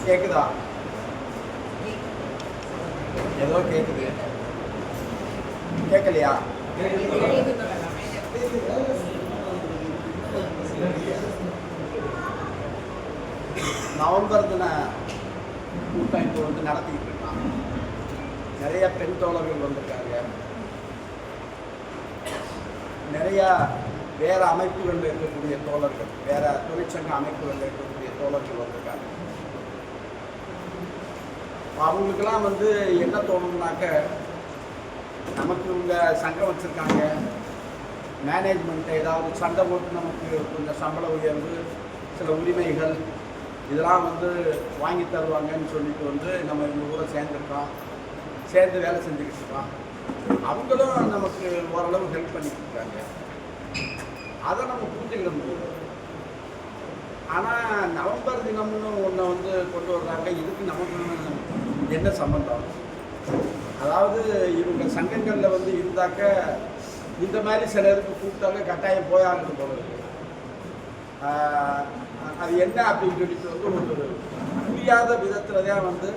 கேக்குதா? ஏதோ கேக்குது. கேட்கலையா? நவம்பர் தின கூட்டம் இப்போ வந்து நடத்திக்கிட்டு இருக்காங்க. நிறைய பெண் தோழர்கள் வந்திருக்காங்க. நிறையா வேற அமைப்புகளில் இருக்கக்கூடிய தோழர்கள், வேற தொழிற்சங்க அமைப்புகளில் இருக்கக்கூடிய தோழர்கள் வந்திருக்காங்க. அவங்களுக்கெல்லாம் வந்து என்ன தோணும்னாக்க, நமக்கு இவங்க சங்கம் வச்சுருக்காங்க, மேனேஜ்மெண்ட்டை ஏதாவது சண்டை போட்டு நமக்கு கொஞ்சம் சம்பள உயர்வு, சில உரிமைகள் இதெல்லாம் வந்து வாங்கி தருவாங்கன்னு சொல்லிட்டு வந்து நம்ம இவங்க கூட சேர்ந்து வேலை செஞ்சுக்கிட்டு இருக்கோம். அவங்களும் நமக்கு ஓரளவு ஹெல்ப் பண்ணிட்டு இருக்காங்க. அதை நம்ம புரிஞ்சுக்கிட முடியும். ஆனால் நவம்பர் தினம்னு ஒன்றை வந்து கொண்டு வர்றாங்க. இதுக்கு நமக்கு என்ன சம்பந்தம்? அதாவது இவங்க சங்கங்களில் வந்து இருந்தாக்க இந்த மாதிரி சிலருக்கு கூப்பிட்டாங்க கட்டாயம் போயாகணும் போல இருக்கு. அது என்ன அப்படின்னு சொல்லிட்டு வந்து ஒரு புரியாத விதத்தில் தான் வந்து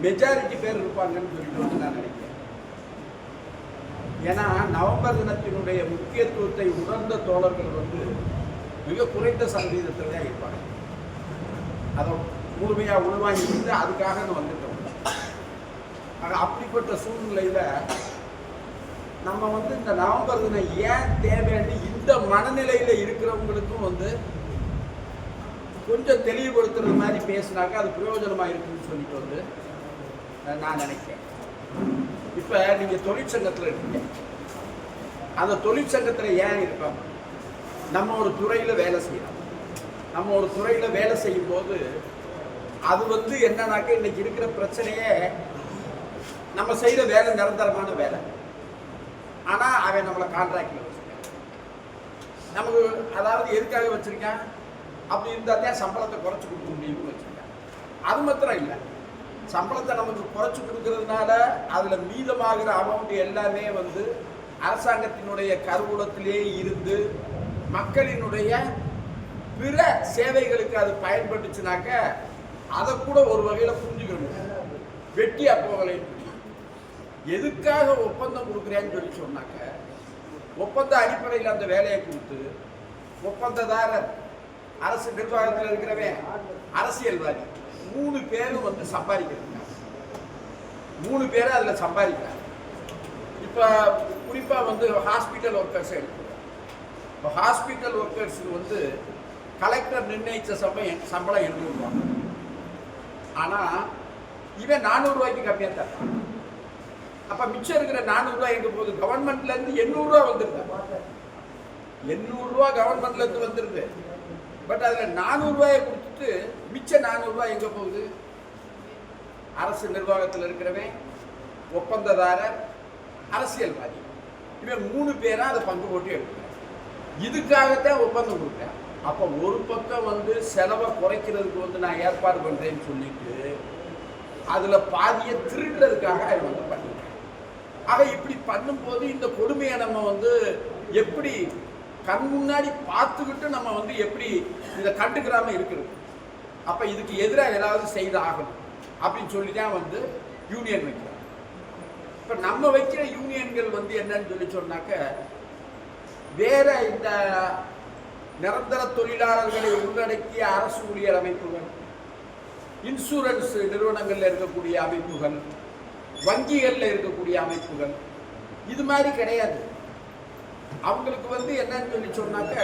மெஜாரிட்டி பேர் இருப்பாங்கன்னு சொல்லிட்டு வந்து நான் நினைக்கிறேன். ஏன்னா நவம்பர் தினத்தினுடைய முக்கியத்துவத்தை உணர்ந்த தோழர்கள் வந்து மிக குறைந்த சதவீதத்தில் தான் இருப்பாங்க. அதை முழுமையாக உள்வாங்கிட்டு அதுக்காக வந்துட்டோம். ஆக அப்படிப்பட்ட சூழ்நிலையில் நம்ம வந்து இந்த நவம்பர் தினம் ஏன் தேவைன்னு இந்த மனநிலையில் இருக்கிறவங்களுக்கும் வந்து கொஞ்சம் தெளிவுபடுத்துறது மாதிரி பேசினாக்க அது பிரயோஜனமாக இருக்குன்னு சொல்லிட்டு வந்து நான் நினைக்கிறேன். இப்போ நீங்கள் தொழிற்சங்கத்தில் இருக்கீங்க. அந்த தொழிற்சங்கத்தில் ஏன் இருக்கோம்? நம்ம ஒரு துறையில் வேலை செய்யணும். நம்ம ஒரு துறையில் வேலை செய்யும் போது அது வந்து என்னன்னாக்க இன்னைக்கு இருக்கிற பிரச்சனையே, நம்ம செய்கிற வேலை நிரந்தரமான வேலை. ஆனால் அவன் நம்மளை கான்ட்ராக்டில் வச்சுருக்கான். நமக்கு அதாவது எதுக்காக வச்சுருக்கான்? அப்படி இருந்தால் தான் சம்பளத்தை குறைச்சி கொடுக்க முடியும்னு வச்சுருக்கான். அது மாத்திரம் இல்லை, சம்பளத்தை நமக்கு குறைச்சி கொடுக்கறதுனால அதில் மீதமாகிற அமௌண்ட் எல்லாமே வந்து அரசாங்கத்தினுடைய கருவூலத்திலே இருந்து மக்களினுடைய பிற சேவைகளுக்கு அது பயன்பட்டுச்சுனாக்க அதை கூட ஒரு வகையில் புரிஞ்சுக்கணும். வெட்டியா போகலைன்னு எதுக்காக ஒப்பந்தம் கொடுக்குறேன்னு சொல்லி சொன்னாக்க, ஒப்பந்த அடிப்படையில் அந்த வேலையை கொடுத்து ஒப்பந்ததாரர், அரசு நிர்வாகத்தில் இருக்கிறவன், அரசியல்வாதி 3 பேரும் வந்து சம்பாதிக்கிறாங்க. 3 பேரும் அதில் சம்பாதிக்கிறாங்க. இப்போ குறிப்பாக வந்து ஹாஸ்பிட்டல் ஒர்க்கர்ஸ் எடுத்துக்கிறோம். இப்போ ஹாஸ்பிட்டல் ஒர்க்கர்ஸுக்கு வந்து கலெக்டர் நிர்ணயித்த சம்பளம் 800 ரூபா. ஆனால் இவன் 400 ரூபாய்க்கு கம்மியாக தரான். அப்போ மிச்சம் இருக்கிற 400 ரூபாய் எங்கே போகுது? கவர்மெண்ட்லேருந்து 800 ரூபா வந்துருது. 800 ரூபா கவர்மெண்ட்லேருந்து வந்துருது. பட் அதில் 400 ரூபாயை கொடுத்துட்டு மிச்சம் 400 ரூபாய் எங்கே போகுது? அரசு நிர்வாகத்தில் இருக்கிறவன், ஒப்பந்ததாரர், அரசியல்வாதி, இவன் 3 பேரா அதை பங்கு போட்டு எடுக்கிறான். இதுக்காகத்தான் ஒப்பந்தம் கொடுக்குறேன். அப்போ ஒரு பக்கம் வந்து செலவை குறைக்கிறதுக்கு வந்து நான் ஏற்பாடு பண்ணுறேன்னு சொல்லிட்டு அதில் பாதியை திருடுறதுக்காக அவன் வந்து பண்ணிக்கிறேன். ஆக இப்படி பண்ணும்போது இந்த கொடுமையை நம்ம வந்து எப்படி கண் முன்னாடி பார்த்துக்கிட்டு நம்ம வந்து எப்படி இதை கண்டுக்கிறாம இருக்கிறது? அப்போ இதுக்கு எதிராக ஏதாவது செய்து ஆகணும் அப்படின்னு சொல்லி தான் வந்து யூனியன் வைக்கிறோம். இப்போ நம்ம வைக்கிற யூனியன்கள் வந்து என்னன்னு சொல்லி சொன்னாக்க, வேற இந்த நிரந்தர தொழிலாளர்களை உள்ளடக்கிய அரசு ஊழியர் அமைப்புகள், இன்சூரன்ஸ் நிறுவனங்களில் இருக்கக்கூடிய அமைப்புகள், வங்கிகளில் இருக்கக்கூடிய அமைப்புகள், இது மாதிரி கிடையாது. அவங்களுக்கு வந்து என்னன்னு சொல்லி சொன்னாக்க,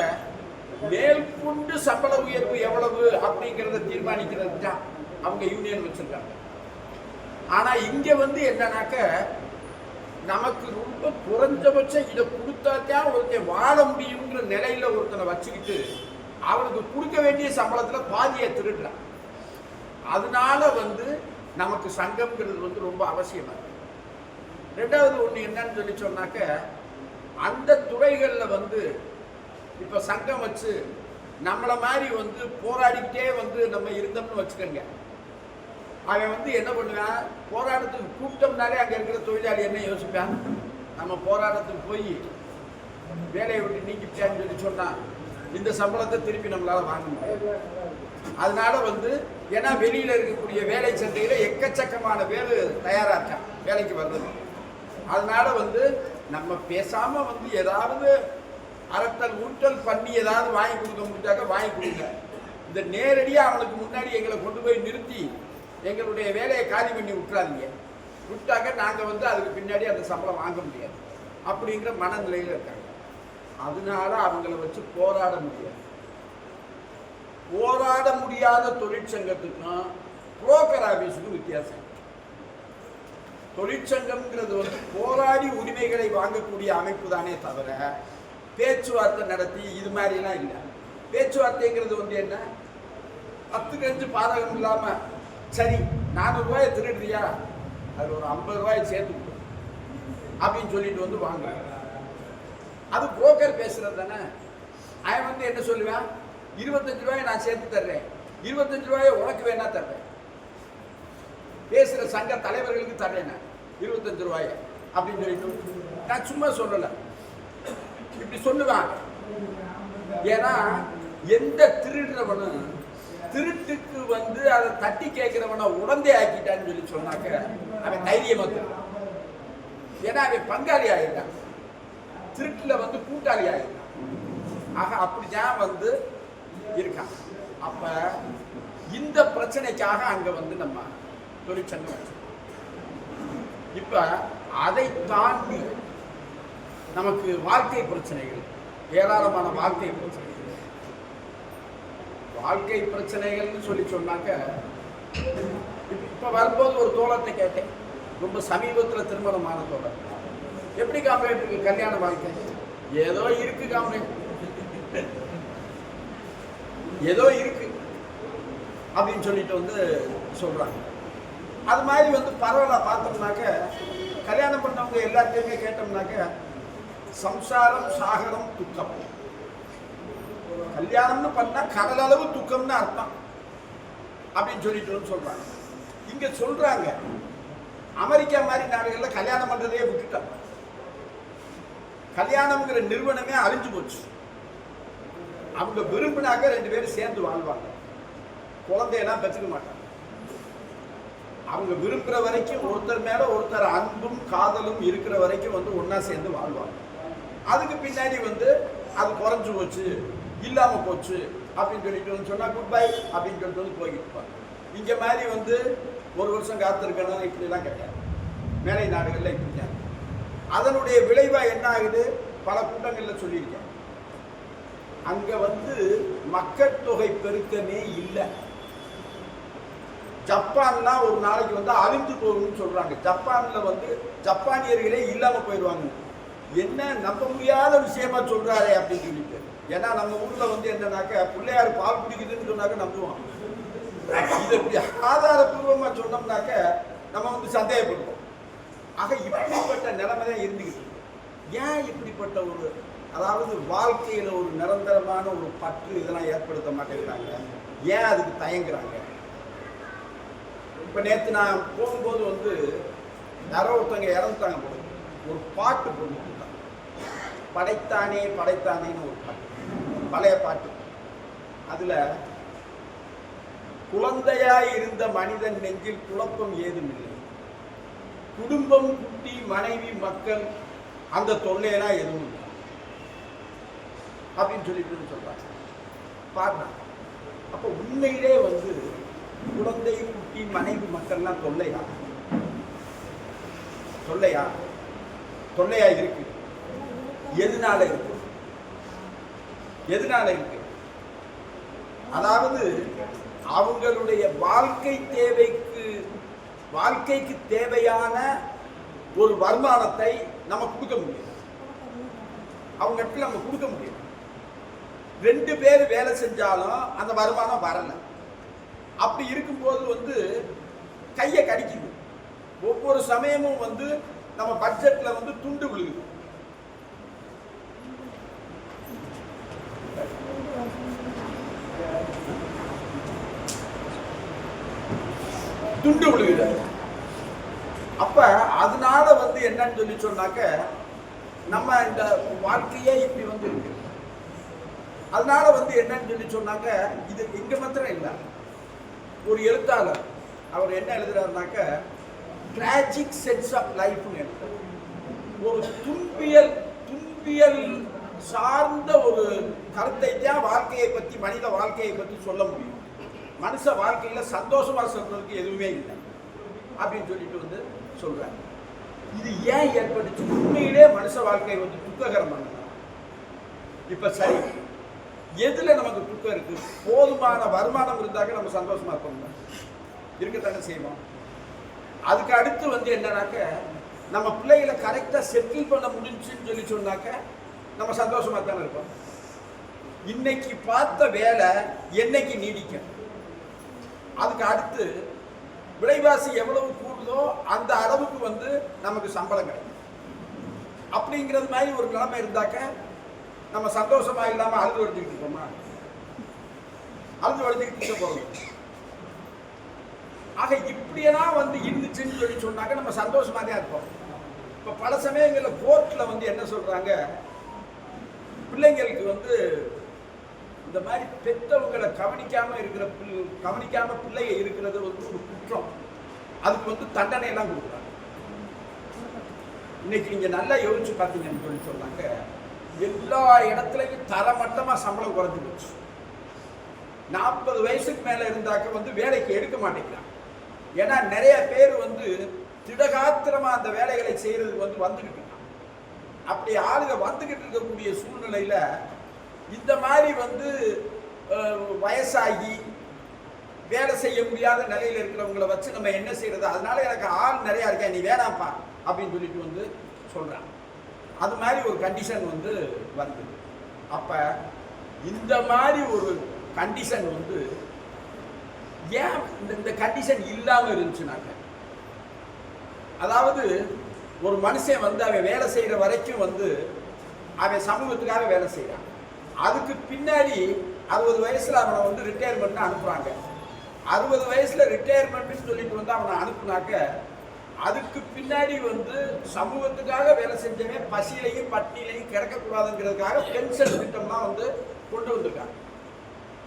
மேற்கொண்டு சம்பள உயர்வு எவ்வளவு அப்படிங்கிறத தீர்மானிக்கிறது தான் அவங்க யூனியன் வச்சிருக்காங்க. ஆனால் இங்கே வந்து என்னன்னாக்க, நமக்கு ரொம்ப குறைஞ்சபட்சம் இதை கொடுத்தாத்தான் ஒருத்தன் வாழ முடியுங்கிற நிலையில் ஒருத்தனை வச்சுக்கிட்டு அவனுக்கு கொடுக்க வேண்டிய சம்பளத்தில் பாதியை திருடுறான். அதனால வந்து நமக்கு சங்கம்ங்கிறது வந்து ரொம்ப அவசியமாக இருக்கு. 2வது ஒன்று என்னன்னு சொல்லி சொன்னாக்க, அந்த துறைகளில் வந்து இப்போ சங்கம் வச்சு நம்மளை மாதிரி வந்து போராடிக்கிட்டே வந்து நம்ம இருந்தோம்னு வச்சுக்கோங்க, அவன் வந்து என்ன பண்ணுவான்? போராட்டத்துக்கு கூப்பிட்டோம்னாலே அங்கே இருக்கிற தொழிலாளி என்ன யோசிப்பான்? நம்ம போராட்டத்துக்கு போய் வேலையை விட்டு நீக்கிட்டான்னு சொல்லி சொன்னால் இந்த சம்பளத்தை திருப்பி நம்மளால் வாங்க முடியாது. அதனால வந்து ஏன்னா வெளியில இருக்கக்கூடிய வேலை சந்தையில எக்கச்சக்கமான பேர் தயாரா இருக்கான் வேலைக்கு வர்றது. அதனால வந்து நம்ம பேசாம வந்து ஏதாவது அரட்டல் ஊட்டல் பண்ணி ஏதாவது வாங்கி கொடுக்க முடிஞ்சாக்க வாங்கி கொடுங்க. இந்த நேரடியாக அவனுக்கு முன்னாடி எங்களை கொண்டு போய் நிறுத்தி எங்களுடைய வேலையை காலி பண்ணி விட்டுறாதீங்க. விட்டாக்க நாங்கள் வந்து அதுக்கு பின்னாடி அந்த சம்பளம் வாங்க முடியாது அப்படிங்கிற மனநிலையில் இருக்காங்க. அதனால அவங்கள வச்சு போராட முடியாது. போராட முடியாத தொழிற்சங்கத்துக்கும் புரோக்கர் ஆபீஸுக்கும் வித்தியாசம். தொழிற்சங்கம்ங்கிறது வந்து போராடி உரிமைகளை வாங்கக்கூடிய அமைப்பு தானே தவிர பேச்சுவார்த்தை நடத்தி இது மாதிரிலாம் இல்லை. பேச்சுவார்த்தைங்கிறது வந்து என்ன, 10க்கு 5 பாதகம் இல்லாமல் சரி 400 ரூபாயை திருடுறியா அது ஒரு 50 ரூபாயை சேர்த்து கொடு அப்படின்னு சொல்லிட்டு வந்து வாங்க. அது புரோக்கர் பேசுறது தானே. அவன் வந்து என்ன சொல்லுவேன், 25 ரூபாயை நான் சேர்த்து தர்றேன், 25 ரூபாயை உனக்கு வேணா தர்றேன், பேசுகிற சங்க தலைவர்களுக்கு தர்றேன் 25 ரூபாயை அப்படின்னு சொல்லிட்டு நான் சும்மா சொல்லலை, இப்படி சொல்லுவாங்க. ஏன்னா எந்த திருடுறவனும் திருட்டுக்கு வந்து அதை தட்டி கேட்கிறவனை உடந்தே ஆக்கிட்டான்னு சொல்லி சொன்னாக்க அவன் தைரியமா திருடுறான். ஏன்னா அவன் பங்காளி ஆகிட்டான், திருட்டுல வந்து கூட்டாளி ஆகிட்டான். ஆக அப்படிதான் வந்து இருக்கான். அப்ப இந்த பிரச்சனைக்காக அங்க வந்து நம்ம தொழிற்சங்கம். இப்ப அதை தாண்டி நமக்கு வாழ்க்கை பிரச்சனைகள், ஏராளமான வாழ்க்கை பிரச்சனைகள். வாழ்க்கை பிரச்சனைகள்னு சொல்லி சொன்னாக்க இப்ப வரும்போது ஒரு தோழத்தை கேட்டேன், ரொம்ப சமீபத்தில் திருமணமான தோழர், எப்படி காம்ரேட் இருக்கு கல்யாண வாழ்க்கை? ஏதோ இருக்கு காம்ரேட், ஏதோ இருக்கு அப்படின்னு சொல்லிட்டு வந்து சொல்றாங்க. அது மாதிரி வந்து பரவாயில்ல பார்த்தோம்னாக்க கல்யாணம் பண்ணவங்க எல்லாத்தையுமே கேட்டோம்னாக்க சம்சாரம் சாகரம் துக்கம். கல்யாணம்னு பண்ணா கடல் அளவு துக்கம்னு அர்த்தம் அப்படின்னு சொல்லிட்டு சொல்றாங்க. இங்க சொல்றாங்க அமெரிக்கா மாதிரி நாடுகள்ல கல்யாணம் பண்றதையே விட்டுட்டாங்க. கல்யாணம்ங்கிற நிறுவனமே அழிஞ்சு போச்சு. அவங்க விரும்பினாக்க 2 பேரும் சேர்ந்து வாழ்வாங்க, குழந்தையெல்லாம் பெற்றுக்க மாட்டாங்க. அவங்க விரும்புகிற வரைக்கும் ஒருத்தர் மேல ஒருத்தர் அன்பும் காதலும் இருக்கிற வரைக்கும் வந்து ஒன்னா சேர்ந்து வாழ்வாங்க. அதுக்கு பின்னாடி வந்து அது குறைஞ்சு போச்சு, இல்லாம போச்சு அப்படின்னு சொல்லிட்டு வந்து சொன்னா குட் பை அப்படின்னு சொல்லிட்டு வந்து போய்கிட்டு இருப்பாங்க. இங்க மாதிரி வந்து 1 வருஷம் காத்திருக்கணும் இப்படிலாம் கிடையாது. மேலை நாடுகள்ல இப்படிதான். அதனுடைய விளைவா என்ன ஆகுது, பல கூட்டங்கள்ல சொல்லியிருக்கேன். அங்க வந்து மக்கள் தொகை பெருக்கமே இல்லை. ஜப்பான்லாம் ஒரு நாளைக்கு வந்து அழிஞ்சு போகும்னு சொல்றாங்க. ஜப்பான்ல வந்து ஜப்பானியர்களே இல்லாம போயிடுவாங்க. என்ன நம்ப முடியாத விஷயமா சொல்றாரு அப்படின்னு சொல்லிட்டு. ஏன்னா நம்ம ஊர்ல வந்து என்னன்னாக்க பிள்ளையார் பால் குடிக்குதுன்னு சொன்னாக்க நம்புவோம். இதை இப்படி ஆதாரபூர்வமா சொன்னோம்னாக்க நம்ம வந்து சந்தேகப்படுவோம். ஆக இப்படிப்பட்ட நிலைமை தான் இருந்துக்கிட்டு. ஏன் இப்படிப்பட்ட ஒரு, அதாவது வாழ்க்கையில ஒரு நிரந்தரமான ஒரு பற்று இதெல்லாம் ஏற்படுத்த மாட்டேங்கிறாங்க? ஏன் அதுக்கு தயங்குறாங்க? இப்ப நேற்று நான் போகும்போது வந்து யாரோ ஒருத்தவங்க இறந்துட்டாங்க போல, ஒரு பாட்டு போட்டு கொடுத்தாங்க, படைத்தானே படைத்தானேன்னு ஒரு பாட்டு, பழைய பாட்டு. அதுல குழந்தையாய் இருந்த மனிதன் நெஞ்சில் குழப்பம் ஏதுமில்லை, குடும்பம் குட்டி மனைவி மக்கள் அந்த தொல்லையெல்லாம் எதுவும் இல்லை அப்படின்னு சொல்லிட்டு சொல்றாங்க பாருங்க. அப்ப உண்மையிலே வந்து குழந்தை குட்டி மனைவி மக்கள்லாம் தொல்லையா தொல்லையா தொல்லையா இருக்கு? எதனால இருக்கு? எதனால இருக்கு? அதாவது அவங்களுடைய வாழ்க்கைக்கு தேவையான ஒரு வருமானத்தை நம்ம கொடுக்க முடியும், அவங்க இடத்துல நம்ம கொடுக்க முடியும். 2 பேர் வேலை செஞ்சாலும் அந்த வருமானம் வரல. அப்படி இருக்கும்போது வந்து கையை கடிக்குது. ஒவ்வொரு சமயமும் வந்து நம்ம பட்ஜெட்ல வந்து துண்டு விழுகுது. துண்டு விழுகுது. அப்ப அதனால வந்து என்னன்னு சொல்லி சொன்னாக்க நம்ம இந்த வாழ்க்கையே இப்படி வந்து இருக்கு. அதனால வந்து என்னன்னு சொல்லி சொன்னாங்க, இது இங்க மாத்திரம் இல்லை. ஒரு எழுத்தாளர் அவர் என்ன எழுதுறாருனாக்க, டிராஜிக் சென்ஸ் ஆஃப் லைஃப்னு எழுதுறாரு. ஒரு துன்பியல் சார்ந்த ஒரு கருத்தை தான் வாழ்க்கையை பற்றி, மனித வாழ்க்கையை பற்றி சொல்ல முடியும். மனுஷ வாழ்க்கையில சந்தோஷமா சொல்றதுக்கு எதுவுமே இல்லை அப்படின்னு சொல்லிட்டு வந்து சொல்றாங்க. இது ஏன் ஏற்பட்டுச்சு? உண்மையிலே மனுஷ வாழ்க்கை வந்து துக்ககரமானது. இப்ப சரி, எதுல நமக்கு துக்கம் இருக்கு? போதுமான வருமானம் இருந்தாக்க நம்ம சந்தோஷமா இருக்கணும், இருக்கத்தானே செய்வோம். அதுக்கு அடுத்து வந்து என்னன்னாக்க, நம்ம பிள்ளைகளை கரெக்டா செட்டில் பண்ண முடிஞ்சுன்னு சொல்லி சொன்னாக்க நம்ம சந்தோஷமா தானே இருப்போம். இன்னைக்கு பார்த்த வேலை என்னைக்கு நீடிக்கும்? அதுக்கு அடுத்து விலைவாசி எவ்வளவு கூடுதோ அந்த அளவுக்கு வந்து நமக்கு சம்பளம் கிடைக்கும். அப்படிங்கிறது மாதிரி ஒரு நிலைமை இருந்தாக்க நம்ம சந்தோஷமா இல்லாம அழுது வடிச்சுக்கிட்டு இருக்கோமா? அழுது வடிச்சுக்கிட்டு போறோம். ஆக இப்படியெல்லாம் வந்து இருந்துச்சுன்னு சொல்லி சொன்னாக்க நம்ம சந்தோஷமா தான் இருப்போம். இப்ப பல சமயங்கள்ல கோர்ட்ல வந்து என்ன சொல்றாங்க, பிள்ளைங்களுக்கு வந்து இந்த மாதிரி பெற்றவங்களை கவனிக்காம பிள்ளைங்க இருக்கிறது வந்து ஒரு குற்றம். அதுக்கு வந்து தண்டனை எல்லாம் கொடுக்குறாங்க. இன்னைக்கு நீங்க நல்லா யோசிச்சு பார்த்தீங்கன்னு சொல்லி சொன்னாங்க, எல்லா இடத்துலையும் தரமட்டமா சம்பளம் குறைஞ்சு போச்சு. 40 வயசுக்கு மேல இருந்தாக்க வந்து வேலைக்கு எடுக்க மாட்டேங்கிறாங்க. ஏன்னா நிறைய பேர் வந்து திடகாத்திரமா அந்த வேலைகளை செய்யறதுக்கு வந்து வந்துகிட்டு இருக்காங்க. அப்படி ஆளுங்க வந்துகிட்டு இருக்கக்கூடிய சூழ்நிலையில இந்த மாதிரி வந்து வயசாகி வேலை செய்ய முடியாத நிலையில இருக்கிறவங்களை வச்சு நம்ம என்ன செய்யறது? அதனால எனக்கு ஆள் நிறைய இருக்கேன், நீ வேணாம்ப்பா அப்படின்னு சொல்லிட்டு வந்து சொல்றாங்க. அது மாதிரி ஒரு கண்டிஷன் வந்து வருது. அப்ப இந்த மாதிரி ஒரு கண்டிஷன் வந்து ஏன் இந்த கண்டிஷன் இல்லாம இருந்துச்சுனாக்க, அதாவது ஒரு மனுஷன் வந்து அவன் வேலை செய்யற வரைக்கும் வந்து அவன் சமூகத்துக்காக வேலை செய்யறான். அதுக்கு பின்னாடி 60 வயசுல அவனை வந்து ரிட்டையர்மெண்ட் அனுப்புறாங்க. 60 வயசுல ரிட்டையர்மெண்ட் சொல்லிட்டு வந்து அவனை அனுப்புனாக்க, அதுக்கு பின்னாடி வந்து சமூகத்துக்காக வேலை செஞ்சவன் பசியிலையும் பட்டியலையும் கிடக்கக்கூடாதுங்கிறதுக்காக பென்ஷன் திட்டம்லாம் வந்து கொண்டு வந்திருக்காங்க.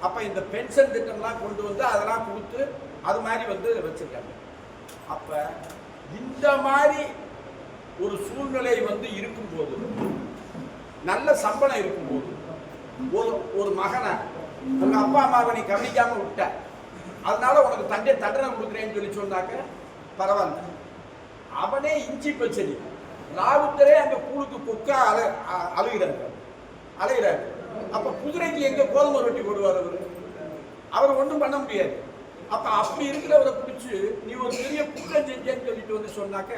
அப்ப இந்த பென்ஷன் திட்டம்லாம் கொண்டு வந்து அதெல்லாம் கொடுத்து அது மாதிரி வந்து வச்சிருக்காங்க. அப்ப இந்த மாதிரி ஒரு சூழ்நிலை வந்து இருக்கும்போது, நல்ல சம்பளம் இருக்கும்போது, ஒரு மகனை உங்க அப்பா அம்மாவை நீ கவனிக்காம விட்ட, அதனால உனக்கு தண்டனை கொடுக்குறேன்னு சொல்லி சொன்னாக்க பரவாயில்ல. அவனே இஞ்சி பச்சடி ராவுத்தரே அந்த கூழுக்கு கொக்கா அலைகிறாரு. அப்ப குதிரைக்கு எங்க கோதுமை ரொட்டி போடுவார் அவர் ஒன்றும் பண்ண முடியாது. அப்ப அப்படி இருக்கிறவரை பிடிச்சு நீ ஒரு பெரிய குற்றம் செஞ்சேன்னு சொல்லிட்டு வந்து சொன்னாக்க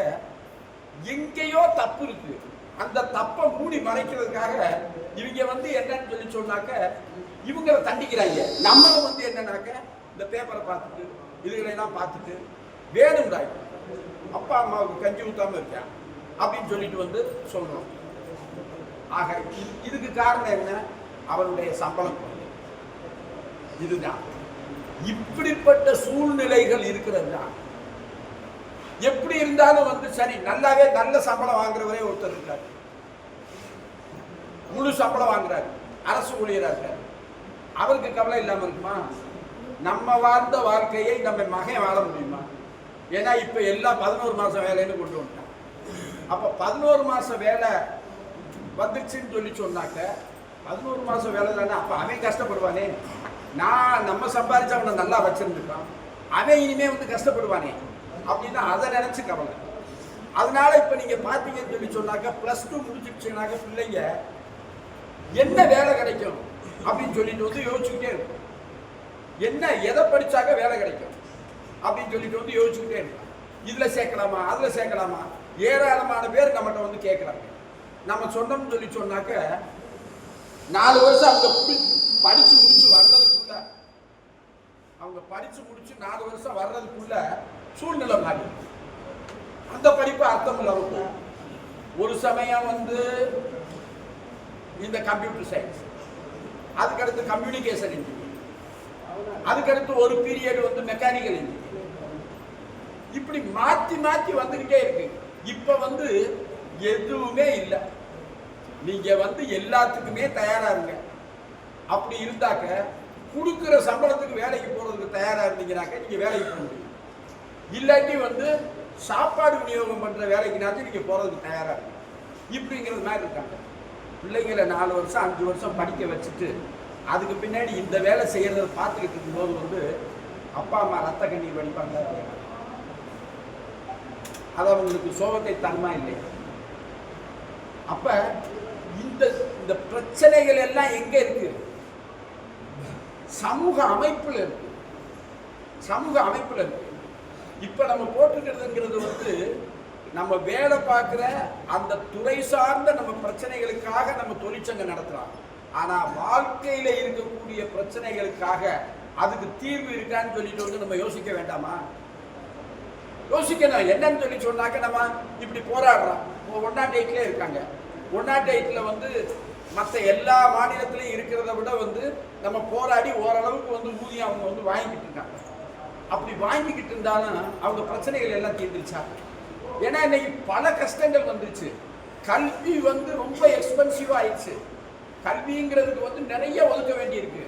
எங்கேயோ தப்பு இருக்கு. அந்த தப்பை மூடி மறைக்கிறதுக்காக இவங்க வந்து என்னன்னு சொல்லி சொன்னாக்க இவங்களை தண்டிக்கிறாங்க. நம்மளும் வந்து என்னன்னாக்க இந்த பேப்பரை பார்த்துட்டு இதுகளெல்லாம் பார்த்துட்டு வேணும்டா அப்பா அம்மாவுக்கு கஞ்சி ஊத்தாம இருக்கேன் அப்படின்னு சொல்லிட்டு வந்து சொல்றோம். ஆக இதுக்கு காரணம் என்ன? அவருடைய சம்பளம். இதுதான் இப்படிப்பட்ட சூழ்நிலைகள் இருக்கிறது தான். எப்படி இருந்தாலும் வந்து சரி, நல்லாவே நல்ல சம்பளம் வாங்குறவரே ஒருத்தர் இருக்காரு, முழு சம்பளம் வாங்குறாரு, அரசு ஊழியராக. அவருக்கு கவலை இல்லாம இருக்குமா? நம்ம வாழ்ந்த வாழ்க்கையை நம்ம மகன் வாழ முடியுமா? ஏன்னா இப்ப எல்லாம் 11 மாசம் வேலைன்னு கொண்டு வந்துட்டான். அப்ப 11 மாசம் வேலை வந்துருச்சுன்னு சொல்லி சொன்னாக்க 11 மாசம் வேலை தானே. அப்ப அவன் கஷ்டப்படுவானே. நம்ம சம்பாதிச்சு அவனை நல்லா வச்சிருந்துட்டான், அவன் இனிமே வந்து கஷ்டப்படுவானே அப்படின்னா அதை நினைச்சு கவலை. அதனால இப்ப நீங்க பாத்தீங்கன்னு சொல்லி சொன்னாக்க +2 முடிச்சிருச்சுனாக்க பிள்ளைங்க என்ன வேலை கிடைக்கும் அப்படின்னு சொல்லிட்டு வந்து யோசிச்சுக்கிட்டே இருக்கும். என்ன எதை படிச்சாக்க வேலை கிடைக்கும் அப்படின்னு சொல்லிட்டு வந்து யோசிச்சுக்கிட்டே இருக்கும். இதுல சேர்க்கலாமா அதுல சேர்க்கலாமா, ஏராளமான பேர் நம்மகிட்ட வந்து கேட்கறாங்க. நம்ம சொன்னோம்னு சொல்லி சொன்னாக்க 4 வருஷம் அவங்க படிச்சு முடிச்சு வர்றதுக்குள்ள, அவங்க படிச்சு முடிச்சு 4 வருஷம் வர்றதுக்குள்ள சூழ்நிலை மாறி அந்த படிப்பு அர்த்தம் இல்லாம ஒரு சமயம் வந்து இந்த கம்ப்யூட்டர் சயின்ஸ், அதுக்கடுத்து கம்யூனிகேஷன் இன்ஜினியரிங், அதுக்கடுத்து ஒரு பீரியட் வந்து மெக்கானிக்கல் இன்ஜினியரிங், இப்படி மாத்தி மாத்தி வந்துகிட்டே இருக்கு. இப்ப வந்து எதுவுமே இல்லை. நீங்க வந்து எல்லாத்துக்குமே தயாரா இருங்க. அப்படி இருந்தாக்க கொடுக்குற சம்பளத்துக்கு வேலைக்கு போறதுக்கு தயாரா இருந்தீங்கன்னாக்க நீங்க வேலைக்கு போக முடியும். இல்லாட்டி வந்து சாப்பாடு விநியோகம் பண்ற வேலைக்குனாச்சும் நீங்க போறதுக்கு தயாரா இருக்கு. இப்படிங்கிறது மாதிரி இருக்காங்க. பிள்ளைங்களை 4 வருஷம் 5 வருஷம் படிக்க வச்சுட்டு அதுக்கு பின்னாடி இந்த வேலை செய்யறத பார்த்துக்கிட்டு இருக்கும்போது வந்து அப்பா அம்மா ரத்த கண்ணீர் வடிப்பாங்க. அது அவங்களுக்கு சோகத்தை தருமா இல்லை? அப்ப இந்த இந்த பிரச்சனைகள் எல்லாம் எங்க இருக்கு? சமூக அமைப்புல இருக்கு. சமூக அமைப்புல இருக்கு. இப்ப நம்ம போட்டுக்கிறதுங்கிறது வந்து நம்ம வேலை பார்க்கிற அந்த துறை சார்ந்த நம்ம பிரச்சனைகளுக்காக நம்ம தொழிற்சங்கம் நடத்துறோம். ஆனா வாழ்க்கையில இருக்கக்கூடிய பிரச்சனைகளுக்காக அதுக்கு தீர்வு இருக்கான்னு சொல்லிட்டு வந்து நம்ம யோசிக்க வேண்டாமா? யோசிக்கணும். என்னன்னு சொல்லி சொன்னாக்க நம்ம இப்படி போராடுறோம். 108 இருக்காங்க. 108 வந்து மற்ற எல்லா மாநிலத்திலையும் இருக்கிறத விட வந்து நம்ம போராடி ஓரளவுக்கு வந்து ஊதியம் அவங்க வந்து வாங்கிக்கிட்டு இருக்காங்க. அப்படி வாங்கிக்கிட்டு இருந்தாலும் அவங்க பிரச்சனைகள் எல்லாம் தீர்ந்துருச்சா? ஏன்னா இன்னைக்கு பல கஷ்டங்கள் வந்துருச்சு. கல்வி வந்து ரொம்ப எக்ஸ்பென்சிவா ஆயிடுச்சு. கல்விங்கிறதுக்கு வந்து நிறைய ஒதுக்க வேண்டியிருக்கு.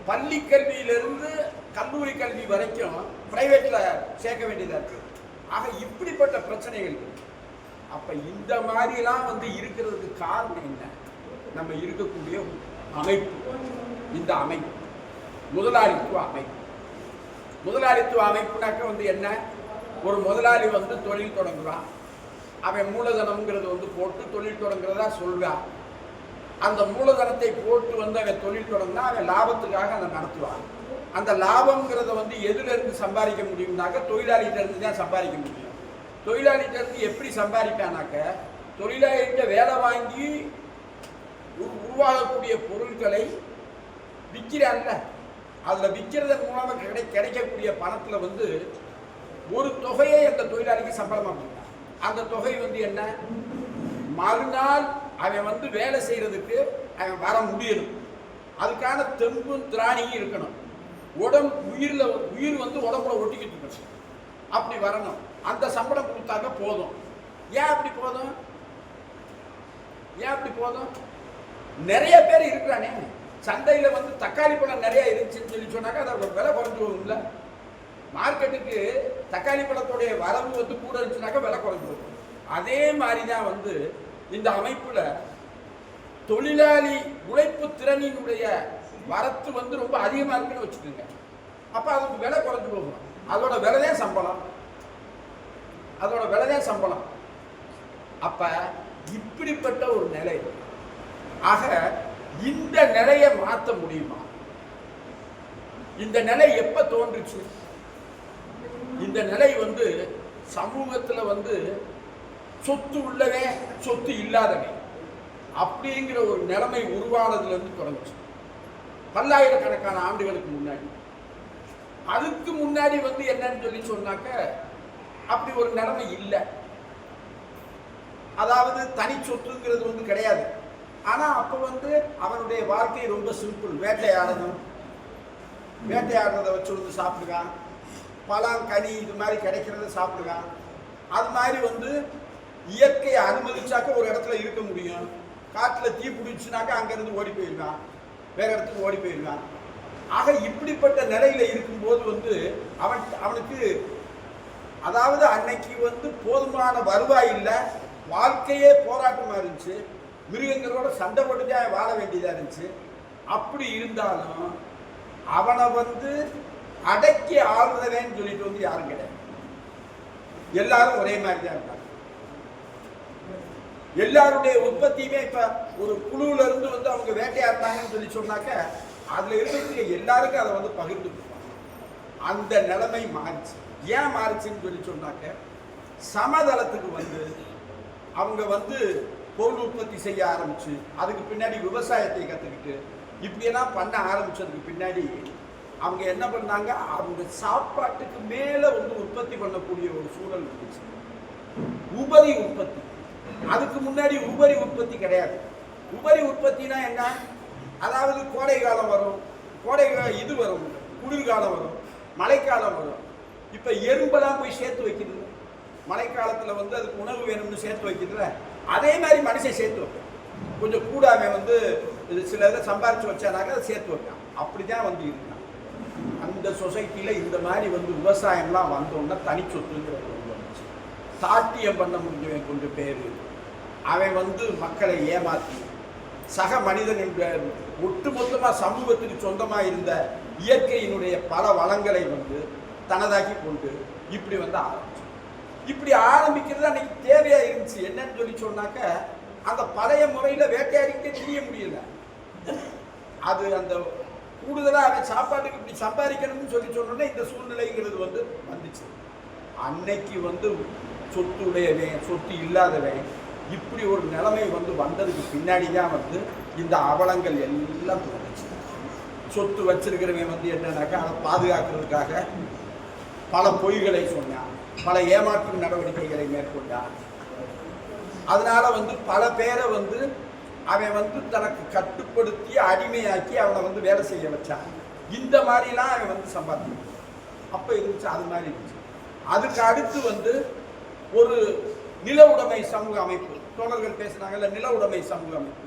பள்ளி கல்வியிலிருந்து கல்லூரி கல்வி வரைக்கும் பிரைவேட்ல சேர்க்க வேண்டியதா இருக்கு. ஆக இப்படிப்பட்ட பிரச்சனைகள். அப்ப இந்த மாதிரிலாம் வந்து இருக்கிறதுக்கு காரணம் என்ன? நம்ம இருக்கக்கூடிய அமைப்பு. இந்த அமைப்பு முதலாளித்துவ அமைப்பு. முதலாளித்துவ அமைப்புனாக்க வந்து என்ன? ஒரு முதலாளி வந்து தொழில் தொடங்குறான். அவன் மூலதனம்ங்கிறது வந்து போட்டு தொழில் தொடங்குறதா சொல்றான். அந்த மூலதனத்தை போட்டு வந்து அவன் தொழில் தொடங்கினா அவன் லாபத்துக்காக அதை நடத்துவான். அந்த லாபம்ங்கிறத வந்து எதுல இருந்து சம்பாதிக்க முடியும்னாக்க தொழிலாளிகிட்ட இருந்து தான் சம்பாதிக்க முடியும். தொழிலாளிகிட்ட இருந்து எப்படி சம்பாதிப்பானாக்க தொழிலாளிகிட்ட வேலை வாங்கி உருவாகக்கூடிய பொருட்களை விற்கிறான்ல, அதுல விற்கிறதன் மூலமா கிடைக்கக்கூடிய பணத்துல வந்து ஒரு தொகையை அந்த தொழிலாளிக்கு சம்பளமா கொடுத்தான். அந்த தொகை வந்து என்ன? மறுநாள் அவன் வந்து வேலை செய்யறதுக்கு அவன் வர முடியணும். அதுக்கான தெம்பும் திராணியும் இருக்கணும். உயிர் வந்து உடம்புல ஒட்டிக்கிட்டு இருக்கணும். அப்படி வரணும். அந்த சம்பளம் கொடுத்தாக்க போதும். ஏன் அப்படி போதும்? ஏன் அப்படி போதும்? நிறைய பேர் இருக்கிறானே. சந்தையில வந்து தக்காளி பழம் நிறைய இருந்துச்சுன்னு சொல்லி சொன்னாக்க அதோட விலை குறைஞ்சு போகும்ல. மார்க்கெட்டுக்கு தக்காளி பழத்துடைய வரவு வந்து கூட இருந்துச்சுனாக்க விலை குறைஞ்சு போகும். அதே மாதிரிதான் வந்து இந்த அமைப்புல தொழிலாளி உழைப்பு திறனினுடைய வரத்து வந்து ரொம்ப அதிகமா இருக்குன்னு வச்சுக்கோங்க. அப்ப அதுக்கு விலை குறைஞ்சு போகும். அதோட விலைதான் சம்பளம். அதோட விலைதான் சம்பளம். அப்ப இப்படிப்பட்ட ஒரு நிலை. ஆக இந்த நிலையை மாற்ற முடியுமா? இந்த நிலை எப்ப தோன்றுச்சு? இந்த நிலை வந்து சமூகத்துல வந்து சொத்து உள்ளவன் சொத்து இல்லாதவன் அப்படிங்கிற ஒரு நிலைமை உருவானதுல இருந்து தொடங்குச்சு. பல்லாயிரக்கணக்கான ஆண்டுகளுக்கு முன்னாடி. அதுக்கு முன்னாடி வந்து என்னன்னு சொல்லி சொன்னாக்க அப்படி ஒரு நிலைமை இல்லை. அதாவது தனி சொத்துங்கிறது வந்து கிடையாது. ஆனா அப்ப வந்து அவனுடைய வாழ்க்கை ரொம்ப சிம்பிள். வேட்டையாடணும், வேட்டையாடுறதை வச்சு வந்து சாப்பிடுவான். பழம் கனி இது மாதிரி கிடைக்கிறத சாப்பிடுவான். அது மாதிரி வந்து இயற்கையை அனுமதிச்சாக்க ஒரு இடத்துல இருக்க முடியும். காட்டுல தீ பிடிச்சுனாக்க அங்கிருந்து ஓடி போயிருக்கான், வேற இடத்துக்கு ஓடி போயிருக்கான். ஆக இப்படிப்பட்ட நிலையில இருக்கும்போது வந்து அவனுக்கு அதாவது அன்னைக்கு வந்து போதுமான வருவாய் இல்லை, வாழ்க்கையே போராட்டமா இருந்துச்சு. மிருகங்களோட சண்டை போட்டுதான் வாழ வேண்டியதா இருந்துச்சு. அப்படி இருந்தாலும் அவனை வந்து அடக்கி ஆளுறவேன்னு சொல்லிட்டு வந்து யாரும் கிடையாது. எல்லாரும் ஒரே மாதிரி தான் இருக்காங்க. எல்லாருடைய உற்பத்தியுமே இப்ப ஒரு குழுல இருந்து வந்து அவங்க வேட்டையாடுறாங்கன்னு சொல்லி சொன்னாக்க அதுல இருக்கக்கூடிய எல்லாருக்கும் அதை வந்து பகிர்ந்து கொடுப்பாங்க. அந்த நிலைமை மாறிச்சு. ஏன் மாறிச்சுன்னு சொல்லி சொன்னாக்க சமதளத்துக்கு வந்து அவங்க வந்து பொருள் உற்பத்தி செய்ய ஆரம்பிச்சு அதுக்கு பின்னாடி விவசாயத்தை கற்றுக்கிட்டு இப்படியெல்லாம் பண்ண ஆரம்பிச்சதுக்கு பின்னாடி அவங்க என்ன பண்ணாங்க? அவங்க சாப்பாட்டுக்கு மேல வந்து உற்பத்தி பண்ணக்கூடிய ஒரு சூழல் இருந்துச்சு. உபரி உற்பத்தி. அதுக்கு முன்னாடி உபரி உற்பத்தி கிடையாது. உபரி உற்பத்தினா என்ன? அதாவது கோடை காலம் வரும், இது வரும், குளிர்காலம் வரும், மழைக்காலம் வரும். இப்ப எறும்பெல்லாம் போய் சேர்த்து வைக்கிறது. மழைக்காலத்துல வந்து அதுக்கு உணவு வேணும்னு சேர்த்து வைக்கிறதுல அதே மாதிரி மனுஷன் சேர்த்து வைப்பேன். கொஞ்சம் கூடாம வந்து இது சில இதை சம்பாரிச்சு வச்சானாக்க அதை சேர்த்து வைக்கலாம். அப்படிதான் வந்து இருக்கான். அந்த சொசைட்டியில் இந்த மாதிரி வந்து விவசாயம்லாம் வந்தோன்னா தனி சொத்துங்கிறது வந்து வந்துச்சு. சாட்டியம் பண்ண முடிஞ்சவன் கொஞ்சம் பேர் அவன் வந்து மக்களை ஏமாற்றி சக மனிதன் என்ற ஒட்டுமொத்தமாக சமூகத்துக்கு சொந்தமாக இருந்த இயற்கையினுடைய பல வளங்களை வந்து தனதாக்கி கொண்டு இப்படி வந்து ஆரம்பிச்சு. இப்படி ஆரம்பிக்கிறது அன்னைக்கு தேவையாக இருந்துச்சு. என்னன்னு சொல்லி சொன்னாக்க அந்த பழைய முறையில் வேட்டையாடிக்கிட்டே தெரிய முடியல. அது அந்த கூடுதலாக அவன் சாப்பாட்டுக்கு இப்படி சம்பாதிக்கணும்னு சொல்லி சொன்னோன்னே இந்த சூழ்நிலைங்கிறது வந்து வந்துச்சு. அன்னைக்கு வந்து சொத்து உடையவன் சொத்து இல்லாதவன் இப்படி ஒரு நிலைமை வந்து வந்ததுக்கு பின்னாடி தான் வந்து இந்த அவலங்கள் எல்லாம் தோணுச்சு. சொத்து வச்சிருக்கிறவன் வந்து என்னன்னாக்கா அதை பாதுகாக்கிறதுக்காக பல பொய்களை சொன்னான், பல ஏமாற்றும் நடவடிக்கைகளை மேற்கொண்டான். அதனால வந்து பல பேரை வந்து அவன் வந்து தனக்கு கட்டுப்படுத்தி அடிமையாக்கி அவனை வந்து வேலை செய்ய வச்சான். இந்த மாதிரிலாம் அவன் வந்து சம்பாதிச்சான். அப்போ இருந்துச்சு, அது மாதிரி இருந்துச்சு. அதுக்கு அடுத்து வந்து ஒரு நில உடைமை சமூக அமைப்பு, தோழர்கள் பேசுனாங்கல்ல, நில உடைமை சமூக அமைப்பு.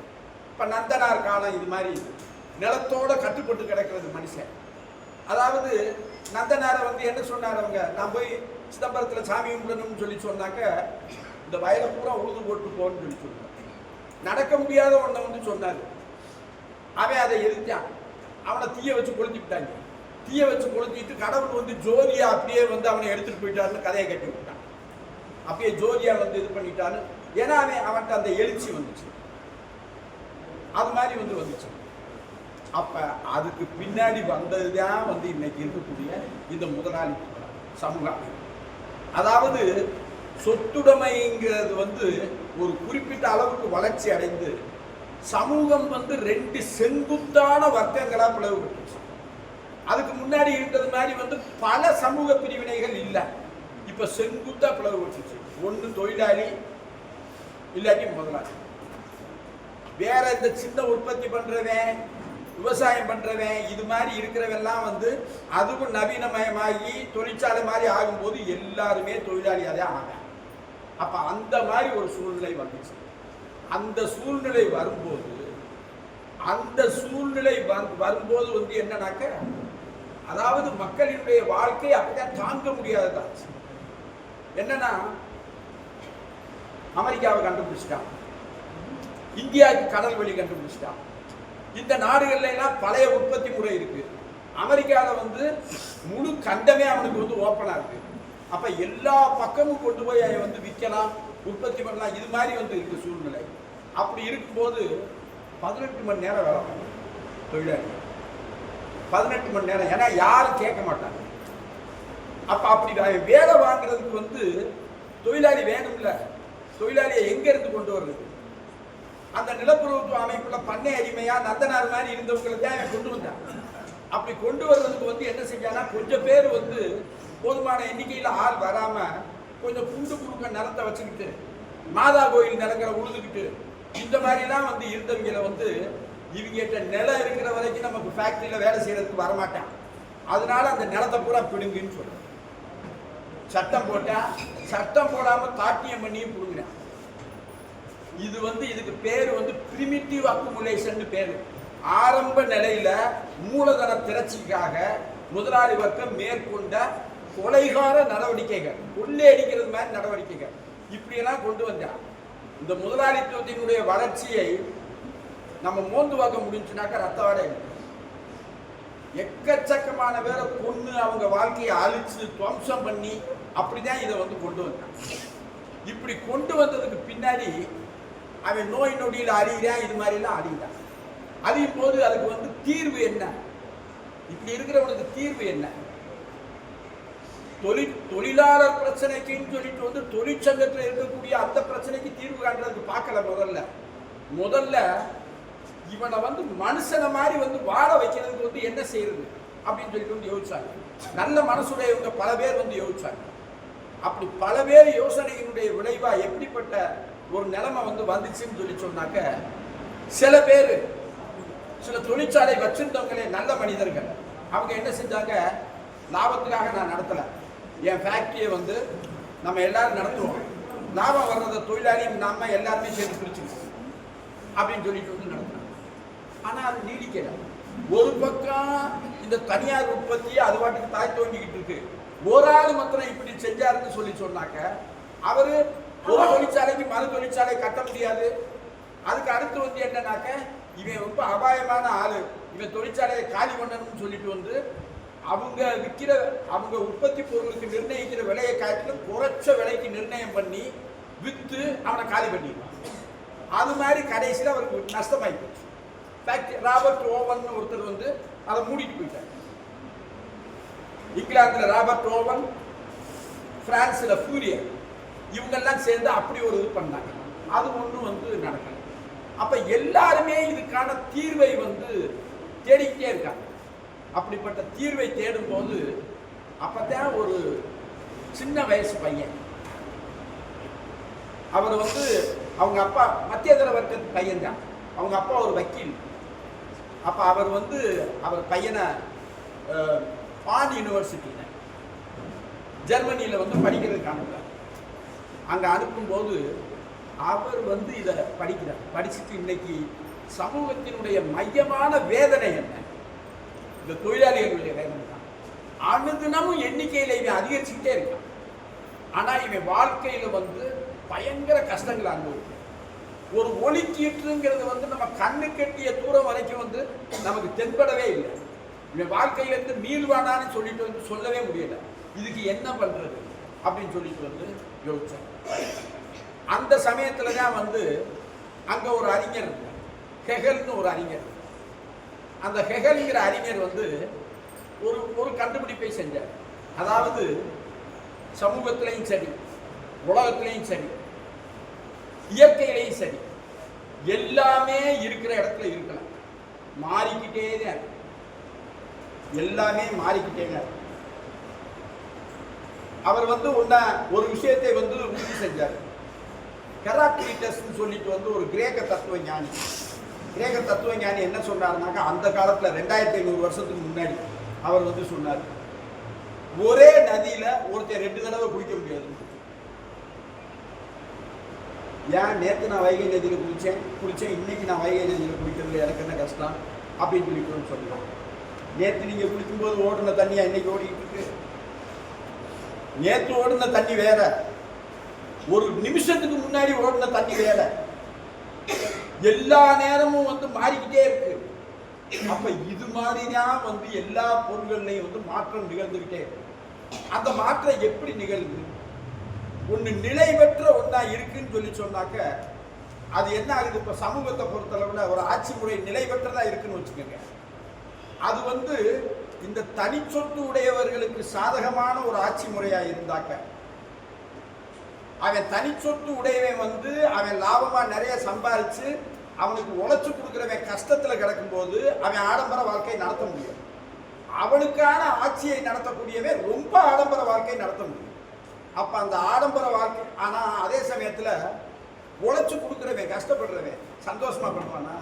இப்போ நந்தனார் காலம் இது மாதிரி நிலத்தோட கட்டுப்பட்டு கிடக்கிறது மனுஷன். அதாவது நந்தனாரை வந்து என்ன சொன்னார் அவங்க, நான் போய் சிதம்பரத்தில் சாமி கும்பிடணும்னு சொல்லி சொன்னாக்க இந்த வயலை பூரா உழுது போட்டு போன்னு சொல்லி சொன்னார். நடக்க முடியாத ஒன்றை வந்து சொன்னார். அவன் அதை எதிர்த்தான். அவனை தீய வச்சு கொளுத்தி விட்டாங்க. தீய வச்சு கொளுத்திட்டு கடவுள் வந்து ஜோதியா அப்படியே வந்து அவனை எடுத்துட்டு போயிட்டாருன்னு கதையை கட்டி விட்டான். அப்படியே ஜோதியா வந்து இது பண்ணிட்டான்னு. ஏன்னா அவன்கிட்ட அந்த எழுச்சி வந்துச்சு, அது மாதிரி வந்து வந்துச்சு. அப்ப அதுக்கு பின்னாடி வந்ததுதான் வந்து இன்னைக்கு இருக்கக்கூடிய இந்த முதலாளி சமூகம். அதாவது சொத்துடைமைங்கிறது வந்து ஒரு குறிப்பிட்ட அளவுக்கு வளர்ச்சி அடைந்து சமூகம் வந்து ரெண்டு செங்குத்தான வர்க்கங்களா பிளவுபட்டுச்சு. அதுக்கு முன்னாடி இருந்தது மாதிரி வந்து பல சமூக பிரிவினைகள் இல்லை. இப்ப செங்குத்தா பிளவுபட்டுச்சு. ஒன்று தொழிலாளி இல்லாட்டி முதலாளி. வேற இந்த சின்ன உற்பத்தி பண்றவன் விவசாயம் பண்றவன் இது மாதிரி இருக்கிறவெல்லாம் வந்து அதுவும் நவீனமயமாகி தொழிற்சாலை மாதிரி ஆகும்போது எல்லாருமே தொழிலாளியாவே ஆனாங்க. அப்ப அந்த மாதிரி ஒரு சூழ்நிலை வந்துச்சு. அந்த சூழ்நிலை வரும்போது வந்து என்னன்னாக்க அதாவது மக்களினுடைய வாழ்க்கை அப்படிதான் தாங்க முடியாததாச்சு. என்னன்னா அமெரிக்காவை கண்டுபிடிச்சிட்டான், இந்தியாவுக்கு கடல் வழி கண்டுபிடிச்சிட்டான். இந்த நாடுகள்ல எல்லாம் பழைய உற்பத்தி முறை இருக்கு. அமெரிக்காவில் வந்து முழு கண்டமே அவனுக்கு வந்து ஓப்பனா இருக்கு. அப்ப எல்லா பக்கமும் கொண்டு போய் வந்து விற்கலாம், உற்பத்தி பண்ணலாம். இது மாதிரி வந்து இருக்கு சூழ்நிலை. அப்படி இருக்கும்போது 18 மணி நேரம் வேலை பண்ணணும் தொழிலாளி. 18 மணி நேரம். ஏன்னா யாரும் கேட்க மாட்டாங்க. அப்ப அப்படி வேலை வாங்குறதுக்கு வந்து தொழிலாளி வேணும்ல. தொழிலாளியை எங்க இருந்து கொண்டு வருது? அந்த நிலப்பிரபுத்துவ அமைப்புல பண்ணை அடிமையா நந்தனார் மாதிரி இருந்தவங்களை தான் கொண்டு வந்தான். அப்படி கொண்டு வர்றதுக்கு வந்து என்ன செஞ்சானா, கொஞ்சம் பேர் வந்து போதுமான எண்ணிக்கையில் ஆள் வராம கொஞ்சம் குண்டு குறுக்க நிலத்தை வச்சுக்கிட்டு மாதா கோயில் நிலங்களை உழுதுகிட்டு இந்த மாதிரிலாம் வந்து இருந்தவங்களை வந்து இவங்கிட்ட நிலம் இருக்கிற வரைக்கும் நமக்கு ஃபேக்டரியில வேலை செய்யறதுக்கு வரமாட்டான். அதனால அந்த நிலத்தை பூரா பிடுங்குன்னு சொல்றோம். சட்டம் போட்டா சட்டம் போடாம தாட்டியம் பண்ணியும் பிடுங்கினான். இது வந்து இதுக்கு பேர் வந்து பிரிமிட்டிவ் அக்குமுலேஷன் பேரு. ஆரம்ப நிலையில மூலதன திரட்சிக்காக முதலாளி வர்க்கம் மேற்கொண்ட கொலைகார நடவடிக்கைகள், கொள்ளை அடிக்கிறது மாதிரி நடவடிக்கைகள் இப்படியெல்லாம் கொண்டு வந்தார். இந்த முதலாளித்துவத்தினுடைய வளர்ச்சியை நம்ம மோந்து பார்க்க முடிஞ்சுனாக்கா ரத்தவாடை எக்கச்சக்கமான பேரை கொண்டு அவங்க வாழ்க்கையை அழிச்சு துவம்சம் பண்ணி அப்படிதான் இதை வந்து கொண்டு வந்தான். இப்படி கொண்டு வந்ததுக்கு பின்னாடி அவன் நோய் நொடியில் அழிகிறான், இது மாதிரிலாம் அழிகிறான். அழியும் போது அதுக்கு வந்து தீர்வு என்ன? இப்படி இருக்கிறவனுக்கு தீர்வு என்ன? தொழிலாளர் பிரச்சனைக்குன்னு சொல்லிட்டு வந்து தொழிற்சங்கத்தில் இருக்கக்கூடிய அந்த பிரச்சனைக்கு தீர்வு காண்றதுக்கு பார்க்கல. முதல்ல இவனை வந்து மனுஷனை மாதிரி வந்து வாழ வைக்கிறதுக்கு வந்து என்ன செய்யறது அப்படின்னு சொல்லிட்டு வந்து யோசிச்சாங்க. நல்ல மனசுடையவங்க பல பேர் வந்து யோசிச்சாங்க. அப்படி பல பேர் யோசனையினுடைய விளைவா எப்படிப்பட்ட ஒரு நிலைமை வந்து வந்துச்சுன்னு சொல்லி சொன்னாக்க, சில பேர் சில தொழிற்சாலை வச்சிருந்தவங்களே நல்ல மனிதர்கள் அவங்க என்ன செஞ்சாங்க, லாபத்துக்காக நான் நடத்தலை, என் ஃபேக்டரியை வந்து நம்ம எல்லாரும் நடத்துவோம், லாபம் வர்றத தொழிலாளி நாம எல்லாருமே சேர்ந்து பிரிச்சுக்கணும் அப்படின்னு சொல்லிட்டு வந்து நடத்தினாங்க. ஆனா அது நீடிக்கல. ஒரு பக்கம் இந்த தனியார் உற்பத்தி அது பாட்டுக்கு தாய் தோங்கிக்கிட்டு இருக்கு. ஒரு ஆள் மாத்திரம் இப்படி செஞ்சாருன்னு சொல்லி சொன்னாக்க அவரு ஒரு தொழிற்சாலைக்கு மறு தொழிற்சாலை கட்ட முடியாது. அதுக்கு அடுத்து வந்து என்னன்னாக்க இவன் ரொம்ப அபாயமான ஆளு, இவன் தொழிற்சாலையை காலி பண்ணணும்னு சொல்லிட்டு வந்து அவங்க விற்கிற அவங்க உற்பத்தி பொருளுக்கு நிர்ணயிக்கிற விலையை காட்டிலும் குறைச்ச விலைக்கு நிர்ணயம் பண்ணி விற்று அவனை காலி பண்ணிடுவான். அது மாதிரி கடைசியில் அவருக்கு நஷ்டமாயி போச்சு. ஃபேக்டரி ராபர்ட் ஓவன் ஒருத்தர் வந்து அதை மூடிட்டு போயிட்டார். இங்கிலாந்துல ராபர்ட் ஓவன், பிரான்ஸ்ல ஃபூரியர், இவங்கெல்லாம் சேர்ந்து அப்படி ஒரு இது பண்ணாங்க. அது ஒன்றும் வந்து நடக்கல. அப்ப எல்லாருமே இதுக்கான தீர்வை வந்து தேடிக்கிட்டே இருக்காங்க. அப்படிப்பட்ட தீர்வை தேடும் போது அப்பதான் ஒரு சின்ன வயசு பையன், அவர் வந்து அவங்க அப்பா மத்தியதர வர்க்கத்து பையன் தான், அவங்க அப்பா ஒரு வக்கீல். அப்ப அவர் வந்து அவர் பையனை பான் யூனிவர்சிட்டியில ஜெர்மனியில வந்து படிக்கிறதுக்கு அனுப்புறார். அங்க அனுப்பும்போது அவர் வந்து இதை படிக்கிறார். படிச்சுட்டு இன்னைக்கு சமூகத்தினுடைய மையமான வேதனை என்ன, இந்த தொழிலாளிகளுடைய வேதனை தான். அனுதினமும் எண்ணிக்கையில இவன் அதிகரிச்சுக்கிட்டே இருக்கான். ஆனா இவன் வாழ்க்கையில வந்து பயங்கர கஷ்டங்கள் அனுபவிக்கும். ஒரு ஒலிக்கீற்றுங்கிறது வந்து நம்ம கண்ணு கட்டிய தூரம் வரைக்கும் வந்து நமக்கு தென்படவே இல்லை. இவன் வாழ்க்கையிலிருந்து மீள்வானான்னு சொல்லிட்டு வந்து சொல்லவே முடியல. இதுக்கு என்ன பண்றது அப்படின்னு சொல்லிட்டு வந்து யோசிச்சேன். அந்த சமயத்துல தான் வந்து அங்க ஒரு அறிஞர் இருந்தார், ஹெகல்னு ஒரு அறிஞர். அந்த ஹெகல்ங்கிற அறிஞர் வந்து ஒரு ஒரு கண்டுபிடிப்பை செஞ்சார். அதாவது சமூகத்திலையும் சரி, உலகத்திலையும் சரி, இயற்கையிலையும் சரி, எல்லாமே இருக்கிற இடத்துல இருக்கலாம், மாறிக்கிட்டே தான், எல்லாமே மாறிக்கிட்டே தான். அவர் வந்து ஒரு விஷயத்தை வந்து உறுதி செஞ்சார். ஹெராக்ளிட்டஸ் சொல்லிட்டு வந்து ஒரு கிரேக்க தத்துவ ஞானி. கிரேக்க தத்துவ ஞானி என்ன சொன்னார்னாக்கா, அந்த காலத்துல 2500 வருஷத்துக்கு முன்னாடி அவர் வந்து சொன்னார், ஒரே நதியில ஒருத்தர் 2 தடவை குளிக்க முடியாது. ஏன் நேற்று நான் வைகை நதியில குளிச்சேன், இன்னைக்கு நான் வைகை நதியில குளிக்கிறதுல எனக்கு என்ன கஷ்டம் அப்படின்னு சொல்லிக்கணும்னு சொல்லுவோம். நேற்று நீங்க குளிக்கும்போது ஓடுன தண்ணியா இன்னைக்கு ஓடிக்கிட்டு இருக்கு? நேற்று ஓடுன தண்ணி வேற, ஒரு நிமிஷத்துக்கு முன்னாடி ஓடுன தண்ணி வேற. எல்லா நேரமும் வந்து மாறிக்கிட்டே இருக்கு. அப்ப இது மாதிரிதான் வந்து எல்லா பொருள்கள்லையும் வந்து மாற்றம் நிகழ்ந்துகிட்டே இருக்கு. அந்த மாற்றம் எப்படி நிகழ்ந்து ஒண்ணு நிலை பெற்ற ஒன்னா இருக்குன்னு சொல்லி சொன்னாக்க அது என்ன ஆகுது? இப்ப சமூகத்தை பொறுத்தளவுல ஒரு ஆட்சி முறை நிலை பெற்றதா இருக்குன்னு வச்சுக்கோங்க. அது வந்து இந்த தனி சொத்து உடையவர்களுக்கு சாதகமான ஒரு ஆட்சி முறையா இருந்தாக்க, அவன் தனி சொத்து உடையவன் வந்து அவன் லாபமா நிறைய சம்பாதிச்சு அவனுக்கு உழைச்சு கொடுக்குறவன் கஷ்டத்துல கிடக்கும் போது அவன் ஆடம்பர வாழ்க்கை நடத்த முடியும். அவனுக்கான ஆட்சியை நடத்தக்கூடியவன் ரொம்ப ஆடம்பர வாழ்க்கை நடத்த முடியும். அப்ப அந்த ஆடம்பர வாழ்க்கை, ஆனா அதே சமயத்துல உழைச்சு கொடுக்குறவன் கஷ்டப்படுறவன் சந்தோஷமா பண்ணுவானா?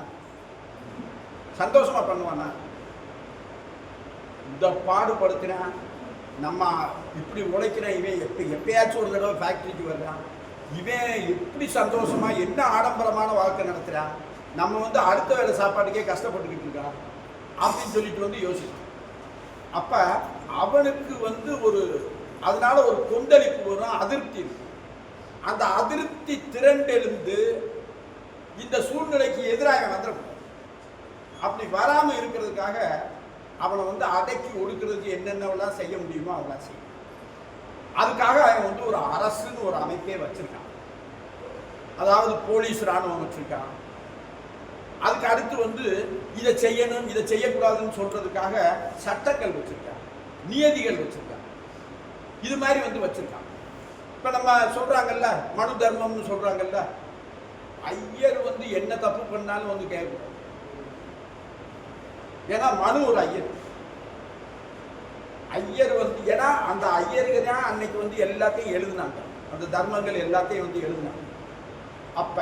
சந்தோஷமா பண்ணுவானா? இந்த பாடுபடுத்தினா நம்ம இப்படி உழைக்கிறேன், இவன் எப்பயாச்சும் ஒரு தடவை ஃபேக்டரிக்கு வர்றான், இவன் எப்படி சந்தோஷமா என்ன ஆடம்பரமான வாழ்க்கை நடத்துறான், நம்ம வந்து அடுத்த வேலை சாப்பாட்டுக்கே கஷ்டப்பட்டுக்கிட்டு இருக்கான் அப்படின்னு சொல்லிட்டு வந்து யோசிக்கும். அப்ப அவனுக்கு வந்து அதனால ஒரு கொந்தளிப்பு வரும், அதிருப்தி இருக்கும். அந்த அதிருப்தி திரண்டெழுந்து இந்த சூழ்நிலைக்கு எதிராக வந்துடக்கூடாது. அப்படி வராம இருக்கிறதுக்காக அவனை வந்து அடக்கி ஒடுக்கிறதுக்கு என்னென்னலாம் செய்ய முடியுமோ அதெல்லாம் செய்யும். அதுக்காக அவன் வந்து ஒரு அரசுன்னு ஒரு அமைப்பே வச்சிருக்கான். அதாவது போலீஸ் ராணுவம் வச்சிருக்கான். அதுக்கு அடுத்து வந்து இதை செய்யணும் இதை செய்யக்கூடாதுன்னு சொல்றதுக்காக சட்டங்கள் வச்சிருக்கான், நியதிகள் வச்சிருக்கான். இது மாதிரி வந்து வச்சிருக்கான். இப்ப நம்ம சொல்றாங்கல்ல மனு தர்மம்னு சொல்றாங்கல்ல, ஐயர் வந்து என்ன தப்பு பண்ணாலும் வந்து கேட்கணும். ஏன்னா மனு ஒரு ஐயர் வந்து, ஏன்னா அந்த ஐயருக்கு தான் அன்னைக்கு வந்து எல்லாத்தையும் எழுதினாங்க, அந்த தர்மங்கள் எல்லாத்தையும் வந்து எழுதினாங்க. அப்ப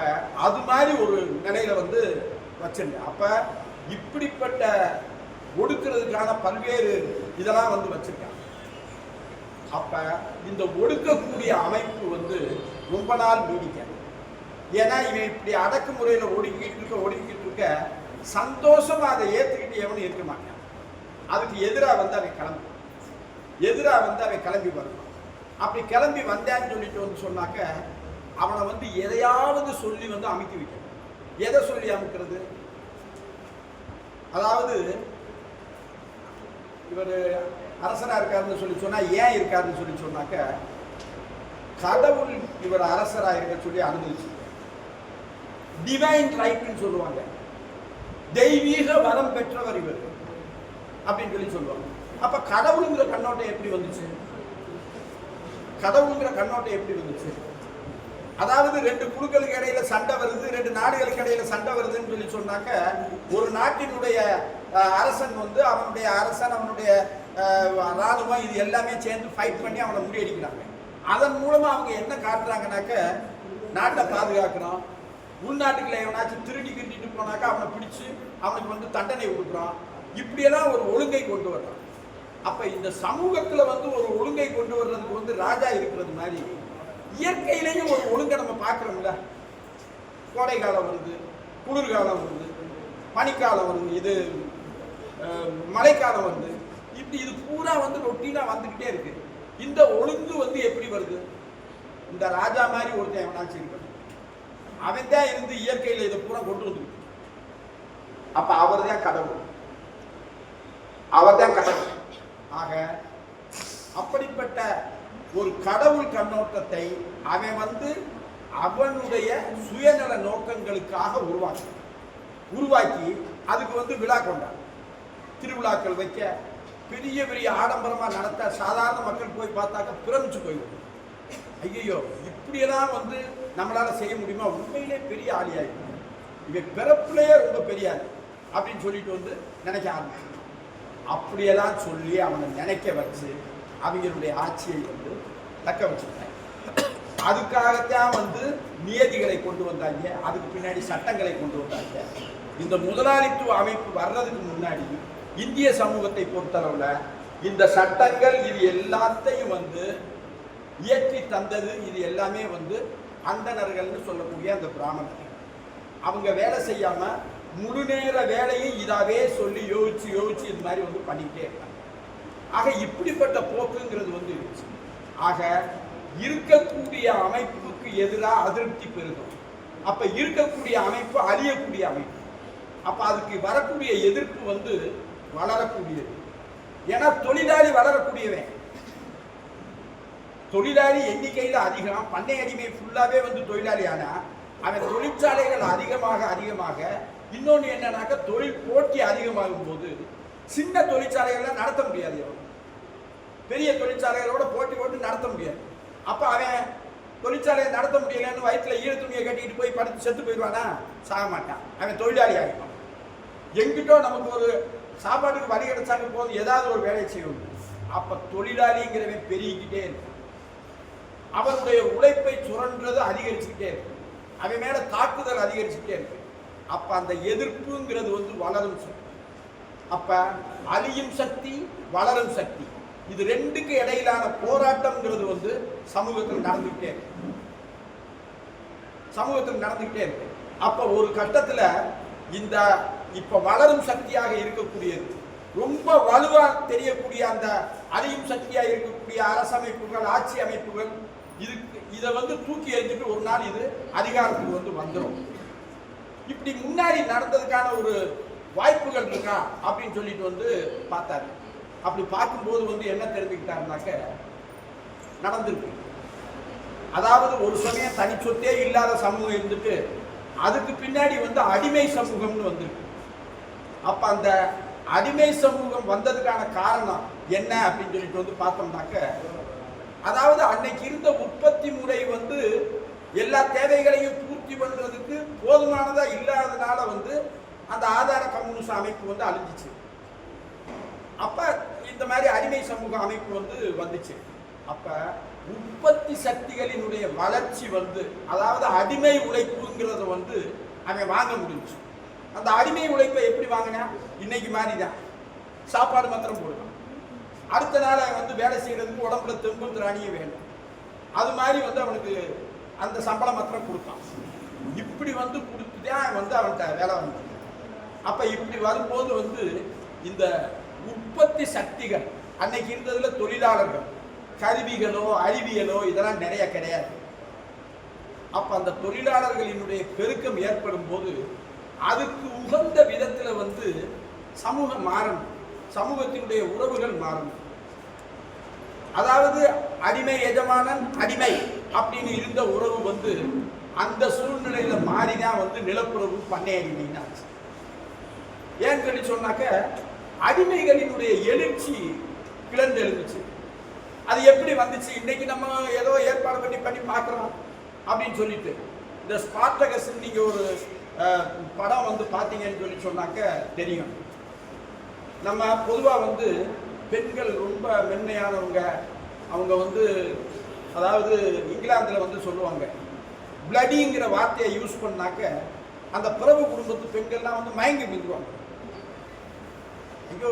அது மாதிரி ஒரு நிலையில வந்து வச்சிருங்க. அப்ப இப்படிப்பட்ட ஒடுக்கிறதுக்கான பல்வேறு இதெல்லாம் வந்து வச்சிருக்காங்க. அப்ப இந்த ஒடுக்கக்கூடிய அமைப்பு வந்து ரொம்ப நாள் நீடிக்க. ஏன்னா இவன் இப்படி அடக்குமுறையில ஒடுக்கிட்டு இருக்க சந்தோஷமா அதை ஏத்துக்கிட்டு எவனும் இருக்க மாட்டான். அதுக்கு எதிராக வந்து அவன் கிளம்பி வரணும். அப்படி கிளம்பி வந்தான்னு சொல்லிட்டு வந்து சொன்னாக்க அவனை வந்து எதையாவது சொல்லி வந்து அமைக்க வைக்கணும். எதை சொல்லி அமைக்கிறது? அதாவது இவர் அரசனா இருக்காருன்னு சொல்லி சொன்னா ஏன் இருக்காருன்னு சொல்லி சொன்னாக்க கடவுள் இவர் அரசரா இருக்க சொல்லி அனுமதிச்சு டிவைன் ரைட்னு சொல்லுவாங்க. தெய்வீக வரம் பெற்றவர் இவர் அப்படின்னு சொல்லி சொல்லுவாங்க. அப்ப கடவுளுங்கிற கண்ணோட்டம் எப்படி வந்துச்சு? அதாவது ரெண்டு குழுக்களுக்கு இடையில சண்டை வருது, ரெண்டு நாடுகளுக்கு இடையில சண்டை வருதுன்னு சொல்லி சொன்னாக்க ஒரு நாட்டினுடைய அரசன் வந்து அவனுடைய ராணுவம் இது எல்லாமே சேர்ந்து ஃபைட் பண்ணி அவனை முறியடிக்கிறாங்க. அதன் மூலமா அவங்க என்ன காட்டுறாங்கனாக்க நாட்டை பாதுகாக்கிறோம், உள்நாட்டுக்குள்ள எவனாச்சும் திருடி கிட்டிட்டு போனாக்கா அவனை பிடிச்சு அவனுக்கு வந்து தண்டனை கொடுக்குறான். இப்படியெல்லாம் ஒரு ஒழுங்கை கொண்டு வர்றான். அப்ப இந்த சமூகத்துல வந்து ஒரு ஒழுங்கை கொண்டு வர்றதுக்கு வந்து ராஜா இருக்கிறது மாதிரி இயற்கையிலேயும் ஒரு ஒழுங்கை நம்ம பார்க்கிறோம்ல. கோடை காலம் வருது, குளிர்காலம் வருது, பனிக்காலம் வருது, இது மழைக்காலம் வருது. இப்படி இது பூரா வந்து ரொட்டீனா வந்துகிட்டே இருக்கு. இந்த ஒழுங்கு வந்து எப்படி வருது? இந்த ராஜா மாதிரி ஒருத்தன் எவனாச்சும் இருக்க அவன் தான் இருந்து இயற்கையில இதை பூரா கொண்டு வந்து. அப்ப அவர் தான் கடவுள். ஆக அப்படிப்பட்ட ஒரு கடவுள் கண்ணோட்டத்தை அவன் வந்து அவனுடைய சுயநல நோக்கங்களுக்காக உருவாக்கி அதுக்கு வந்து விழா கொண்டான். திருவிழாக்கள் வைக்க, பெரிய பெரிய ஆடம்பரமா நடத்த சாதாரண மக்கள் போய் பார்த்தாக்க பிரமிச்சு போயிடும். ஐயோ இப்படியெல்லாம் வந்து நம்மளால செய்ய முடியுமா? உண்மையிலே பெரிய ஆளியாயிடும், இவன் பிறப்புலேயே ரொம்ப பெரிய ஆள் அப்படின்னு சொல்லிட்டு வந்து நினைக்க ஆரம்பிச்சு. அப்படியெல்லாம் சொல்லி அவனை நினைக்க வச்சு அவங்களுடைய ஆட்சியை வந்து தக்க வச்சுட்டாங்க. அதுக்காகத்தான் வந்து நியதிகளை கொண்டு வந்தாங்க, அதுக்கு பின்னாடி சட்டங்களை கொண்டு வந்தாங்க. இந்த முதலாளித்துவ அமைப்பு வர்றதுக்கு முன்னாடி இந்திய சமூகத்தை பொறுத்தளவுல இந்த சட்டங்கள் இது எல்லாத்தையும் வந்து இயற்றி தந்தது இது எல்லாமே வந்து அந்தணர்கள்னு சொல்லக்கூடிய அந்த பிராமணர்கள். அவங்க வேலை செய்யாம முழு நேர வேலையும் இதாவே சொல்லி யோசிச்சு இது மாதிரி வந்து பண்ணிக்கிட்டே இருக்காங்க. ஆக இப்படிப்பட்ட போக்குங்கிறது வந்து இருந்துச்சு. ஆக இருக்கக்கூடிய அமைப்புக்கு எதிராக அதிருப்தி பெருகும். அப்ப இருக்கக்கூடிய அமைப்பு அழியக்கூடிய அமைப்பு. அப்ப அதுக்கு வரக்கூடிய எதிர்ப்பு வந்து வளரக்கூடியது. ஏன்னா தொழிலாளி வளரக்கூடியவன், தொழிலாளி எண்ணிக்கையில் அதிகம். பண்ணை அடிமை ஃபுல்லாவே வந்து தொழிலாளி. ஆனா அவன் தொழிற்சாலைகள் அதிகமாக இன்னொன்று என்னன்னாக்க தொழில் போட்டி அதிகமாகும் போது சின்ன தொழிற்சாலைகள்லாம் நடத்த முடியாது. பெரிய தொழிற்சாலைகளோட போட்டு நடத்த முடியாது. அப்ப அவன் தொழிற்சாலையை நடத்த முடியலன்னு வயிற்றுல ஈர துணியை கட்டிட்டு போய் படுத்து செத்து போயிடுவானா? சாக மாட்டான். அவன் தொழிலாளி ஆகிப்பான். எங்கிட்டோ நமக்கு ஒரு சாப்பாட்டுக்கு வழி கிடைச்சாங்க போது ஏதாவது ஒரு வேலையை செய்யணும். அப்ப தொழிலாளிங்கிறவன் பெருகிக்கிட்டே இருக்கும். அவனுடைய உழைப்பை சுரன்றது அதிகரிச்சுக்கிட்டே இருக்கு. அவன் மேல தாக்குதல் அதிகரிச்சுக்கிட்டே இருக்கு. அப்ப அந்த எதிர்ப்புங்கிறது வந்து வளரும் சக்தி. அப்ப அழியும் சக்தி, வளரும் சக்தி, இது ரெண்டுக்கு இடையிலான போராட்டம்ங்கிறது வந்து சமூகத்தில் நடந்துகிட்டே இருக்கு. அப்ப ஒரு கட்டத்துல இந்த இப்ப வளரும் சக்தியாக இருக்கக்கூடியது ரொம்ப வலுவா தெரியக்கூடிய அந்த அழியும் சக்தியா இருக்கக்கூடிய அரசமைப்புகள், ஆட்சி அமைப்புகள் இதை வந்து தூக்கி எறிஞ்சிட்டு ஒரு நாள் இது அதிகாரத்துக்கு வந்து வந்துடும். இப்படி முன்னாடி நடந்ததுக்கான ஒரு வாய்ப்புகள் இருக்கா அப்படின்னு சொல்லிட்டு வந்து பார்த்தாரு. அப்படி பார்க்கும்போது வந்து என்ன தெரிஞ்சுக்கிட்டாருனாக்க நடந்திருக்கு. அதாவது ஒரு சமயம் தனி சொத்தே இல்லாத சமூகம் இருந்துட்டு அதுக்கு பின்னாடி வந்து அடிமை சமூகம்னு வந்திருக்கு. அப்ப அந்த அடிமை சமூகம் வந்ததுக்கான காரணம் என்ன அப்படின்னு சொல்லிட்டு வந்து பார்த்தோம்னாக்க, அதாவது அன்னைக்கு இருந்த உற்பத்தி முறை வந்து எல்லா தேவைகளையும் பூர்த்தி பண்றதுக்கு போதுமானதா இல்லாததுனால வந்து அந்த ஆதார கம்யூனிஸ்ட் அமைப்பு வந்து அழிஞ்சிச்சு. அப்ப இந்த மாதிரி அடிமை சமூக அமைப்பு வந்து வந்துச்சு. அப்ப உற்பத்தி சக்திகளினுடைய வளர்ச்சி வந்து, அதாவது அடிமை உழைப்புங்கிறத வந்து அவன் வாங்க முடிஞ்சு. அந்த அடிமை உழைப்பை எப்படி வாங்கினா, இன்னைக்கு மாதிரிதான் சாப்பாடு மாத்திரம் போடுவான். அடுத்த நாள் வந்து வேலை செய்யறதுக்கு உடம்புல தெம்பு திராணியே வேணும். அது மாதிரி வந்து அவனுக்கு அந்த சம்பளம் மாத்திரம் கொடுத்தான். இப்படி வந்து கொடுத்துதான் வந்து அவன்கிட்ட வேலை வந்து. அப்ப இப்படி வரும்போது வந்து இந்த உற்பத்தி சக்திகள் அன்னைக்கு இருந்ததுல தொழிலாளர்கள், கருவிகளோ அறிவியலோ இதெல்லாம் நிறைய கிடையாது. அப்ப அந்த தொழிலாளர்களினுடைய பெருக்கம் ஏற்படும் போது அதுக்கு உகந்த விதத்துல வந்து சமூகம் மாறணும், சமூகத்தினுடைய உறவுகள் மாறணும். அதாவது அடிமை எஜமானன் அடிமை அப்படின்னு இருந்த உறவு வந்து அந்த சூழ்நிலையில மாறிதான் வந்து நிலப்புறவு பண்ணை அடிமைன்னு ஆச்சு. ஏன்னு சொல்லி சொன்னாக்க அடிமைகளினுடைய எழுச்சி கிளர்ந்து எழுந்துச்சு. அது எப்படி வந்துச்சு? இன்னைக்கு நம்ம ஏதோ ஏற்பாடு பண்ணி பார்க்குறோம் அப்படின்னு சொல்லிட்டு இந்த ஸ்பார்டகஸ் நீங்க ஒரு படம் வந்து பார்த்தீங்கன்னு சொல்லி சொன்னாக்க தெரியும். நம்ம பொதுவாக வந்து பெண்கள் ரொம்ப மென்மையானவங்க, அவங்க வந்து அதாவது இங்கிலாந்தில் வந்து சொல்லுவாங்க பிளடிங்கிற வார்த்தையை யூஸ் பண்ணாக்க அந்த பிறவு குடும்பத்து பெண்கள்லாம் வந்து மயங்கி விழுந்துருவாங்க. ஐயோ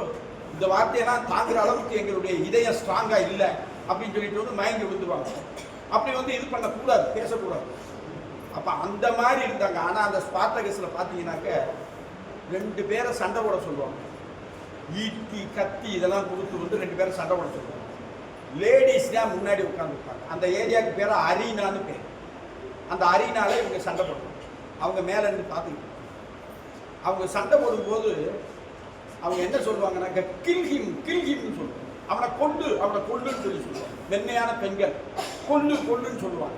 இந்த வார்த்தையெல்லாம் தாங்குற அளவுக்கு எங்களுடைய இதயம் ஸ்ட்ராங்கா இல்லை அப்படின்னு சொல்லிட்டு வந்து மயங்கி விழுந்துருவாங்க. அப்படி வந்து இது பண்ணக்கூடாது, பேசக்கூடாது. அப்ப அந்த மாதிரி இருந்தாங்க. ஆனா அந்த ஸ்பார்டகஸ்ல பாத்தீங்கன்னாக்க 2 பேரை சண்டை போட சொல்லுவாங்க. ஈட்டி கத்தி இதெல்லாம் கொடுத்து வந்து 2 பேரை சண்டை போட சொல்லுவாங்க. லேடிஸ் தான் முன்னாடி உட்காந்துருப்பாங்க. அந்த ஏரியாவுக்கு பேர அரீனான்னு பேர். அந்த அரீனால இவங்க சண்டை போடுவாங்க. அவங்க மேல இருந்து பார்த்துக்கிட்டு அவங்க சண்டை போடும்போது அவங்க என்ன சொல்லுவாங்கன்னா கில்ஹிம்னு சொல்லுவாங்க. அவனை கொல்லுன்னு சொல்லி சொல்லுவாங்க. மென்மையான பெண்கள் கொல்லுன்னு சொல்லுவாங்க.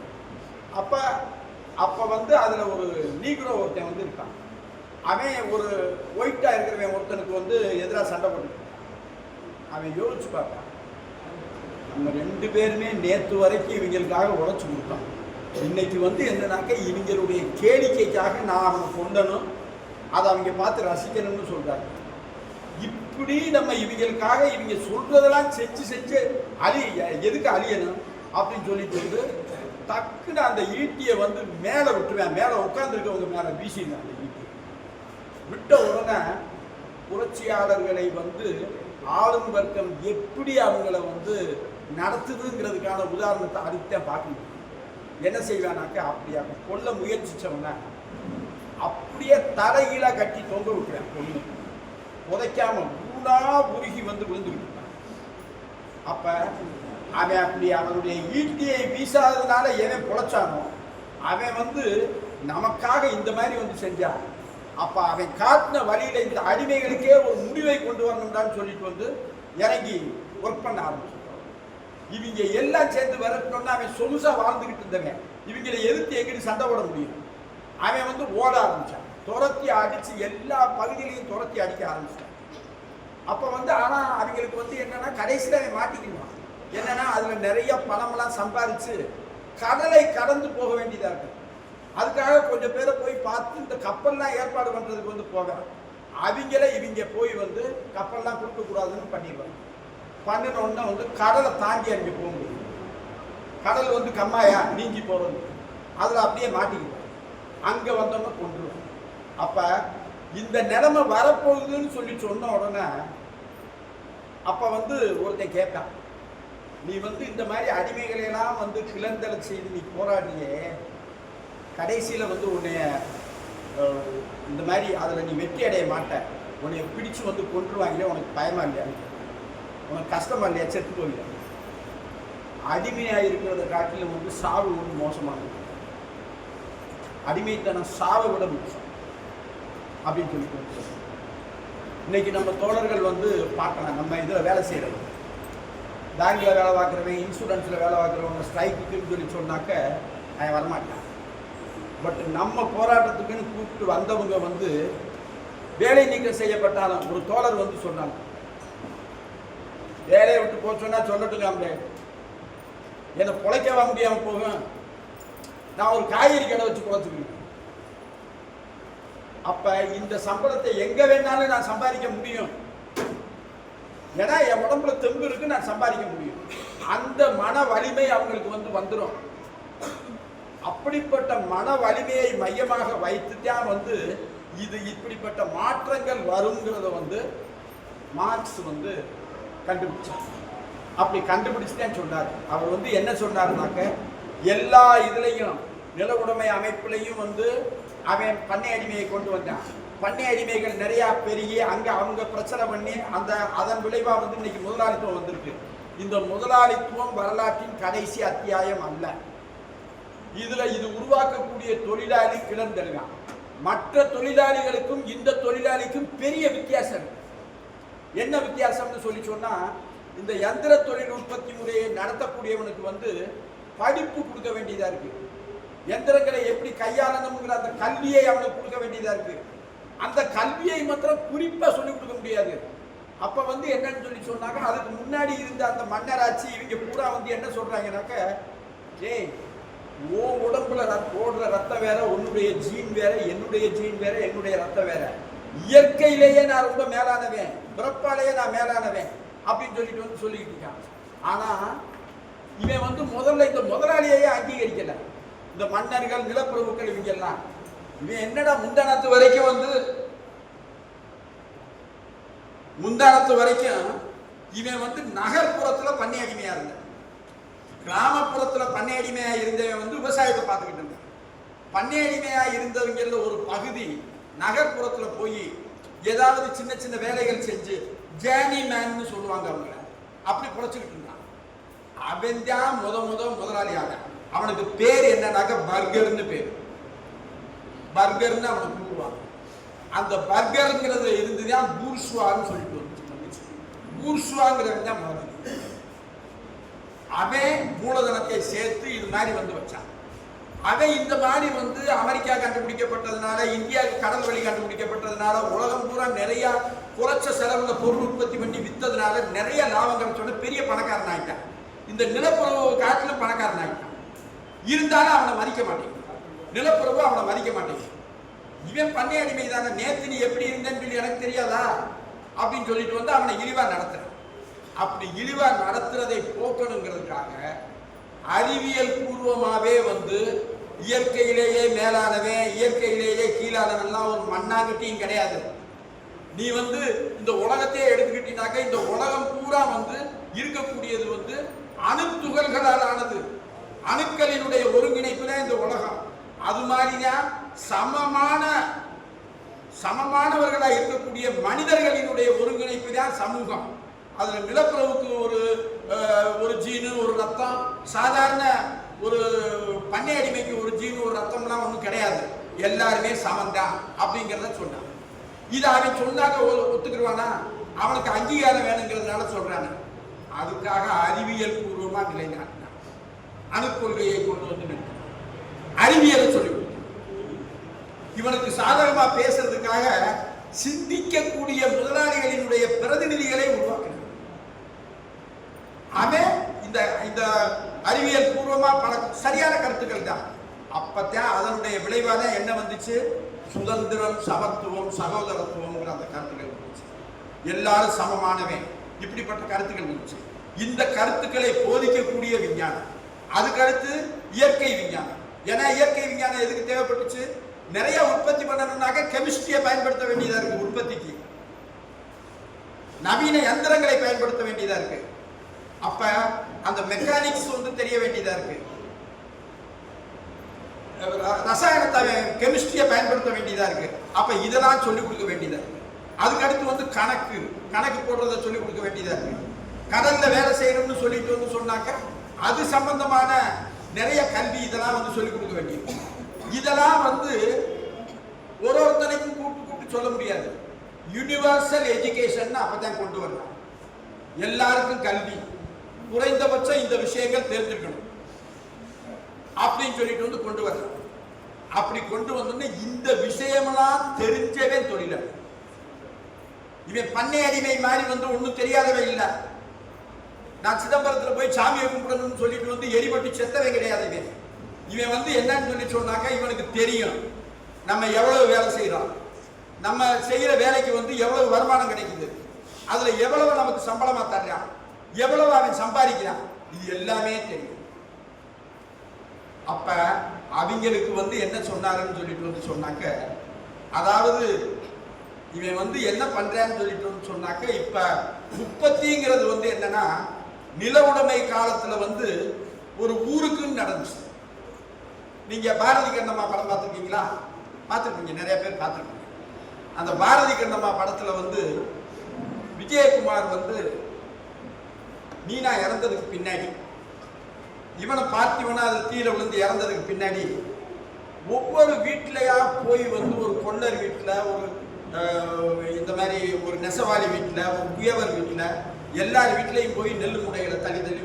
அப்ப வந்து அதுல ஒரு நீக்ரோ ஒருத்தன் வந்து இருக்கான். அவன் ஒரு ஒயிட்டா இருக்கிறவன் ஒருத்தனுக்கு வந்து எதிராக சண்டை போட்டு அவன் யோசிச்சு பார்ப்பான், நம்ம 2 பேருமே நேற்று வரைக்கும் இவங்களுக்காக உழைச்சு கொடுத்தோம். இன்னைக்கு வந்து என்னன்னாக்க இவங்களுடைய கேளிக்கைக்காக நான் அவனை கொண்டனும், அதை அவங்க பார்த்து ரசிக்கணும்னு சொல்றாங்க. இப்படி நம்ம இவங்களுக்காக இவங்க சொல்றதெல்லாம் செஞ்சு எதுக்கு அழியணும் அப்படின்னு சொல்லிட்டு டக்குன்னு அந்த ஈட்டியை வந்து மேலே விட்டுருவேன். மேலே உட்காந்துருக்கவங்க மேலே வீசிடுவேன். அந்த ஈட்டி விட்ட உடனே புரட்சியாளர்களை வந்து ஆளும் வர்க்கம் எப்படி அவங்கள வந்து நடத்துதுங்கிறதுக்கான உதாரணத்தை அதுக்குத்தான் பார்க்கணும். என்ன செய்வானாக்க அப்படியே கொல்ல முயற்சிச்சவன அப்படியே தலையில கட்டி தொங்க விட்டுறேன். பொண்ணு புதைக்காம ஊனா உருகி வந்து விழுந்துக்கிட்டு. அப்ப அவன் அப்படி அவனுடைய ஈட்டியை வீசாததுனால எவன் பொழைச்சானோ அவன் வந்து நமக்காக இந்த மாதிரி வந்து செஞ்சான். அப்ப அவன் காட்டின வழியில இந்த அடிமைகளுக்கே ஒரு முடிவை கொண்டு வரணும்டான்னு சொல்லிட்டு வந்து இறங்கி ஒர்க் பண்ண ஆரம்பிச்சான். இவங்க எல்லாம் சேர்ந்து வரட்டோம்னா அவன் சொகுசா வாழ்ந்துகிட்டு இருந்தவன் இவங்களை எதிர்த்து எங்கிட்டு சண்டை போட முடியும். அவன் வந்து ஓட ஆரம்பிச்சான். துரத்தி அடிச்சு எல்லா பகுதியிலையும் துரத்தி அடிக்க ஆரம்பிச்சான். அப்ப வந்து ஆனா அவங்களுக்கு வந்து என்னன்னா கடைசியில அவன் மாட்டிக்குவான். என்னன்னா அதுல நிறைய பணமெல்லாம் சம்பாதிச்சு கடலை கடந்து போக வேண்டியதா இருக்கு. அதுக்காக கொஞ்சம் பேரை போய் பார்த்து இந்த கப்பல்லாம் ஏற்பாடு பண்றதுக்கு வந்து போவேன். இவங்க போய் வந்து கப்பல்லாம் கொடுக்க கூடாதுன்னு பண்ணிடுவாங்க. பண்ணினோன்னா வந்து கடலை தாண்டி அங்கே போக முடியும். கடல் வந்து கம்மாயா நீஞ்சி போறது, அதுல அப்படியே மாட்டிக்குவாங்க. அங்க வந்தோம்னா கொண்டுருவோம். அப்ப இந்த நிலைமை வரப்போகுதுன்னு சொல்லி சொன்ன உடனே அப்ப வந்து ஒருத்தன் கேட்கான், நீ வந்து இந்த மாதிரி அடிமைகளையெல்லாம் வந்து கிளர்ந்தலை செய்து நீ போராடியே, கடைசியில வந்து உன்னைய இந்த மாதிரி அதுல நீ வெற்றி அடைய மாட்ட, உன்னைய பிடிச்சு வந்து கொன்றுவாங்களே, உனக்கு பயமா இல்லையா, உனக்கு கஷ்டமா இல்லையா, செத்து போவில்லை. அடிமையா இருக்கிறத காட்டிலும் வந்து சாவு ஒன்று மோசமானது. அடிமைத்தனம் சாவை விட மோசம் அப்படின்னு சொல்லிட்டு இன்னைக்கு நம்ம தோழர்கள் வந்து பார்க்கலாம். நம்ம இதில் வேலை செய்யறது, பேங்க்ல வேலை பார்க்குறவங்க, இன்சூரன்ஸில் வேலை பார்க்குறவங்க ஸ்ட்ரைக்குன்னு சொல்லி சொன்னாக்க அவன் வரமாட்டான். பட் நம்ம போராட்டத்துக்குன்னு கூப்பிட்டு வந்தவங்க வந்து வேலை நீக்கம் செய்யப்பட்டாலும் ஒரு தோழர் வந்து சொன்னாங்க, வேலையை விட்டு போச்சோன்னா சொல்லட்டுங்க, என்னை பொழைக்கவா முடியாமல் போகும், நான் ஒரு காய்கறி கடை வச்சு பொழைச்சுக்கிறேன். அப்ப இந்த சம்பளத்தை எங்க வேணாலும் நான் சம்பாதிக்க முடியும், ஏன்னா என் உடம்புல தெம்பு இருக்கு, நான் சம்பாதிக்க முடியும். அந்த மன வலிமை அவங்களுக்கு வந்து வந்துடும். அப்படிப்பட்ட மன வலிமையை மையமாக வைத்துதான் வந்து இது இப்படிப்பட்ட மாற்றங்கள் வருங்கிறத வந்து மார்க்ஸ் வந்து கண்டுபிடிச்சார். அப்படி கண்டுபிடிச்சுதான் சொன்னார். அவர் வந்து என்ன சொன்னாருனாக்க, எல்லா இதுலையும் நில உடைமை அமைப்புலையும் வந்து அவன் பண்ணை அடிமையை கொண்டு வந்தான். பண்ணை அடிமைகள் நிறைய பெருகி அங்க அவங்க பிரச்சனை பண்ணி அதன் விளைவா வந்து இன்னைக்கு முதலாளித்துவம் வந்திருக்கு. இந்த முதலாளித்துவம் வரலாற்றின் கடைசி அத்தியாயம் அல்ல. இது உருவாக்கக்கூடிய தொழிலாளி கிளர்ந்தெழுகான். மற்ற தொழிலாளிகளுக்கும் இந்த தொழிலாளிக்கும் பெரிய வித்தியாசம். என்ன வித்தியாசம்னு சொல்லி சொன்னா, இந்த யந்திர தொழில் உற்பத்தி முறையை நடத்தக்கூடியவனுக்கு வந்து படிப்பு கொடுக்க வேண்டியதா இருக்கு. எந்திரங்களை எப்படி கையாளணுங்கிற அந்த கல்வியை அவனுக்கு கொடுக்க வேண்டியதா இருக்கு. அந்த கல்வியை மாத்திரம் குறிப்பா சொல்லிக் கொடுக்க முடியாது. அப்ப வந்து என்னன்னு சொல்லி சொன்னாங்க, அதுக்கு முன்னாடி இருந்த அந்த மன்னராட்சி இவங்க பூரா வந்து என்ன சொல்றாங்கன்னாக்க, ஏய் ஓ உடம்புல ஓடுற ரத்தம் வேற, உன்னுடைய ஜீன் வேற, என்னுடைய ஜீன் வேற, என்னுடைய ரத்தம் வேற, இயற்கையிலேயே நான் ரொம்ப மேலானவன், பிறப்பாலேயே நான் மேலானவன் அப்படின்னு சொல்லிட்டு வந்து சொல்லிக்கிட்டு இருக்கான். ஆனா இவன் வந்து முதல்ல இந்த முதலாளியையே அங்கீகரிக்கல. இந்த மன்னர்கள் நிலப்பிரபுக்கள் இவங்க எல்லாம் இவன் என்னடா முந்தானத்து வரைக்கும் இவன் வந்து நகர்ப்புறத்துல பண்ணை அடிமையா இருந்த, கிராமப்புறத்துல பண்ணை அடிமையா இருந்தவன் வந்து விவசாயத்தை பார்த்துக்கிட்டு இருந்தான். பண்ணை அடிமையா இருந்தவங்கள ஒரு பகுதி நகர்ப்புறத்துல போய் ஏதாவது சின்ன சின்ன வேலைகள் செஞ்சு ஜேர்னி மேன்னு சொல்லுவாங்க அவங்க, அப்படி குறைச்சிக்கிட்டு இருந்தான். அவன் தான் முதலாளியாக. அவனுக்கு பேர் என்னன்னாக்க பர்கர்னு பேர். பர்கர்னு அவனை கூப்பிடுவாங்க. அந்த பர்கருங்கிறது இருந்துதான் பூர்ஷ்வான்னு சொல்லிட்டு வந்துச்சு. பூர்ஷ்வாங்கிறவன் தான் முதலாளி. அவன் மூலதனத்தை சேர்த்து இது மாதிரி வந்து வச்சான். அவன் இந்த மாதிரி வந்து அமெரிக்கா கண்டுபிடிக்கப்பட்டதுனால, இந்தியாவுக்கு கடல் வழி கண்டுபிடிக்கப்பட்டதுனால, உலகம் பூரா நிறைய குறைச்ச செலவுல பொருள் உற்பத்தி பண்ணி வித்ததுனால நிறைய லாபங்கள் சொன்ன பெரிய பணக்காரன் ஆயிட்டான். இந்த நிலப்பரவு காட்டிலும் பணக்காரன் ஆயிட்டான். இருந்தாலும் அவனை மதிக்க மாட்டேங்குது. நிலப்பரவு அவனை மதிக்க மாட்டேங்குது. இவன் பண்ணை அடிமை தானே, நேத்து நீ எப்படி இருந்தேன்னு சொல்லி எனக்கு தெரியாதா அப்படின்னு சொல்லிட்டு வந்து அவனை இழிவா நடத்துறான். அப்படி இழிவா நடத்துறதை போக்கணுங்கிறதுக்காக அறிவியல் பூர்வமாவே வந்து இயற்கையிலேயே மேலானவன், இயற்கையிலேயே கீழானவன்லாம் ஒரு மண்ணாங்கட்டியும் கிடையாது. நீ வந்து இந்த உலகத்தையே எடுத்துக்கிட்டீனாக்க, இந்த உலகம் பூரா வந்து இருக்கக்கூடியது வந்து அணுத்துகள்களால் ஆனது. அணுக்களினுடைய ஒருங்கிணைப்பு தான் இந்த உலகம். அது மாதிரிதான் சமமானவர்களாக இருக்கக்கூடிய மனிதர்களினுடைய ஒருங்கிணைப்பு தான் சமூகம். அதுல நிலப்பரவுக்கு ஒரு ஜீனு, ஒரு ரத்தம், சாதாரண ஒரு பண்ணை அடிமைக்கு ஒரு ஜீனு, ஒரு ரத்தம்லாம் ஒன்றும் கிடையாது. எல்லாருமே சமந்தான் அப்படிங்கிறத சொன்னான். இதை அவன் சொன்னாக்க ஒத்துக்கிடுவானா? அவனுக்கு அங்கீகாரம் வேணுங்கிறதுனால சொல்றாங்க. அதுக்காக அறிவியல் பூர்வமா நிலைநாட்டினான். அணுக்கொள்கையை கொண்டு வந்து அறிவியலை சொல்லி இவனுக்கு சாதகமா பேசுறதுக்காக சிந்திக்கக்கூடிய முதலாளிகளினுடைய பிரதிநிதிகளை உருவாக்கினான். அவன் இந்த அறிவியல் பூர்வமா பல சரியான கருத்துக்கள் தான். அப்பத்தான் அதனுடைய விளைவாக என்ன வந்துச்சு? சுதந்திரம், சமத்துவம், சகோதரத்துவம் அந்த கருத்துக்கள் வந்துச்சு. எல்லாரும் சமமானவன், இப்படிப்பட்ட கருத்துக்கள் வந்துச்சு. இந்த கருத்துக்களை போதிக்கக்கூடிய விஞ்ஞானம், அதுக்கடுத்து இயற்கை விஞ்ஞானம். ஏன்னா இயற்கை விஞ்ஞானம் எதுக்கு தேவைப்பட்டுச்சு? நிறைய உற்பத்தி பண்ணணும்னாக்க கெமிஸ்ட்ரியை பயன்படுத்த வேண்டியதா இருக்கு. உற்பத்திக்கு நவீன யந்திரங்களை பயன்படுத்த வேண்டியதா இருக்கு. அப்ப அந்த மெக்கானிக்ஸ் வந்து தெரிய வேண்டியதா இருக்கு. ரசாயனத்தை கெமிஸ்ட்ரியை பயன்படுத்த வேண்டியதா இருக்கு. அப்ப இதெல்லாம் சொல்லிக் கொடுக்க வேண்டியதா இருக்கு. அதுக்கடுத்து வந்து கணக்கு போடுறத சொல்லிக் கொடுக்க வேண்டியதா இருக்கு. கடல்ல வேலை செய்யணும்னு சொல்லிட்டு வந்து சொன்னாக்க அது சம்பந்தமான நிறைய கல்வி இதெல்லாம் வந்து சொல்லிக் கொடுக்க வேண்டியது. இதெல்லாம் வந்து ஒருத்தனைக்கும் கூப்பிட்டு சொல்ல முடியாது. யூனிவர்சல் எஜுகேஷன் அப்பதான் கொண்டு வரலாம். எல்லாருக்கும் கல்வி, குறைந்தபட்சம் இந்த விஷயங்கள் தெரிஞ்சுக்கணும் அப்படின்னு சொல்லிட்டு வந்து கொண்டு வரலாம். அப்படி கொண்டு வந்தோம்னா இந்த விஷயமெல்லாம் தெரிஞ்சவே தொழிலாளி. இவன் பண்ணை அடிமை மாதிரி வந்து ஒன்றும் தெரியாதவே இல்லை. நான் சிதம்பரத்தில் போய் சாமியை கும்பிடணும்னு சொல்லிட்டு வந்து எரிபட்டு செத்தவே கிடையாது. இவன் வந்து என்னன்னு சொல்லி சொன்னாக்க இவனுக்கு தெரியும் நம்ம எவ்வளவு வேலை செய்யறோம், நம்ம செய்யற வேலைக்கு வந்து எவ்வளவு வருமானம் கிடைக்குது, அதுல எவ்வளவு நமக்கு சம்பளமா தர்றான், எவ்வளவு அவன் சம்பாதிக்கிறான், இது எல்லாமே தெரியும். அப்ப அவங்களுக்கு வந்து என்ன சொன்னாருன்னு சொல்லிட்டு வந்து சொன்னாக்க, அதாவது இவன் வந்து என்ன பண்றான்னு சொல்லிட்டு வந்து சொன்னாக்க, இப்ப உற்பத்திங்கிறது வந்து என்னன்னா நில உடைமை காலத்துல வந்து ஒரு ஊருக்குன்னு நடந்துச்சு. நீங்க பாரதி கண்ணம்மா படம் பார்த்துருக்கீங்களா? பார்த்துருப்பீங்க, நிறைய பேர் பார்த்துருப்பீங்க. அந்த பாரதி கண்ணம்மா படத்துல வந்து விஜயகுமார் வந்து மீனா இறந்ததுக்கு பின்னாடி இவனை பார்த்திவனா அது தீர விழுந்து இறந்ததுக்கு பின்னாடி ஒவ்வொரு வீட்டிலையா போய் வந்து ஒரு கொள்ளர் வீட்டில் ஒரு இந்த மாதிரி ஒரு நெசவாளி வீட்டில் ஒரு குயவர் வீட்டில் எல்லார் வீட்லையும் போய் நெல் முடைகளை தள்ளி தள்ளி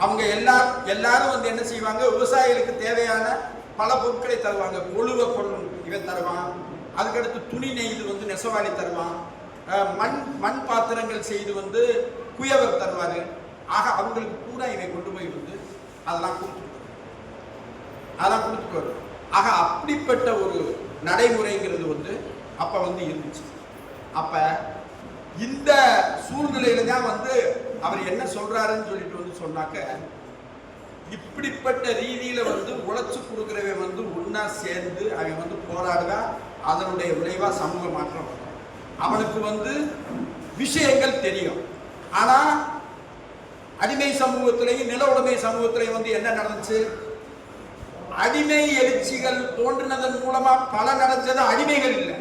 அவங்க எல்லாரும் வந்து என்ன செய்வாங்க, விவசாயிகளுக்கு தேவையான பல பொருட்களை தருவாங்க. கொழுவை கொள்ளும் இவன் தருவான், அதுக்கடுத்து துணி நெய்து வந்து நெசவாளி தருவான், மண் பாத்திரங்கள் செய்து வந்து குயவர் தருவாரு. ஆக அவங்களுக்கு பூரா இவன் கொண்டு போய் வந்து அதெல்லாம் கொடுத்துட்டு வரும். ஆக அப்படிப்பட்ட ஒரு நடைமுறைங்கிறது வந்து அப்ப வந்து இருந்துச்சு. அப்ப இந்த சூழ்நிலையில தான் வந்து அவர் என்ன சொல்றாருன்னு சொல்லிட்டு வந்து சொன்னாக்க, இப்படிப்பட்ட ரீதியில வந்து உழைச்சு கொடுக்கிறவன் வந்து ஒன்னா சேர்ந்து அவன் வந்து போராடுவா, அதனுடைய விளைவா சமூக மாற்றம் வரும். அவனுக்கு வந்து விஷயங்கள் தெரியும். ஆனா அடிமை சமூகத்திலையும் நில உடைமை சமூகத்திலையும் வந்து என்ன நடந்துச்சு, அடிமை எழுச்சிகள் தோன்றினதன் மூலமா பல நடந்தது அடிமைகள் இல்லை,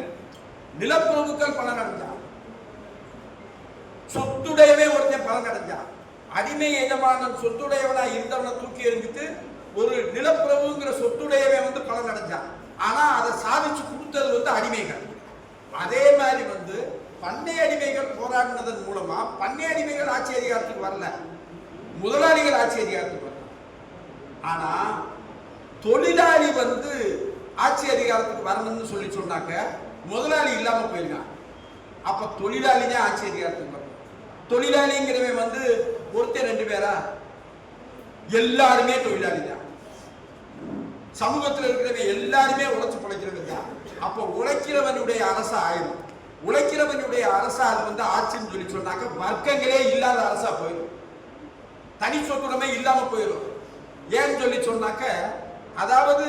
நிலப்பிரபுக்கள் பல நடந்தான். சொத்துடையவே ஒருத்தன் பலன் அடைஞ்சான். அடிமை எஜமானன் சொத்துடையவனா இருந்தவனை தூக்கி எறிஞ்சிட்டு ஒரு நிலப்பிரபுங்கிற சொத்துடையவன் வந்து பலன் அடைஞ்சான். ஆனா அதை சாதிச்சு கொடுத்தது வந்து அடிமைகள். அதே மாதிரி வந்து பண்ணை அடிமைகள் போராடினதன் மூலமா பண்ணை அடிமைகள் ஆட்சி அதிகாரத்துக்கு வரல, முதலாளிகள் ஆட்சி அதிகாரத்துக்கு வரல. ஆனா தொழிலாளி வந்து ஆட்சி அதிகாரத்துக்கு வரணும்னு சொல்லி சொன்னாக்க முதலாளி இல்லாம போயிருக்கான். அப்ப தொழிலாளி தான் ஆட்சி அதிகாரத்துக்கு வரணும். தொழிலாளிங்கிறவன் வந்து ஒருத்தர் ரெண்டு பேரா, எல்லாருமே தொழிலாளி தான். சமூகத்தில் இருக்கிறவன் எல்லாருமே உழைச்சு பிழைக்கிறவன் தான். அப்போ உழைக்கிறவனுடைய அரசா ஆயிடும். உழைக்கிறவனுடைய அரசா அது வந்து ஆட்சின்னு சொல்லி சொன்னாக்க வர்க்கங்களே இல்லாத அரசா போயிடும், தனி சொத்துடமே இல்லாம போயிடும். ஏன்னு சொல்லி சொன்னாக்க, அதாவது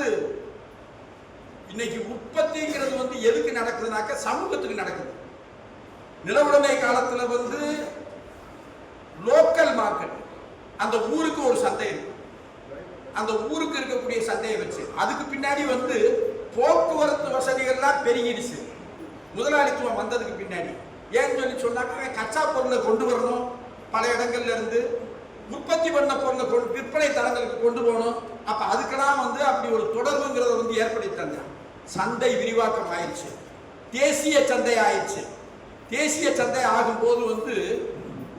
இன்னைக்கு உற்பத்திங்கிறது வந்து எதுக்கு நடக்குதுனாக்க சமூகத்துக்கு நடக்குது. நிலவுடைமை காலத்துல வந்து லோக்கல் மார்க்கெட், அந்த ஊருக்கு ஒரு சந்தை இருக்கு, அந்த ஊருக்கு இருக்கக்கூடிய சந்தையை வச்சு அதுக்கு பின்னாடி வந்து போக்குவரத்து வசதிகள்லாம் பெருகிடுச்சு முதலாளித்துவம் வந்ததுக்கு பின்னாடி. ஏன்னு சொல்லி சொன்னாக்க கச்சா பொருளை கொண்டு வரணும், பல இடங்கள்ல இருந்து உற்பத்தி பண்ண பொருளை விற்பனை தளங்களுக்கு கொண்டு போகணும். அப்ப அதுக்கெல்லாம் வந்து அப்படி ஒரு தொடர்புங்கிறத வந்து ஏற்படுத்தாங்க. சந்தை விரிவாக்கம் ஆயிடுச்சு, தேசிய சந்தை ஆயிடுச்சு. தேசிய சந்தை ஆகும்போது வந்து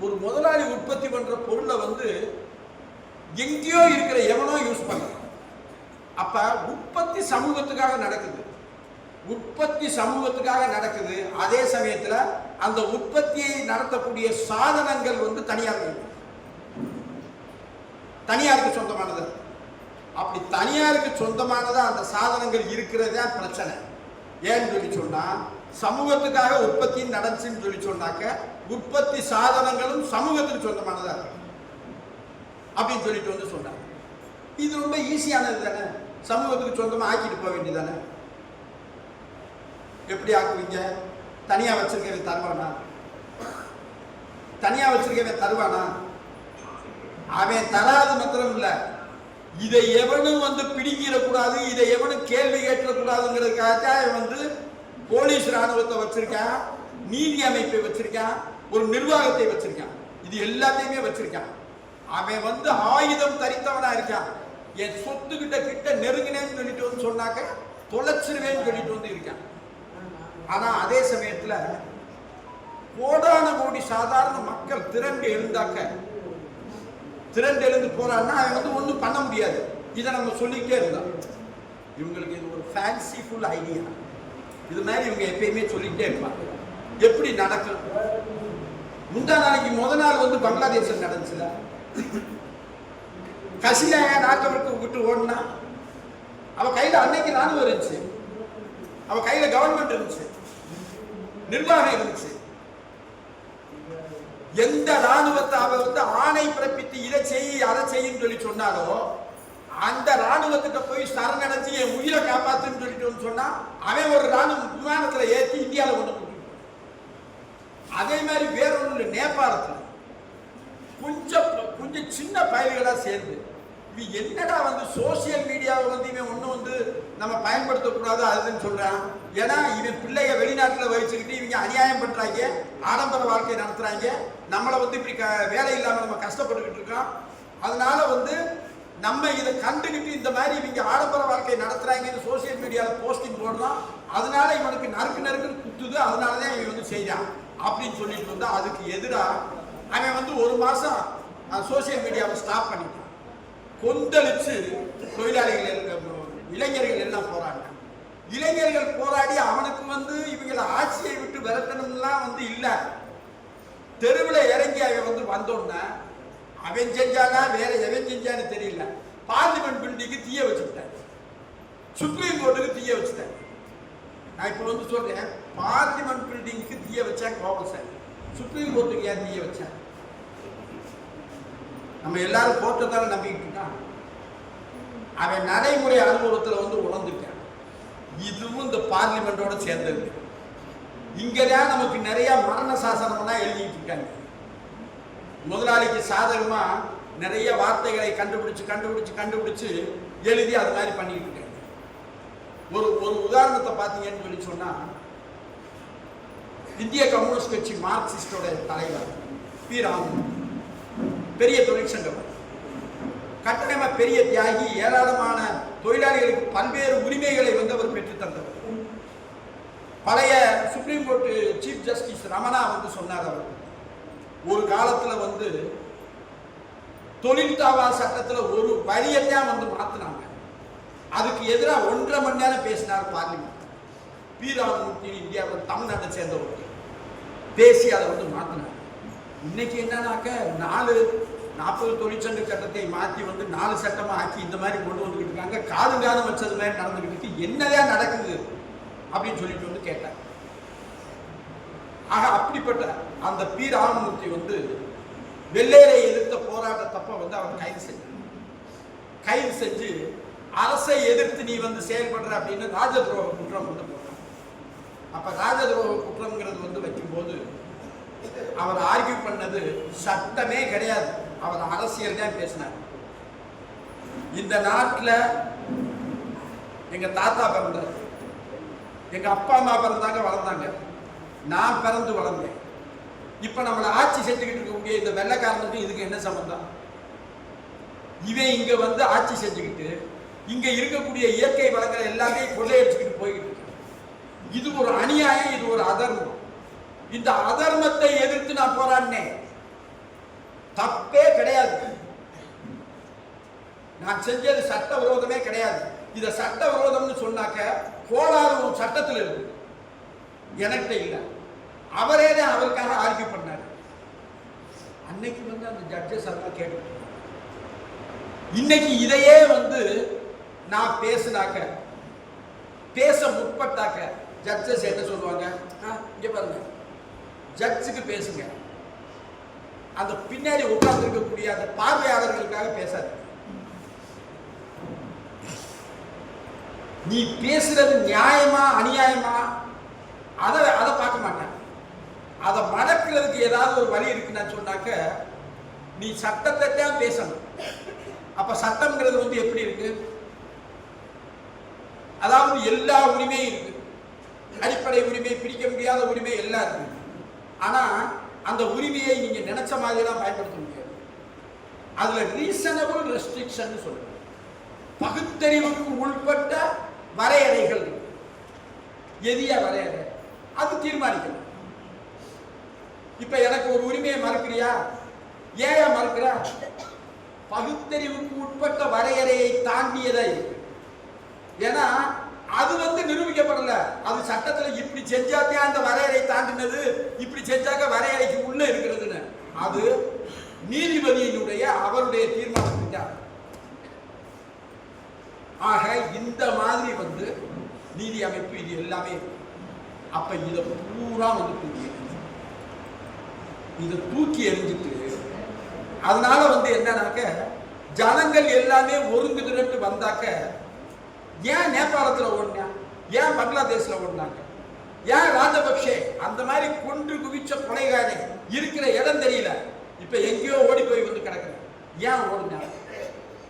ஒரு முதலாளி உற்பத்தி பண்ற பொருளை வந்து எங்கேயோ இருக்கிற எவனோ யூஸ் பண்றான். அப்ப உற்பத்தி சமூகத்துக்காக நடக்குது, உற்பத்தி சமூகத்துக்காக நடக்குது. அதே சமயத்துல அந்த உற்பத்தியை நடத்தக்கூடிய சாதனங்கள் வந்து தனியாருக்கு சொந்தமானது. அப்படி தனியாருக்கு சொந்தமானதா அந்த சாதனங்கள் இருக்கிறதா பிரச்சனை. ஏன்னு சொல்லி சொன்னா சமூகத்துக்காக உற்பத்தி நடந்துச்சுன்னு சொல்லி சொன்னாக்க உற்பத்தி சாதனங்களும் சமூகத்துக்கு சொந்தமானதா இருக்கு அப்படின்னு சொல்லிட்டு வந்து சொன்னாங்க. இது ரொம்ப ஈஸியானது தானே, சமூகத்துக்கு சொந்தமா ஆக்கிட்டு போக வேண்டியதானே. எப்படி ஆக்குவீங்க? தனியா வச்சிருக்கவன் தருவானா? தனியா வச்சிருக்கவன் தருவானா? அவன் தராது மாத்திரம் இல்ல, இதை எவனும் வந்து பிடிக்கிடக்கூடாது, இதை எவனும் கேள்வி கேட்கக்கூடாதுங்கிறதுக்காக வந்து போலீஸ் ராணுவத்தை வச்சிருக்கான், நீதி அமைப்பை வச்சிருக்கான், ஒரு நிர்வாகத்தை வச்சிருக்கான், இது எல்லாத்தையுமே வச்சிருக்கான். அவன் வந்து ஆயுதம் தரித்தவனா இருக்கான். என் சொத்து கிட்ட நெருங்கினேன்னு சொல்லிட்டு வந்து சொன்னாக்க தொலைச்சிருவேன்னு சொல்லிட்டு வந்து இருக்கான். ஆனா அதே சமயத்துல கோடான கோடி சாதாரண மக்கள் திரண்டு எழுந்து போறான்னா அவன் வந்து ஒன்றும் பண்ண முடியாது. இதை நம்ம சொல்லிக்கிட்டே இருந்தோம். இவங்களுக்கு இது ஒரு ஃபேன்சிஃபுல் ஐடியா, இது மாதிரி இவங்க எப்பயுமே சொல்லிக்கிட்டே இருப்பாங்க. எப்படி நடக்கும்? முந்தா நாளைக்கு முதல் நாள் வந்து பங்களாதேஷில் நடந்துச்சுல, கசிலா நாட்டவருக்கு விட்டு ஓடுனா அவ கையில அன்னைக்கு ராணுவம் இருந்துச்சு, அவ கையில கவர்மெண்ட் இருந்துச்சு, நிர்வாகம் இருந்துச்சு. எந்த ராணுவத்தை அவ வந்து ஆணை பிறப்பித்து இதை செய் அதை செய்யும் சொல்லி சொன்னாலோ அந்த ராணுவத்திட்ட போய் சரணடைஞ்சு என் உயிரை காப்பாத்துன்னு சொல்லிட்டு சொன்னா அவன் ஒரு ராணுவ விமானத்துல ஏற்றி இந்தியாவில் கொண்டு போய். அதே மாதிரி வேற ஒன்று நேபாளத்தில் கொஞ்சம் சின்ன பயல்களா சேர்ந்து இவன் என்னடா வந்து சோசியல் மீடியாவை வந்து இவன் ஒன்றும் வந்து நம்ம பயன்படுத்தக்கூடாது அதுன்னு சொல்றான். ஏன்னா இவன் பிள்ளைய வெளிநாட்டில் வச்சுக்கிட்டு இவங்க அநியாயம் பண்றாங்க, ஆடம்பர வாழ்க்கை நடத்துறாங்க, நம்மளை வந்து இப்படி வேலை இல்லாம நம்ம கஷ்டப்பட்டுக்கிட்டு இருக்கோம். அதனால வந்து நம்ம இதை கண்டுகிட்டு இந்த மாதிரி இவங்க ஆடம்பர வாழ்க்கை நடத்துறாங்கன்னு சோசியல் மீடியாவில் போஸ்டிங் போடுறோம். அதனால இவனுக்கு நறுக்குன்னு குத்துது, அதனாலதான் இவன் வந்து செய்யறான் அப்படின்னு சொல்லிட்டு வந்தா அதுக்கு எதிராக அவன் வந்து ஒரு மாசம் சோசியல் மீடியாவை ஸ்டாப் பண்ணிட்டான். கொந்தளிச்சு தொழிலாளிகள் இளைஞர்கள் எல்லாம் போராடினாங்க. இளைஞர்கள் போராடி அவனுக்கு வந்து இவங்களை ஆட்சியை விட்டு விரட்டணும்லாம் வந்து இல்லை. தெருவில் இறங்கி அவன் வந்து வந்தோன்னா அவன் செஞ்சானா வேற எவன் செஞ்சான்னு தெரியல. பார்லிமெண்ட் பில்டிங்கு தீய வச்சுட்டான், சுப்ரீம் கோர்ட்டுக்கு தீய வச்சுட்டான். நான் இப்போ வந்து சொல்றேன், பார்லிமெண்ட் பில்டிங்க்கு தீய வச்சா கோபம் சார், சுப்ரீம் கோர்ட்டுக்கு ஏன் தீய வச்சா? நம்ம எல்லாரும் போட்டதால நம்பிக்கிட்டு இருக்கான். அவன் நடைமுறை அனுபவத்தில் வந்து உணர்ந்துட்டான். இதுவும் இந்த பார்லிமெண்டோட சேர்ந்தது. இங்கதான் நமக்கு நிறைய மரண சாசனம்லாம் எழுதிட்டு இருக்காங்க. முதலாளிக்கு சாதகமா நிறைய வார்த்தைகளை கண்டுபிடிச்சு எழுதி அது மாதிரி பண்ணிட்டு இருக்காங்க. ஒரு உதாரணத்தை பார்த்தீங்கன்னு சொல்லி சொன்னா, இந்திய கம்யூனிஸ்ட் கட்சி மார்க்சிஸ்டோட தலைவர் பி ராமன் பெரிய தொழிற்சங்கம், கட்டணமா பெரிய தியாகி, ஏராளமான தொழிலாளிகளுக்கு பல்வேறு உரிமைகளை வந்து அவர் பெற்று தந்தவர். பழைய supreme court chief justice Ramana வந்து சொன்னார், அவர் ஒரு காலத்துல வந்து தொழில் தாவா சட்டத்துல ஒரு வரியத்தான் வந்து மாத்தினாங்க. அதுக்கு எதிராக 1.5 மணி நேரம் பேசினார் பார்லிமெண்ட். பி ராமமூர்த்தி இந்தியாவில் தமிழ்நாட்டை சேர்ந்தவர் பேசி அதை வந்து மாத்தினார். இன்னைக்கு என்னன்னாக்க 40 தொழிற்சங்க சட்டத்தை மாற்றி வந்து 4 சட்டமா ஆக்கி இந்த மாதிரி கொண்டு வந்துக்கிட்டு இருக்காங்க. காலம் வச்சது மாதிரி நடந்துகிட்டு இருக்கு. என்னதான் நடக்குது அப்படின்னு சொல்லிட்டு வந்து கேட்டார். ஆக அப்படிப்பட்ட அந்த பி ராமமூர்த்தி வந்து வெள்ளையரை எதிர்த்த போராட்டத்தப்ப வந்து அவர் கைது செஞ்சு அரசை எதிர்த்து நீ வந்து செயல்படுற அப்படின்னு ராஜதுரோக குற்றம் வந்து போட்டார். அப்ப ராஜதுரோக குற்றம்ங்கிறது வந்து வைக்கும்போது அவர் ஆர்கியூ பண்ணது சட்டமே கிடையாது, அவர் அரசியல் தான் பேசினார். இந்த நாட்டில் எங்க தாத்தா பிறந்தார், எங்க அப்பா அம்மா பிறந்தாங்க வளர்ந்தாங்க, நான் பிறந்து வளர்ந்தேன். இப்ப நம்மளை ஆட்சி செஞ்சுக்கிட்டு இருக்கக்கூடிய இந்த வெள்ளைக்காரனுக்கு இதுக்கு என்ன சம்பந்தம்? இவன் இங்க வந்து ஆட்சி செஞ்சுக்கிட்டு இங்க இருக்கக்கூடிய இயற்கை வளங்களை எல்லாமே கொள்ளையடிச்சுக்கிட்டு போய்கிட்டு இருக்கு. இது ஒரு அநியாயம், இது ஒரு அதர்மம். இந்த அதர்மத்தை எதிர்த்து நான் போராடினேன், தப்பே கிடையாது. நான் செஞ்சது சட்ட விரோதமே கிடையாது. இத சட்ட விரோதம்னு சொன்னாக்க கோளாறு சட்டத்தில் இருக்கு, என்கிட்ட இல்லை. அவரே தான் அவருக்காக ஆர்கியூ பண்ணாரு. அன்னைக்கு வந்து அந்த ஜட்ஜஸ் அதெல்லாம் கேட்டு, இன்னைக்கு இதையே வந்து நான் பேச முற்பட்டாக்க ஜட்ஜஸ் என்ன சொல்லுவாங்க? இங்க பாருங்க, ஜட்ஜுக்கு பேசுங்க, அந்த பின்னாடி உட்கார்ந்து இருக்கக்கூடிய அந்த பார்வையாளர்களுக்காக பேசாது. நீ பேசுறது நியாயமா அநியாயமா அதை பார்க்க மாட்டேன். அதை மடக்கிறதுக்கு ஏதாவது ஒரு வழி இருக்குன்னு சொன்னாக்க நீ சட்டத்தை தான் பேசணும். அப்ப சட்டம்ங்கிறது வந்து எப்படி இருக்கு? அதாவது எல்லா உரிமையும் இருக்கு, அடிப்படை உரிமை, பிடிக்க முடியாத உரிமை எல்லாம் இருக்கு. ஆனா அந்த உரிமையை நீங்க நினைச்ச மாதிரி எல்லாம் பயன்படுத்த முடியாது. அதுல ரீசனபிள் ரெஸ்ட்ரிக்ஷன் சொல்றோம், பகுத்தறிவுக்கு உட்பட்ட வரையறைகள். எதிய வரையறை அது தீர்மானிக்கணும். இப்ப எனக்கு ஒரு உரிமையை மறுக்கிறியா, ஏன் மறுக்கிற? பகுத்தறிவுக்கு உட்பட்ட வரையறையை தாண்டியதா இருக்கு. ஏன்னா அது வந்து நிரூபிக்கப்படல, அது சட்டத்துல இப்படி செஞ்சாத்தே அந்த வரையறை தாண்டினது, இப்படி செஞ்சாக்க வரையறைக்கு உள்ள இருக்கிறதுன்னு. அது நீதிபதியினுடைய அவருடைய தீர்மானத்துக்காக. ஆக இந்த மாதிரி வந்து நீதி அமைப்பு இது எல்லாமே இருக்கு. அப்ப இதை பூரா வந்து தூக்கி எறிஞ்சிட்டு அதனால வந்து என்னன்னாக்க ஜனங்கள் எல்லாமே ஒருங்கு திரண்டு வந்தாக்க, ஏன் நேபாளத்தில் ஓடினா, ஏன் பங்களாதேஷ்ல ஓடினாங்க, ஏன் ராஜபக்ஷே அந்த மாதிரி கொன்று குவிச்ச கொலைகாரே இருக்கிற இடம் தெரியல, இப்ப எங்கேயோ ஓடி போய் வந்து கிடக்குற, ஏன் ஓடினாங்க?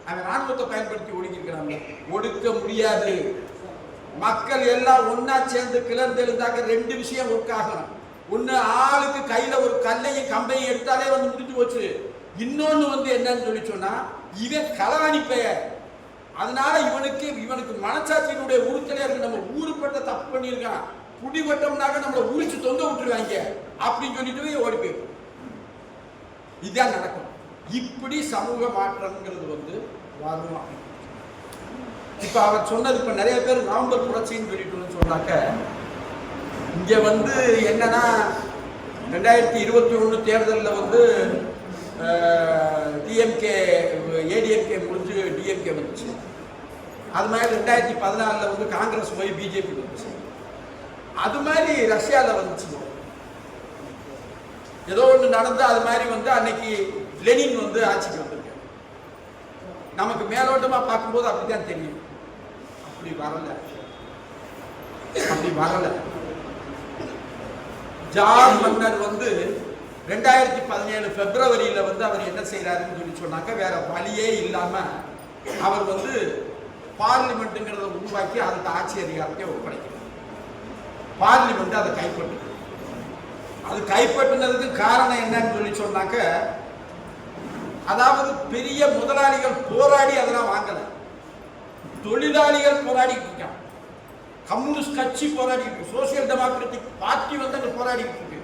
அவன் ராணுவத்தை பயன்படுத்தி ஒடுக்கி இருக்கிறாங்க. ஒடுக்க முடியாது, மக்கள் எல்லாம் ஒன்னா சேர்ந்து கிளர்ந்து எழுந்தாக்க ரெண்டு விஷயம் ஒர்க் ஆகணும். ஒன்னு ஆளுக்கு கையில ஒரு கல்லையும் கம்பையும் எடுத்தாலே வந்து முடிஞ்சு போச்சு. இன்னொன்னு வந்து என்னன்னு சொல்லி சொன்னா இவன் களவாணி பெயர், அதனால இவனுக்கு மனசாட்சியினுடைய உறுத்தலே இருக்கு. நம்ம ஊருப்பட்ட தப்பு பண்ணியிருக்கான், குடிபட்டோம்னாக்க நம்மளை உரிச்சு தொங்க விட்டுருவாங்க அப்படின்னு சொல்லிட்டு ஓடி போயிடும். இதுதான் நடக்கும். இப்படி சமூக மாற்றம்ங்கிறது வந்து வரும். இப்ப அவர் சொன்னது, இப்ப நிறைய பேர் நவம்பர் புரட்சின்னு சொல்லிட்டு சொன்னாக்க, இங்க வந்து என்னன்னா 2021 தேர்தலில் வந்து டிஎம்கே ஏடிஎம்கே முடிஞ்சு டிஎம்கே வந்துச்சு. அது மாதிரி 2014 வந்து காங்கிரஸ் போய் பிஜேபி வந்துச்சு. அது மாதிரி ரஷ்யாவில் வந்துச்சு. ஏதோ ஒன்று நடந்து அது மாதிரி வந்து அன்னைக்கு லெனின் வந்து ஆட்சிக்கு வந்திருக்கு. நமக்கு மேலோட்டமா பார்க்கும்போது அப்படித்தான் தெரியும். அப்படி வரல. ஜார் மன்னர் வந்து 2017 பிப்ரவரியில வந்து அவர் என்ன செய்யறாருன்னு சொல்லி சொன்னாக்க, வேற வழியே இல்லாம அவர் வந்து பார்லிமெண்ட்டுங்கிறத உருவாக்கி அதுக்கு ஆட்சி அதிகாரத்தை ஒப்படைக்கிறார். பார்லிமெண்ட் அதை கைப்பற்று. அது கைப்பற்றினதுக்கு காரணம் என்னன்னு சொல்லி சொன்னாக்க, அதாவது பெரிய முதலாளிகள் போராடி அதெல்லாம் வாங்கல, தொழிலாளிகள் போராடிட்டு இருக்காங்க. கம்யூனிஸ்ட் கட்சி போராடிட்டு இருக்கு, சோசியல் டெமோக்ராட்டிக் பார்ட்டி வந்து அங்க போராடிட்டு இருக்கு.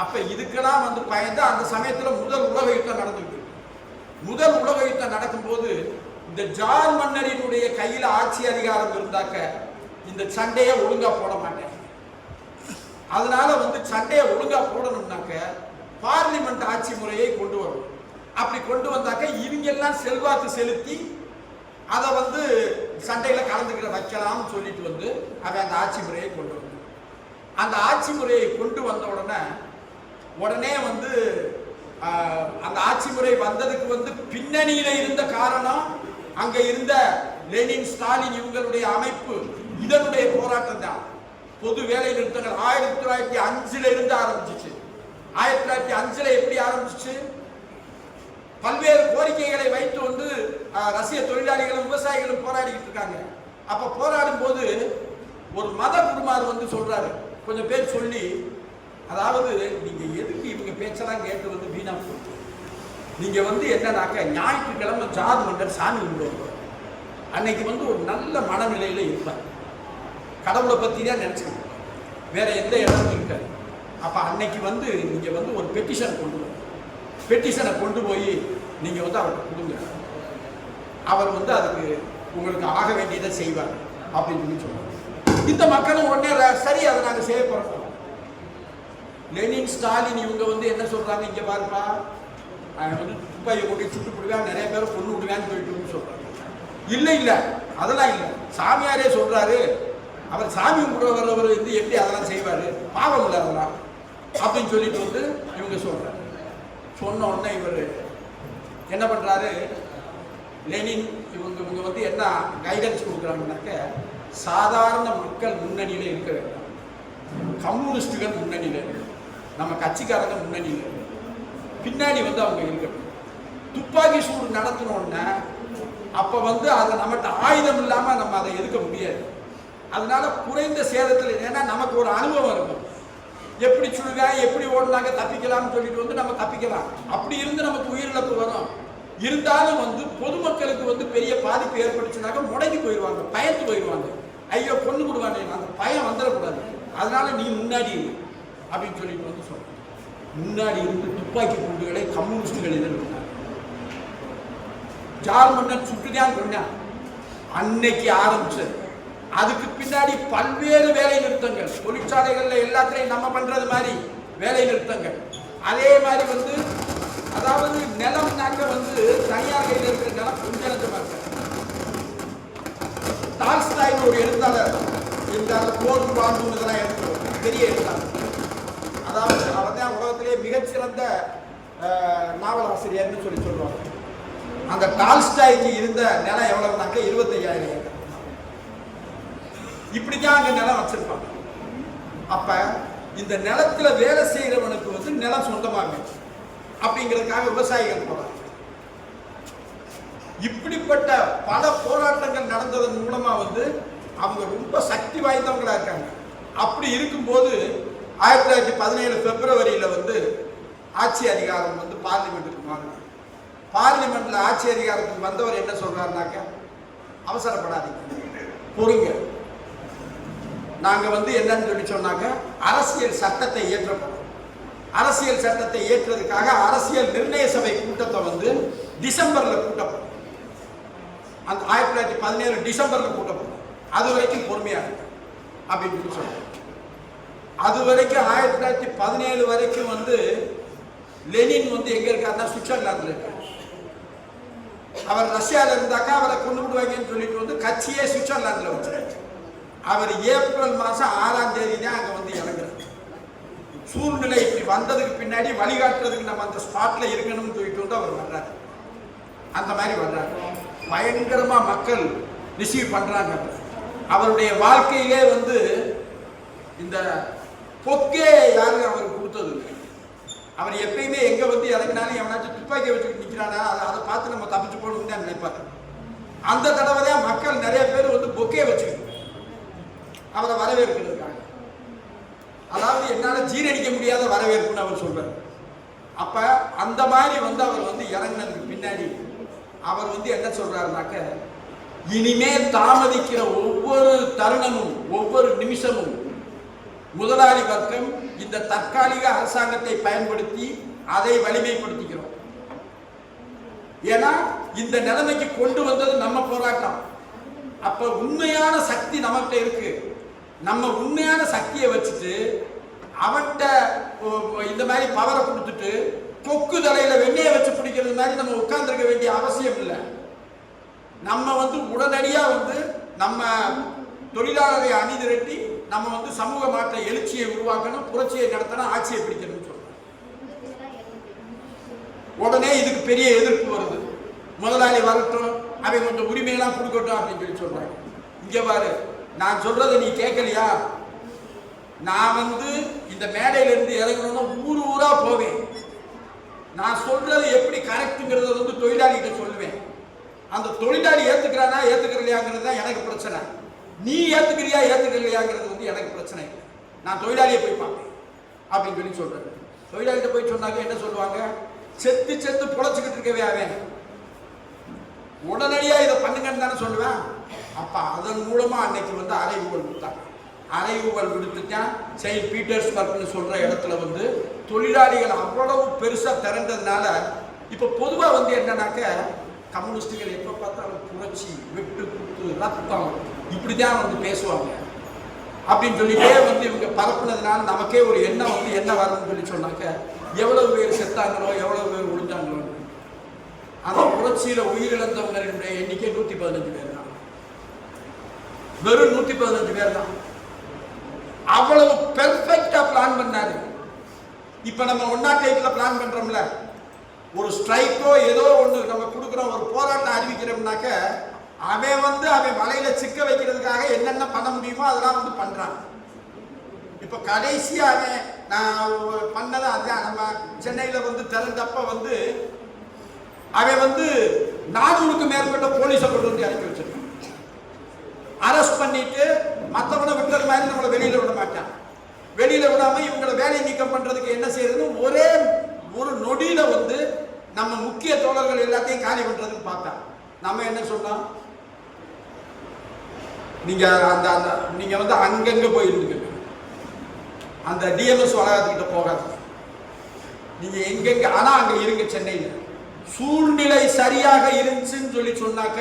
அப்ப இதுக்கெல்லாம் வந்து பயந்து அந்த சமயத்துல முதல் உலக யுத்தம் நடந்துட்டு இருக்கு. முதல் உலக யுத்தம் நடக்கும்போது இந்த ஜார் மன்னரினுடைய கையில ஆட்சி அதிகாரம் இருந்தாக்க இந்த சண்டையை ஒழுங்கா போட மாட்டேன். அதனால வந்து சண்டையை ஒழுங்கா போடணும்னாக்க பார்லிமெண்ட் ஆட்சி முறையை கொண்டு வரணும். அப்படி கொண்டு வந்தாக்க இவங்க எல்லாம் செல்வாக்கு செலுத்தி அதை வந்து சண்டையில கலந்துக்கிற வைக்கலாம்னு சொல்லிட்டு வந்து அவன் அந்த ஆட்சி முறையை கொண்டு வந்தான். அந்த ஆட்சி முறையை கொண்டு வந்த உடனே வந்து அந்த ஆட்சி முறை வந்ததுக்கு வந்து பின்னணியில இருந்த காரணம் அங்க இருந்த லெனின், ஸ்டாலின் இவங்களுடைய அமைப்பு, இதனுடைய போராட்டம் தான். பொது வேலை நிறுத்தங்கள் 1905 இருந்து ஆரம்பிச்சிச்சு. 1905 எப்படி ஆரம்பிச்சிச்சு? பல்வேறு கோரிக்கைகளை வைத்து வந்து ரஷ்ய தொழிலாளிகளும் விவசாயிகளும் போராடிக்கிட்டு இருக்காங்க. அப்ப போராடும் போது ஒரு மத குருமார் வந்து சொல்றாரு, கொஞ்சம் பேர் சொல்லி, அதாவது நீங்க எதுக்கு இவங்க பேச்செல்லாம் கேட்டு வந்து வீணா போட்டு, நீங்க வந்து என்னன்னாக்க ஞாயிற்றுக்கிழமை ஜார் மன்னர் சாமி கும்பிடுவாங்க. அன்னைக்கு வந்து ஒரு நல்ல மனநிலையில இருப்பார், கடவுளை பத்தி தான் நினைச்சுக்கிட்டு, வேற எந்த இடமும் இருக்காது. அப்ப அன்னைக்கு வந்து நீங்க வந்து ஒரு பெட்டிஷன் கொண்டு வரும், பெட்டிஷனை கொண்டு போய் நீங்க வந்து அவருக்கு கொடுங்க, அவர் வந்து அதுக்கு உங்களுக்கு ஆக வேண்டியதை செய்வார் அப்படின்னு சொல்லி சொல்லுவாங்க. இந்த மக்களும் உடனே சரி அதை நாங்க செய்ய போறோம். லெனின், ஸ்டாலின் இவங்க வந்து என்ன சொல்றாங்க, இங்க பாருப்பா வந்து துப்பாக்கி கொண்டு சுட்டு விடுவேன், நிறைய பேரை கொண்டு விடுவேன்னு சொல்லிட்டு சொல்றாங்க. இல்ல அதெல்லாம் இல்லை, சாமியாரே சொல்றாரு, அவர் சாமி கும்பிடுறவர் வந்து எப்படி அதெல்லாம் செய்வாரு, பாவம் இல்லை அதெல்லாம் அப்படின்னு சொல்லிட்டு வந்து இவங்க சொல்றாரு. சொன்ன உடனே இவர் என்ன பண்றாரு, லெனின் இவங்க வந்து என்ன கைடன்ஸ் கொடுக்குறாங்கன்னாக்க, சாதாரண மக்கள் முன்னணியில இருக்க வேண்டாம், கம்யூனிஸ்டுகள் முன்னணியில இருக்கு, நம்ம கட்சிக்காரங்க முன்னணியில இருக்கு, பின்னாடி வந்து அவங்க இருக்கணும். துப்பாக்கி சூடு நடத்தணும்னா அப்ப வந்து அதை நம்மகிட்ட ஆயுதம் இல்லாம நம்ம அதை எதிர்க்க முடியாது. அதனால குறைந்த சேதத்தில், ஏன்னா நமக்கு ஒரு அனுபவம் இருக்கும், எப்படி சுடுவேன் எப்படி ஓடலாங்க தப்பிக்கலாம்னு சொல்லிட்டு வந்து நம்ம தப்பிக்கலாம். அப்படி இருந்து நமக்கு உயிரிழப்பு வரும். இருந்தாலும் வந்து பொதுமக்களுக்கு வந்து பெரிய பாதிப்பு ஏற்பட்டுச்சுனாக்க முடங்கி போயிடுவாங்க, பயந்து போயிடுவாங்க, ஐயோ கொண்டு விடுவாங்க, அந்த பயம் வந்துடக்கூடாது, அதனால நீ முன்னாடி அப்படின்னு சொல்லிட்டு வந்து சொல்ற. முன்னாடி இருந்து துப்பாக்கி குண்டுகளை கம்யூனிஸ்டுகள் எதிர்த்தாங்க. ஜார் மன்னர் சுட்டுதான் கொண்டான் அன்னைக்கு ஆரம்பிச்சது. அதுக்கு பின்னாடி பல்வேறு வேலை நிறுத்தங்கள், தொழிற்சாலைகள்ல எல்லாத்திலையும் நம்ம பண்றது மாதிரி வேலை நிறுத்தங்கள். அதே மாதிரி வந்து அதாவது நிலம்னாக்க வந்து தனியார் கையில் இருக்கிற நிலம் கொஞ்சம் நஞ்சமா இருக்க. டால்ஸ்டாய் ஒரு எழுத்தாளர் இருந்தார், போர் வாழ்ந்து இதெல்லாம் எடுத்து பெரிய எழுத்தாளர். அதாவது அவர் தான் உலகத்திலேயே மிகச்சிறந்த நாவலாசிரியர்னு சொல்லி சொல்லுவாங்க. அந்த டால்ஸ்டாய்க்கு இருந்த நிலம் எவ்வளவுனாக்க 25,000 ஏக்கர். இப்படிதான் அங்க நிலம் வச்சிருப்பாங்க. அப்ப இந்த நிலத்துல வேலை செய்யறவனுக்கு வந்து நிலம் சொந்தமாக அப்படிங்கிறதுக்காக விவசாயிகள் போறாங்க. இப்படிப்பட்ட பல போராட்டங்கள் நடந்ததன் மூலமா வந்து அவங்க ரொம்ப சக்தி வாய்ந்தவங்களா இருக்காங்க. அப்படி இருக்கும்போது 1917 பிப்ரவரியில் வந்து ஆட்சி அதிகாரம் வந்து பார்லிமெண்ட்டுக்கு மாறினார். பார்லிமெண்ட்ல ஆட்சி அதிகாரத்துக்கு வந்தவர் என்ன சொல்றாருனாக்க, அவசரப்படாதீங்க, பொறுங்க, நாங்க வந்து என்னன்னு சொல்லி சொன்னாக்க அரசியல் சட்டத்தை ஏற்றப்படும். அரசியல் சட்டத்தை ஏற்றதுக்காக அரசியல் நிர்ணய சபை கூட்டத்தை வந்து டிசம்பர்ல கூட்டப்படும். அந்த 1917 டிசம்பர்ல கூட்டப்படும். அது வரைக்கும் பொறுமையா இருக்கு அப்படின்னு சொல்றாங்க. அது வரைக்கும் 1917 வரைக்கும் வந்து லெனின் வந்து எங்க இருக்காருன்னா சுவிட்சர்லாந்துல இருக்காரு. அவர் ரஷ்யாவில் இருந்தாக்கா அவரை கொண்டு விடுவாங்கன்னு சொல்லிட்டு வந்து கட்சியே சுவிட்சர்லாந்துல வச்சிருக்காரு. அவர் ஏப்ரல் மாதம் 6ஆம் தேதி தான் அங்கே வந்து இறங்குறாரு. சூழ்நிலை இப்படி வந்ததுக்கு பின்னாடி வழிகாட்டுறதுக்கு நம்ம அந்த ஸ்பாட்ல இருக்கணும்னு சொல்லிட்டு வந்து அவர் வர்றாரு. அந்த மாதிரி வர்றாரு. பயங்கரமா மக்கள் ரிசீவ் பண்றாங்க. அவருடைய வாழ்க்கையிலே வந்து இந்த பொக்கே யாரும் அவருக்கு கொடுத்தது. அவர் எப்பயுமே எங்க வந்து இறங்கினாலும் எவனாச்சும் துப்பாக்கி வச்சுட்டு நிற்கிறானா அதை பார்த்து நம்ம தப்பிச்சு போகணும்னு தான் நினைப்பாரு. அந்த தடவை தான் மக்கள் நிறைய பேர் வந்து பொக்கே வச்சுக்கணும் அவரை வரவேற்கிறதுக்காக. அதாவது என்னால ஜீரணிக்க முடியாத வரவேற்புன்னு அவர் சொல்றாரு. அப்ப அந்த மாதிரி வந்து அவர் வந்து இறங்கினதுக்கு பின்னாடி அவர் வந்து என்ன சொல்றாருனாக்க, இனிமே தாமதிக்கிற ஒவ்வொரு தருணமும் ஒவ்வொரு நிமிஷமும் முதலாளி வர்க்கம் இந்த தற்காலிக அரசாங்கத்தை பயன்படுத்தி அதை வலிமைப்படுத்திக்கிறோம். ஏன்னா இந்த நிலைமைக்கு கொண்டு வந்தது நம்ம போராட்டம். அப்ப உண்மையான சக்தி நமக்கிட்ட இருக்கு. நம்ம உண்மையான சக்தியை வச்சுட்டு அவன்கிட்ட இந்த மாதிரி பவரை கொடுத்துட்டு கொக்கு தலையில வெண்ணையை வச்சு பிடிக்கிறது மாதிரி நம்ம உட்கார்ந்துருக்க வேண்டிய அவசியம் இல்லை. நம்ம வந்து உடனடியா வந்து நம்ம தொழிலாளரை அணிதிரட்டி நம்ம வந்து சமூக மாற்ற எழுச்சியை உருவாக்கணும், புரட்சியை நடத்தணும், ஆட்சியை பிடிக்கணும்னு சொல்றோம். உடனே இதுக்கு பெரிய எதிர்ப்பு வருது. முதலாளி வரட்டும், அவன் கொஞ்சம் உரிமையெல்லாம் கொடுக்கட்டும் அப்படின்னு சொல்லி சொல்றாங்க. இங்க பாரு, நான் சொல்றதை நீ கேட்கலையா? நான் வந்து இந்த மேடையில இருந்து இறங்கணும்னா ஊர் ஊரா போவேன். நான் சொல்றது எப்படி கரெக்டுங்கிறத வந்து தொழிலாளிகிட்ட சொல்லுவேன். அந்த தொழிலாளி ஏத்துக்கிறானா ஏத்துக்கிறலையாங்கிறது தான் எனக்கு பிரச்சனை. நீ ஏத்துக்கிறியா ஏத்துக்கலையாங்கிறது வந்து எனக்கு பிரச்சனை இல்லை. நான் தொழிலாளியை போய் பார்ப்பேன் அப்படின்னு சொல்லி சொல்றேன். தொழிலாளிகிட்ட போய் சொன்னாங்க என்ன சொல்லுவாங்க, செத்து செத்து பொழைச்சிக்கிட்டு இருக்கவே அவன் உடனடியா இதை பண்ணுங்கன்னு தானே சொல்லுவேன். அப்ப அதன் மூலமா அன்னைக்கு வந்து அறைகூவல் கொடுத்தாங்க. அறைகூவல் விடுத்துட்டான். செயின்ட் பீட்டர்ஸ்பர்க்னு சொல்ற இடத்துல வந்து தொழிலாளிகள் அவ்வளவு பெருசா திரண்டதுனால இப்ப பொதுவா வந்து என்னன்னாக்க கம்யூனிஸ்டுகள் எப்ப பார்த்தாலும் புரட்சி, வெட்டு, குத்து, ரத்தம் இப்படிதான் வந்து பேசுவாங்க அப்படின்னு சொல்லிட்டே வந்து இவங்க பரப்புனதுனால நமக்கே ஒரு எண்ணம் வந்து என்ன வரும்னு சொல்லி சொன்னாக்க, எவ்வளவு பேர் செத்தாங்களோ எவ்வளவு பேர் ஒழிஞ்சாங்களோ. அந்த புரட்சியில உயிரிழந்தவங்களுடைய எண்ணிக்கை 115 பேர் தான். வெறும் 115 பேர் தான். அவ்வளவு பெர்ஃபெக்டா பிளான் பண்ணாரு. இப்ப நம்ம 108ல பிளான் பண்றோம்ல, ஒரு ஸ்ட்ரைக்கோ ஏதோ ஒண்ணு நம்ம கொடுக்குறோம், ஒரு போராட்டம் அறிவிக்கிறோம்னாக்க அவன் வந்து அவன் வலையில சிக்க வைக்கிறதுக்காக என்னென்ன பண்ண முடியுமோ அதெல்லாம் வந்து பண்றான். இப்ப கடைசியா அவன் நான் பண்ணது அதான், நம்ம சென்னையில வந்து திறந்தப்ப வந்து அவன் வந்து 400க்கு மேற்பட்ட போலீஸை கொண்டு வந்து இறக்கி வச்சிருக்கான். அரெஸ்ட் பண்ணிட்டு மற்றவனை விட்டது மாதிரி நம்மளை வெளியில விட மாட்டான். வெளியில விடாம இவங்களை வேலை நீக்கம் பண்றதுக்கு என்ன செய்யறதுன்னு ஒரே ஒரு நொடியில வந்து நம்ம முக்கிய தோழர்கள் எல்லாத்தையும் காலி பண்றதுக்கு பார்த்தான். நம்ம என்ன சொன்னோம், நீங்க அந்த நீங்க வந்து அங்கங்க போயிருந்துங்க, அந்த டிஎம்எஸ் வளாகத்துக்கிட்ட போகாது, நீங்க எங்கெங்க ஆனா அங்க இருங்க. சென்னையில சூழ்நிலை சரியாக இருந்துச்சுன்னு சொல்லி சொன்னாக்க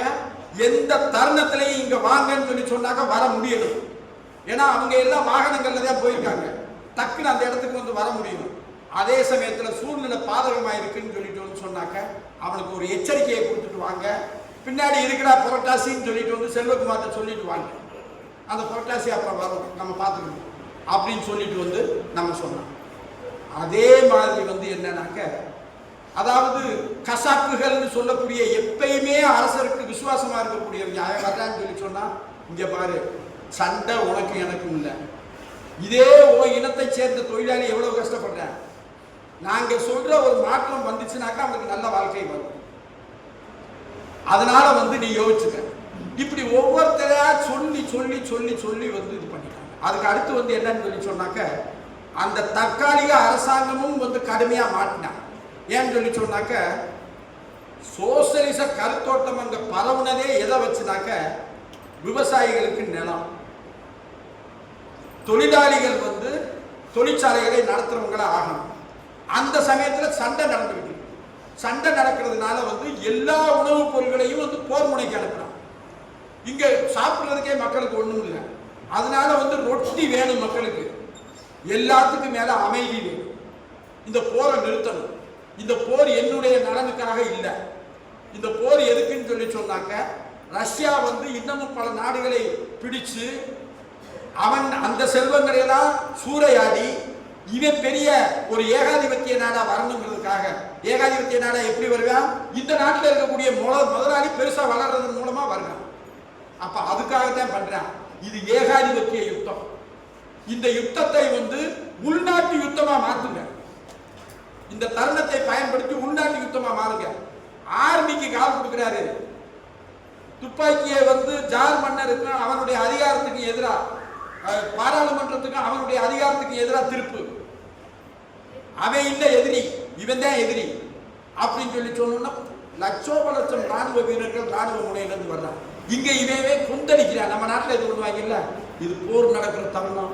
எந்த தருணத்திலையும் இங்க வாங்கன்னு சொல்லி சொன்னாக்க வர முடியணும். ஏன்னா அவங்க எல்லாம் வாகனங்கள்ல தான் போயிருக்காங்க, டக்குன்னு அந்த இடத்துக்கு வந்து வர முடியும். அதே சமயத்துல சூழ்நிலை பாதகமா இருக்குன்னு சொல்லிட்டு வந்து சொன்னாக்க அவனுக்கு ஒரு எச்சரிக்கையை கொடுத்துட்டு வாங்க. பின்னாடி இருக்கிறா புரட்டாசின்னு சொல்லிட்டு வந்து செல்வகுமார்ட்ட சொல்லிட்டு வாங்க, அந்த புரட்டாசி அப்புறம் வரும் நம்ம பார்த்துக்கணும் அப்படின்னு சொல்லிட்டு வந்து நம்ம சொன்னோம். அதே மாதிரி வந்து என்னன்னாக்க, அதாவது கசாப்புகள்னு சொல்லக்கூடிய எப்பயுமே அரசருக்கு விசுவாசமா இருக்கக்கூடியவங்க அவன் வர்றான்னு சொல்லி சொன்னா, இங்க பாரு சண்டை உனக்கு எனக்கும் இல்லை, இதே இனத்தை சேர்ந்த தொழிலாளி எவ்வளவு கஷ்டப்படுறேன், நாங்க சொல்ற ஒரு மாற்றம் வந்துச்சுனாக்கா அவனுக்கு நல்ல வாழ்க்கை வரும். அதனால வந்து நீ யோசிச்சுக்க, இப்படி ஒவ்வொருத்தரையா சொல்லி சொல்லி சொல்லி சொல்லி வந்து இது பண்ணிட்டாங்க. அதுக்கு அடுத்து வந்து என்னன்னு சொல்லி சொன்னாக்க அந்த தற்காலிக அரசாங்கமும் வந்து கடுமையா மாட்டினாங்க. ஏன்னு சொல்லி சொன்னாக்க சோசியலிச கருத்தோட்டம் அங்க பரவுனதே எதை வச்சுனாக்க விவசாயிகளுக்கு நிலம், தொழிலாளிகள் வந்து தொழிற்சாலைகளை நடத்துறவங்களா ஆகணும். அந்த சமயத்துல சண்டை நடந்துகிட்டு, சண்டை நடக்கிறதுனால வந்து எல்லா உணவுப் பொருட்களையும் வந்து போர் முனைக்கு அனுப்புறாங்க. இங்க சாப்பிடுறதுக்கே மக்களுக்கு ஒண்ணும் இல்லை. அதனால வந்து ரொட்டி வேணும் மக்களுக்கு, எல்லாத்துக்கும் மேல அமைதி வேணும். இந்த போரை நிறுத்தணும். இந்த போர் என்னுடைய நலனுக்காக இல்லை. இந்த போர் எதுக்குன்னு சொல்லி சொன்னாக்க ரஷ்யா வந்து இன்னமும் பல நாடுகளை பிடிச்சு அவன் அந்த செல்வங்களை எல்லாம் சூறையாடி இவன் பெரிய ஒரு ஏகாதிபத்திய நாடா வரணுங்கிறதுக்காக. ஏகாதிபத்திய நாடா எப்படி வருவான்? இந்த நாட்டில் இருக்கக்கூடிய முதலாளி பெருசா வளர்றதன் மூலமா வருவான். அப்ப அதுக்காகத்தான் பண்றான். இது ஏகாதிபத்திய யுத்தம். இந்த யுத்தத்தை வந்து உள்நாட்டு யுத்தமா மாத்துங்க. இந்த தருணத்தை பயன்படுத்தி உள்நாட்டு யுத்தமா மாறுங்க. ஆர்மிக்கு கால் கொடுக்கிறாரு. துப்பாக்கியை வந்து ஜார் மன்னருக்கு அவனுடைய அதிகாரத்துக்கு எதிராக, பாராளுமன்றத்துக்கு அவனுடைய அதிகாரத்துக்கு எதிராக திருப்பு. அவன் இல்லை எதிரி, இவன் தான் எதிரி அப்படின்னு சொல்லி சொன்னோம்னா லட்சோப லட்சம் ராணுவ வீரர்கள் ராணுவ முனையிலிருந்து வர்றான். இங்க இவவே கொந்தளிக்கிறான். நம்ம நாட்டில் இது பண்ணுவாங்க இல்ல, இது போர் நடக்கிற தருணம்.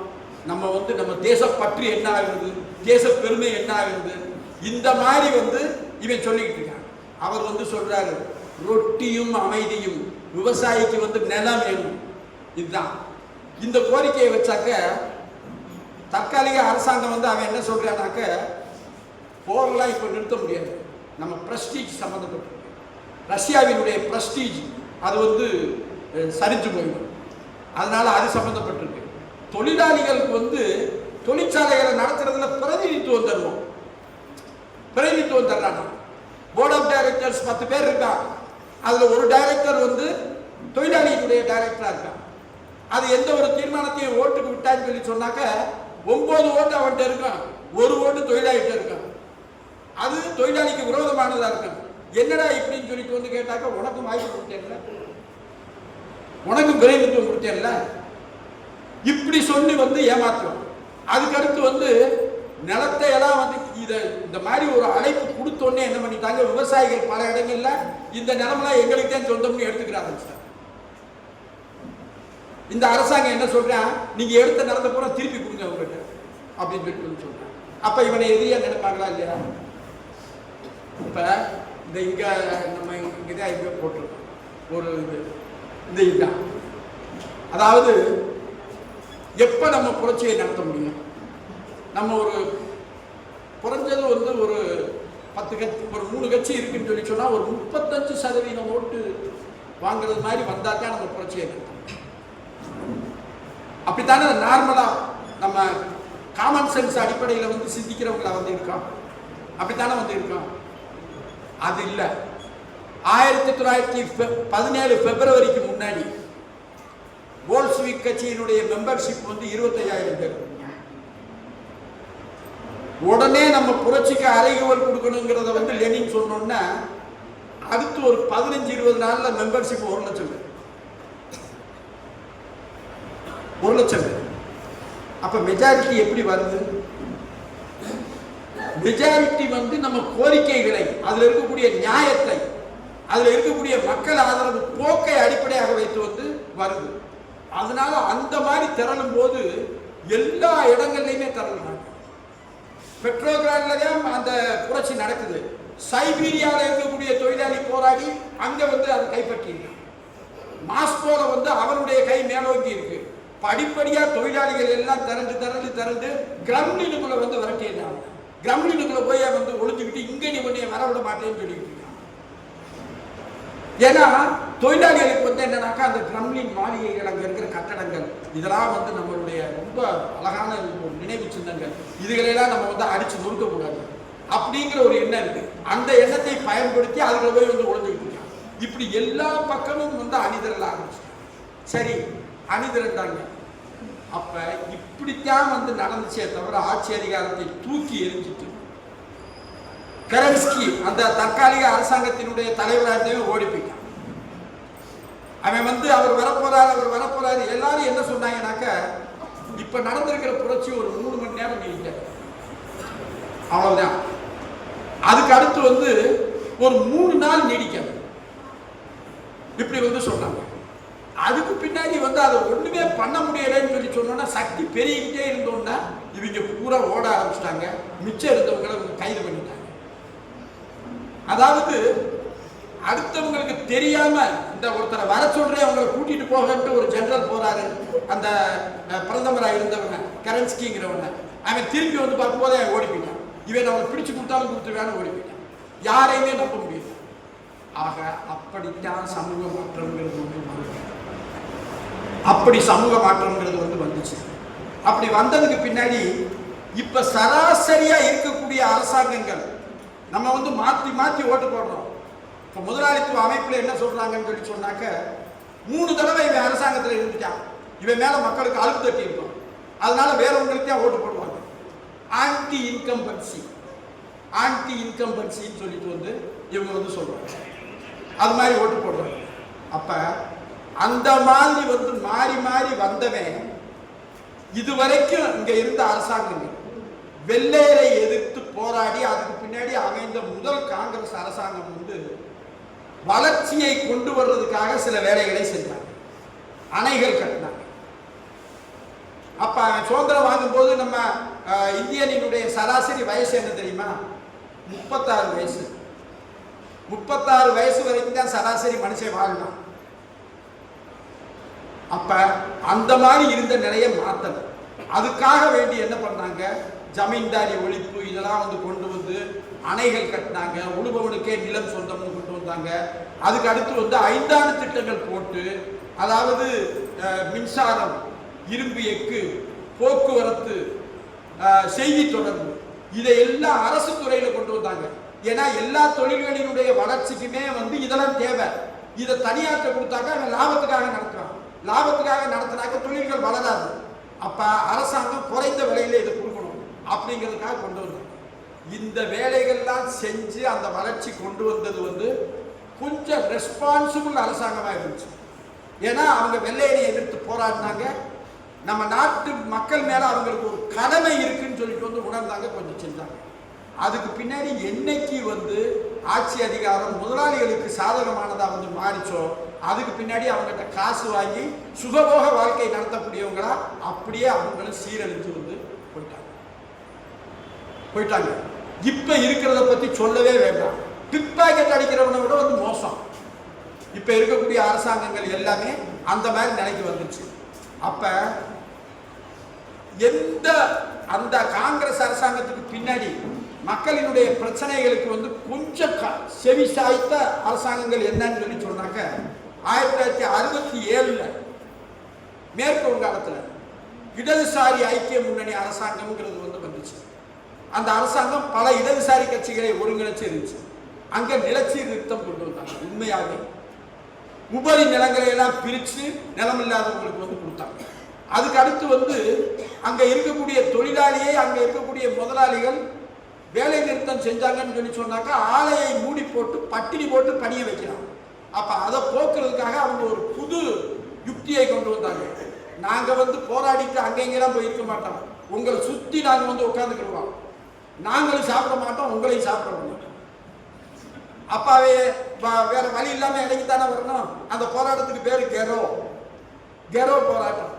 நம்ம வந்து நம்ம தேசப்பற்று என்ன ஆகுது, தேச பெருமை என்ன ஆகுது, இந்த மாதிரி வந்து இவன் சொல்லிக்கிட்டு இருக்கான். அவர் வந்து சொல்றாரு ரொட்டியும் அமைதியும், விவசாயிக்கு வந்து நிலம் வேணும். இதுதான் இந்த கோரிக்கையை வச்சாக்க தற்காலிக அரசாங்கம் வந்து அவன் என்ன சொல்றானாக்க போரெல்லாம் இப்ப நிறுத்த முடியாது. நம்ம பிரஸ்டீஜ் சம்பந்தப்பட்டு ரஷ்யாவினுடைய பிரஸ்டீஜ் அது வந்து சரிஞ்சு போயிடும். அதனால அது சம்பந்தப்பட்டிருக்கு. தொழிலாளிகளுக்கு வந்து தொழிற்சாலைகளை நடத்துறதுல பிரதிநிதித்துவம் தருவோம். பிரதிநிதித்துவம் தர்றாங்க. போர்ட் ஆஃப் டைரக்டர்ஸ் 10 பேர் இருக்கான். அதுல ஒரு டைரக்டர் வந்து தொழிலாளிகளுடைய டைரக்டரா இருக்கான். அது எந்த ஒரு தீர்மானத்தையும் ஓட்டுக்கு விட்டான்னு சொல்லி சொன்னாக்க 9 ஓட்டு அவன்கிட்ட இருக்கான், 1 ஓட்டு தொழிலாளிகிட்ட இருக்கான். அது தொழிலாளிக்கு விரோதமானதா இருக்கும். என்னடா இப்படின்னு சொல்லிட்டு வந்து கேட்டாக்க உனக்கும் வாய்ப்பு கொடுத்தேன்ல, உனக்கும் பிரதிநிதித்துவம் கொடுத்தேன்ல, இப்படி சொல்லி வந்து ஏமாத்துவோம். அதுக்கடுத்து வந்து நிலத்தை எல்லாம் வந்து இந்த மாதிரி ஒரு அழைப்பு கொடுத்தோன்னே என்ன பண்ணிட்டாங்க, விவசாயிகள் பல இடங்கள்ல இந்த நிலமெல்லாம் எங்களுக்கு தான் சொந்தம்னு எடுத்துக்கிறாங்க. இந்த அரசாங்கம் என்ன சொல்றான், நீங்க எடுத்த நிலத்தை பூரா திருப்பி கொடுங்க அவங்ககிட்ட அப்படின்னு சொல்லி சொல்றான். அப்ப இவனை எதிரியா நினைப்பாங்களா இல்லையா? இப்ப இந்த இங்க நம்ம இங்கதான் இங்க போட்டிருக்கோம் ஒரு இது, இந்த இதுதான். அதாவது எப்ப நம்ம புரட்சியை நடத்த முடியும்? நம்ம ஒரு குறைஞ்சது வந்து ஒரு 10 கட்சி, ஒரு 3 கட்சி இருக்குன்னு சொல்லி சொன்னா ஒரு 35% ஓட்டு வாங்குறது மாதிரி வந்தாதான் நம்ம புரட்சியை நடத்தணும். அப்படித்தானே நார்மலா நம்ம காமன் சென்ஸ் அடிப்படையில் வந்து சிந்திக்கிறவங்கள வந்து இருக்கோம். அப்படித்தானே வந்து இருக்கோம். அது இல்லை. 1917 பிப்ரவரிக்கு முன்னாடி போல்ஷிவிக் கட்சியினுடைய மெம்பர்ஷிப் வந்து 25,000 பேர். உடனே நம்ம புரட்சிக்கு அறைகூவல் கொடுக்கணுங்கிறத வந்து லெனின் சொன்னோன்னா அடுத்து ஒரு 15-20 நாள்ல மெம்பர்ஷிப் 1 லட்சம் பேர். 1 லட்சம் பேர். அப்ப மெஜாரிட்டி எப்படி வருது? மெஜாரிட்டி வந்து நம்ம கோரிக்கைகளை, அதுல இருக்கக்கூடிய நியாயத்தை, அதுல இருக்கக்கூடிய மக்கள் ஆதரவு போக்கை அடிப்படையாக வைத்து வந்து வருது. அதனால அந்த மாதிரி திரளும் போது எல்லா இடங்கள்லையுமே திரளுறாங்க. பெட்ரோகிராட்ல தான் அந்த புரட்சி நடக்குது. சைபீரியாவில் இருக்கக்கூடிய தொழிலாளி போராடி அங்க வந்து அதை கைப்பற்றிருக்கான். மாஸ்கோல வந்து அவனுடைய கை மேலோங்கி இருக்கு. படிப்படியா தொழிலாளிகள் எல்லாம் திரண்டு கிரம்லினுக்குள்ள வந்து விரட்டிடுறாங்க. கிரம்லினுக்குள்ள போய் வந்து ஒளிஞ்சுக்கிட்டு இங்க நீ உன்னைய வரவிட மாட்டேன்னு சொல்லிட்டு இருக்கான். ஏன்னா தொழிலாளிகளுக்கு வந்து என்னன்னாக்கா அந்த கிரம்லின் மாளிகைகள், அங்க இருக்கிற கட்டடங்கள், இதெல்லாம் வந்து நம்மளுடைய ரொம்ப அழகான நினைவு சின்னங்கள். இதுகளெல்லாம் நம்ம வந்து அடிச்சு நொறுக்க கூடாது அப்படிங்கிற ஒரு எண்ணம் இருக்கு. அந்த எண்ணத்தை பயன்படுத்தி அதுல போய் வந்து ஒளிஞ்சுக்கிட்டு இருக்கான். இப்படி எல்லா பக்கமும் வந்து அணிதிரள ஆரம்பிச்சு. சரி, அணிதிரண்டாங்க. அப்ப இப்படித்தான் வந்து நடந்துச்சே தவிர ஆட்சி அதிகாரத்தை தூக்கி எரிஞ்சிட்டு கெரன்ஸ்கி அந்த தற்காலிக அரசாங்கத்தினுடைய தலைவராக ஓடி போயிட்டான். அவன் வந்து அவர் வரப்போறாரு எல்லாரும் என்ன சொன்னாங்கன்னாக்க இப்ப நடந்திருக்கிற புரட்சி ஒரு 3 மணி நேரம் நீடிக்க, அவ்வளவுதான். அதுக்கு அடுத்து வந்து ஒரு 3 நாள் நீடிக்காது, இப்படி வந்து சொன்னாங்க. அதுக்கு பின்னாடி வந்து அதை ஒண்ணுமே பண்ண முடியலன்னு சொல்லி சொன்னோன்னா சக்தி பெருகிட்டே இருந்தோம்னா இவங்க பூரா ஓட ஆரம்பிச்சிட்டாங்க. மிச்சம் இருந்தவங்களை கைது பண்ணிட்டாங்க. அதாவது அடுத்தவங்களுக்கு தெரியாம இந்த ஒருத்தரை வர சொல்றேன் அவங்களை கூட்டிட்டு போகன்ட்டு ஒரு ஜெனரல் போறாரு, அந்த பிரதமராக இருந்தவங்க கரன்ஸ்கிங்கிறவங்க. அவன் திருப்பி வந்து பார்க்கும்போது அவன் ஓடி போயிட்டான். இவன் அவனை பிடிச்சு கொடுத்தாலும் கொடுத்துருவான்னு ஓடி போயிட்டான். யாரையுமே நம்ப முடியாது. ஆக அப்படித்தான் சமூக மாற்றம்ங்கிறது வந்து அப்படி சமூக மாற்றம்ங்கிறது வந்து வந்துச்சு. அப்படி வந்ததுக்கு பின்னாடி இப்ப சராசரியா இருக்கக்கூடிய அரசாங்கங்கள் நம்ம வந்து மாற்றி மாற்றி ஓட்டு போடுறோம். இப்போ முதலாளித்துவ அமைப்புல என்ன சொல்றாங்கன்னு சொல்லி சொன்னாக்க 3 தடவை இவன் அரசாங்கத்தில் இருந்துட்டான், இவன் மேல மக்களுக்கு அழுப்பு தட்டி இருக்கும், அதனால வேறவங்களுக்கு தான் ஓட்டு போடுவாங்க. ஆன்டி இன்கம்பன்சின்னு சொல்லிட்டு வந்து இவங்க வந்து சொல்றாங்க, அது மாதிரி ஓட்டு போடுறாங்க. அப்ப அந்த மாதிரி வந்து மாறி மாறி வந்தவன் இதுவரைக்கும் இங்க இருந்த அரசாங்கங்கள் வெள்ளையரை எதிர்த்து போராடி அதுக்கு பின்னாடி அமைந்த முதல் காங்கிரஸ் அரசாங்கம் வந்து வளர்ச்சியை கொண்டு வர்றதுக்காக சில வேலைகளை செஞ்சாங்க. அணைகள் கட்டினாங்க. அப்ப சுதந்திரம் வாங்கும் போது நம்ம இந்தியனினுடைய சராசரி வயசு என்ன தெரியுமா? 36 வயசு. 36 வயசு வரைக்கும் தான் சராசரி மனுஷன் வாழலாம். அப்ப அந்த மாதிரி இருந்த நிலையை மாத்தணும். அதுக்காக வேண்டி என்ன பண்ணாங்க, ஜமீன்தாரி ஒழிப்பு இதெல்லாம் வந்து கொண்டு வந்து அணைகள் கட்டினாங்க. உழுபவனுக்கே நிலம் சொந்தம்னு கொண்டு வந்தாங்க. அதுக்கு அடுத்து வந்து 5 ஆண்டு திட்டங்கள் போட்டு, அதாவது மின்சாரம், இரும்பு எக்கு, போக்குவரத்து, செய்தி தொடர்பு இதையெல்லாம் அரசு துறையில கொண்டு வந்தாங்க. ஏன்னா எல்லா தொழில்களினுடைய வளர்ச்சிக்குமே வந்து இதெல்லாம் தேவை. இதை தனியாற்ற கொடுத்தாக்க அவன் லாபத்துக்காக நடத்துறான். லாபத்துக்காக நடத்தினாக்க தொழில்கள் வளராது. அப்ப அரசாங்கம் குறைந்த விலையில இதை கொடுக்கணும் அப்படிங்கிறதுக்காக கொண்டு வந்தாங்க. இந்த வேலைகள்லாம் செஞ்சு அந்த வளர்ச்சி கொண்டு வந்தது வந்து கொஞ்சம் ரெஸ்பான்சிபிள் அரசாங்கமாக இருந்துச்சு. ஏன்னா அவங்க வெள்ளையனை எதிர்த்து போராடினாங்க. நம்ம நாட்டு மக்கள் மேல அவங்களுக்கு ஒரு கடமை இருக்குன்னு சொல்லிட்டு வந்து உணர்ந்தாங்க, கொஞ்சம் செஞ்சாங்க. அதுக்கு பின்னாடி என்னைக்கு வந்து ஆட்சி அதிகாரம் முதலாளிகளுக்கு சாதகமானதா வந்து மாறிச்சோ அதுக்கு பின்னாடி அவங்ககிட்ட காசு வாங்கி சுகபோக வாழ்க்கை நடத்தக்கூடியவங்களா அப்படியே அவங்களும் சீரழிஞ்சு வந்து போயிட்டாங்க. இப்ப இருக்கிறத பத்தி சொல்லவே வேண்டாம். பிக் பாக்கெட் அடிக்கிறவனை விட வந்து மோசம் இப்ப இருக்கக்கூடிய அரசாங்கங்கள் எல்லாமே அந்த மாதிரி நிலைக்கு வந்துருச்சு. அப்ப எந்த அந்த காங்கிரஸ் அரசாங்கத்துக்கு பின்னாடி மக்களினுடைய பிரச்சனைகளுக்கு வந்து கொஞ்சம் செவி சாய்த்த அரசாங்கங்கள் என்னன்னு சொல்லி சொன்னாக்க 1967 மேற்கு வங்காளத்தில் இடதுசாரி ஐக்கிய முன்னணி அரசாங்கம்ங்கிறது வந்து வந்துச்சு. அந்த அரசாங்கம் பல இடதுசாரி கட்சிகளை ஒருங்கிணைச்சு இருந்துச்சு. அங்க நிலச்சீர்திருத்தம் கொண்டு வந்தாங்க. உண்மையாகவே உபரி நிலங்களை எல்லாம் பிரிச்சு நிலம் இல்லாதவங்களுக்கு வந்து கொடுத்தாங்க. அதுக்கு அடுத்து வந்து அங்க இருக்கக்கூடிய தொழிலாளியை அங்க இருக்கக்கூடிய முதலாளிகள் வேலை நிறுத்தம் செஞ்சாங்கன்னு சொல்லி சொன்னாக்க ஆலையை மூடி போட்டு பட்டினி போட்டு பணிய வைக்கிறாங்க. அப்ப அதை போக்குறதுக்காக அவங்க ஒரு புது யுக்தியை கொண்டு வந்தாங்க. நாங்க வந்து போராடிட்டு அங்கெங்கெல்லாம் போய் இருக்க மாட்டோம், உங்களை சுத்தி நாங்க வந்து உட்காந்துக்கிடுவோம், நாங்களும் சாப்பிட மாட்டோம், உங்களையும் சாப்பிட மாட்டோம். அப்பாவே வேற வழி இல்லாம இறங்கித்தானே வரணும். அந்த போராட்டத்துக்கு பேரு கெரோ போராட்டம்.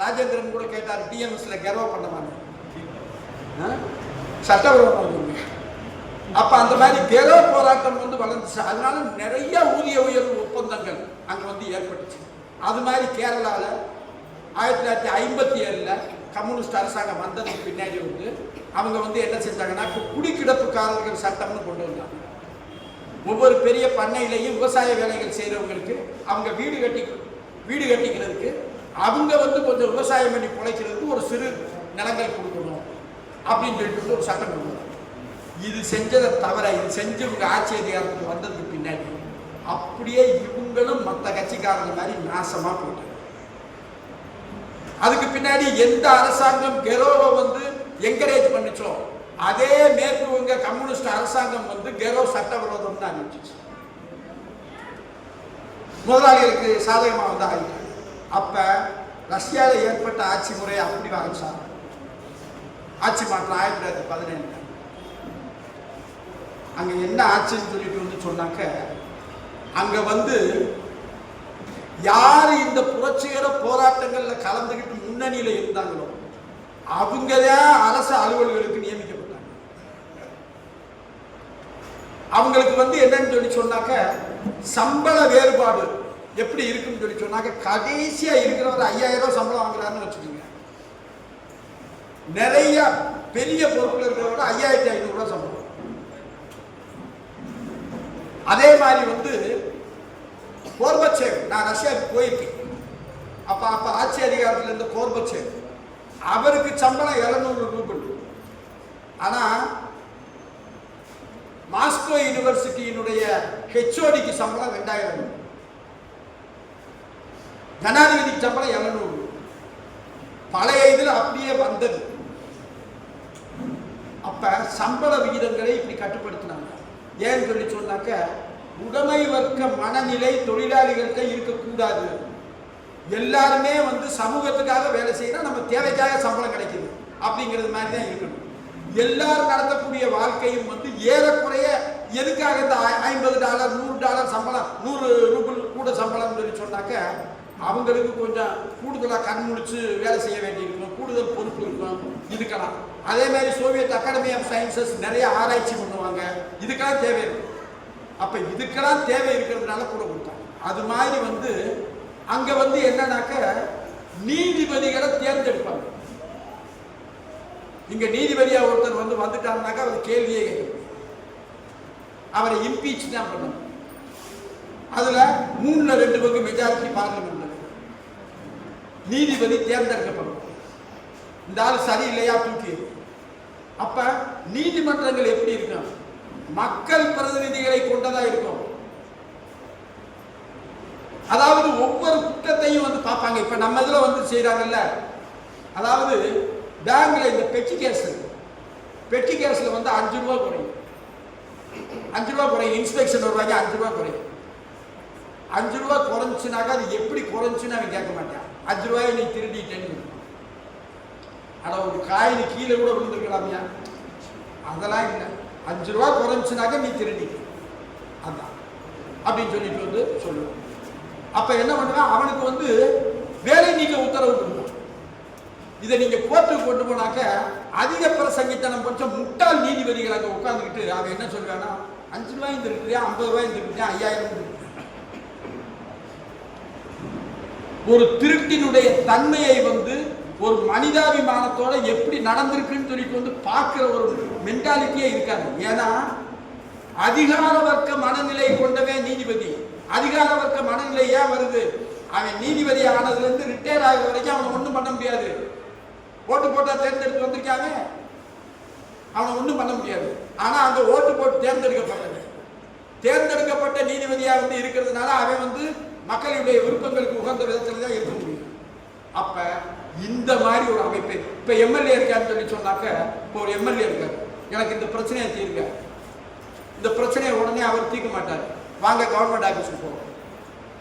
ராஜேந்திரன் கூட கேட்டார், டிஎம்எஸ்ல கெரோ பண்ண மாட்டேன், சட்டவிரோதம். அப்ப அந்த மாதிரி கெரோ போராட்டம் வந்து வளர்ந்துச்சு. அதனால நிறைய ஊதிய உயர்வு ஒப்பந்தங்கள் அங்க வந்து ஏற்பட்டுச்சு. அது மாதிரி கேரளால 1957 கம்யூனிஸ்ட் அரசாங்கம் வந்ததுக்கு பின்னாடி வந்து அவங்க வந்து என்ன செஞ்சாங்கன்னா குடிக்கிடப்புக்காரர்கள் சட்டம்னு கொண்டு வந்தாங்க. ஒவ்வொரு பெரிய பண்ணையிலையும் விவசாய வேலைகள் செய்யறவங்களுக்கு அவங்க வீடு கட்டிக்கிறதுக்கு அவங்க வந்து கொஞ்சம் விவசாயம் பண்ணி பிழைக்கிறதுக்கு ஒரு சிறு நிலங்கள் கொடுக்கணும் அப்படின்னு சொல்லிட்டு ஒரு சட்டம் கொண்டு வந்தாங்க. இது செஞ்சதை தவிர இது செஞ்சு இவங்க ஆட்சி அதிகாரத்துக்கு வந்ததுக்கு பின்னாடி அப்படியே இவங்களும் மற்ற கட்சிக்காரங்க மாதிரி நாசமா போயிட்டாங்க. அதுக்கு பின்னாடி எந்த அரசாங்கம் கெரோவை வந்து என்கரேஜ் பண்ணிச்சோ அதே மேற்கு வங்க கம்யூனிஸ்ட் அரசாங்கம் வந்து கெரோ சட்டவிரோதம் தான் அறிவிச்சிச்சு. முதலாளிகளுக்கு சாதகமாக வந்து ஆகிட்டாங்க. அப்ப ரஷ்யாவில் ஏற்பட்ட ஆட்சி முறையை அப்படி ஆரம்பிச்சாங்க. ஆட்சி மாற்றம் 1917. அங்க என்ன ஆட்சின்னு சொல்லிட்டு வந்து சொன்னாக்க, அங்க வந்து யாரு இந்த புரட்சிகர போராட்டங்கள்ல கலந்துகிட்டு முன்னணியில இருந்தாங்களோ அவங்கதான் அரசு அலுவலர்களுக்கு நியமிக்கப்பட்டாங்க. அவங்களுக்கு வந்து என்னன்னு சொல்லி சொன்னாக்க, சம்பள வேறுபாடு எப்படி இருக்குன்னு சொல்லி சொன்னாக்க, கடைசியா இருக்கிறவர் 5000 ரூபாய் சம்பளம் வாங்குறாருன்னு வச்சுக்கோங்க. நிறைய பெரிய பொறுப்புல இருக்கிறவங்க 5500 ரூபாய் சம்பளம். அதே மாதிரி வந்து கோர்பச்சேவ், நான் ரஷ்யாவுக்கு போயிருக்கேன். அப்ப ஆட்சி அதிகாரத்தில் இருந்த கோர்பச்சேவ், அவருக்கு சம்பளம் 700 ரூபாய். ஆனா மாஸ்கோ யூனிவர்சிட்டியினுடைய ஹெச்ஓடிக்கு சம்பளம் 2000 ரூபாய். ஜனாதிபதிக்கு சம்பளம் 700. பழைய இதில் அப்படியே வந்தது. அப்ப சம்பள விகிதங்களை இப்படி கட்டுப்படுத்தினாங்க. ஏன்னு சொல்லி சொன்னாக்க, உடைமை வர்க்க மனநிலை தொழிலாளிகள்கிட்ட இருக்கக்கூடாது. எல்லாருமே வந்து சமூகத்துக்காக வேலை செய்யணும், நம்ம தேவைக்காக சம்பளம் கிடைக்குது அப்படிங்கிறது மாதிரி தான் இருக்கணும். எல்லாரும் நடத்தக்கூடிய வாழ்க்கையும் வந்து ஏறக்குறைய எதுக்காக இந்த $50 $100 சம்பளம், 100 ரூபாய் கூட சம்பளம் சொல்லி சொன்னாக்க, அவங்களுக்கு கொஞ்சம் கூடுதலாக கண் முடிச்சு வேலை செய்ய வேண்டியிருக்கும், கூடுதல் பொறுப்பு இருக்கும், இதுக்கெல்லாம். அதே மாதிரி சோவியத் அகாடமி ஆஃப் சயின்சஸ் நிறைய ஆராய்ச்சி பண்ணுவாங்க, இதுக்கெல்லாம் தேவை இருக்கும். அப்ப இதுக்கெல்லாம் தேவை இருக்கிறதுனால கூட கொடுத்தாங்க. அது மாதிரி வந்து அங்க வந்து என்னன்னாக்க, நீதிபதிகளை தேர்ந்தெடுப்பாங்க. இங்க நீதிபதியா ஒருத்தர் வந்து வந்துட்டாருனாக்கா அவர் கேள்வியே கேட்க, அவரை இம்பீச் தான் பண்ணணும். அதுல 3/2 மெஜாரிட்டி பார்லிமெண்ட் நீதிபதி தேர்ந்தெடுக்கப்படும். இந்த ஆள் சரியில்லையா தூக்கி. அப்ப நீதிமன்றங்கள் எப்படி இருக்கும்? மக்கள் பிரதிநிதிகளை கொண்டதா இருக்கும். அதாவது ஒவ்வொரு குற்றத்தையும் வந்து பார்ப்பாங்க. இப்ப நம்ம இதுல வந்து செய்யறாங்கல்ல, அதாவது பேங்க்ல இந்த பெட்டி கேஸ்ல வந்து 5 ரூபாய் குறையும். 5 ரூபாய் குறையும். இன்ஸ்பெக்ஷன் வருவாங்க, 5 ரூபாய் குறையும். 5 ரூபாய் குறைஞ்சுனாக்கா அது எப்படி குறைஞ்சுன்னு அவன் கேட்க மாட்டான். 5 ரூபாயை நீ திருடிட்டேன்னு. ஆனா ஒரு காயின் கீழே கூட விழுந்துருக்கலாமியா, அதெல்லாம் இல்லை. 5 ரூபாய் குறைஞ்சுனாக்க நீ திருடி, அதான் அப்படின்னு சொல்லிட்டு வந்து சொல்லுவோம். அப்ப என்ன பண்ணுவேன், அவனுக்கு வந்து வேலை நீக்க உத்தரவு கொடுக்கும். இதை நீங்க கோர்ட்டுக்கு கொண்டு போனாக்க அதிக பிரசங்கித்தனம் கொஞ்சம் முட்டாள் நீதிபதிகள் அங்க உட்கார்ந்துக்கிட்டு அவன் என்ன சொல்லுவானா, 5 ரூபாயும் திருட்டியா, 50 ரூபாயும் திருட்டியா, 5000 ஒரு திருட்டினுடைய தன்மையை வந்து ஒரு மனிதாபிமானத்தோட எப்படி நடந்திருக்குன்னு சொல்லிட்டு வந்து பார்க்கிற ஒரு மென்டாலிட்டியே இருக்காது. ஏன்னா அதிகார வர்க்க மனநிலை கொண்டவே நீதிபதி. அதிகார வர்க்க மனநிலை ஏன் வருது? அவன் நீதிபதி ஆனதுல இருந்து ரிட்டையர் ஆகிற வரைக்கும் அவனை ஒன்றும் பண்ண முடியாது. ஓட்டு போட்டா தேர்ந்தெடுத்து வந்திருக்காங்க, அவனை ஒன்றும் பண்ண முடியாது. ஆனா அந்த ஓட்டு போட்டு தேர்ந்தெடுக்கப்பட்ட நீதிபதியா வந்து இருக்கிறதுனால அவன் வந்து மக்களுடைய விருப்பங்களுக்கு உகந்த விதத்துல தான் இருக்க முடியும். அப்ப இந்த மாதிரி ஒரு அமைப்பு இப்ப எம்எல்ஏ இருக்கான்னு சொல்லி சொன்னாக்க, இப்போ ஒரு எம்எல்ஏ இருக்காரு, எனக்கு இந்த பிரச்சனையை தீர்க்க, இந்த பிரச்சனையை உடனே அவர் தீர்க்க மாட்டார். வாங்க கவர்மெண்ட் ஆஃபீஸுக்கு போவோம்,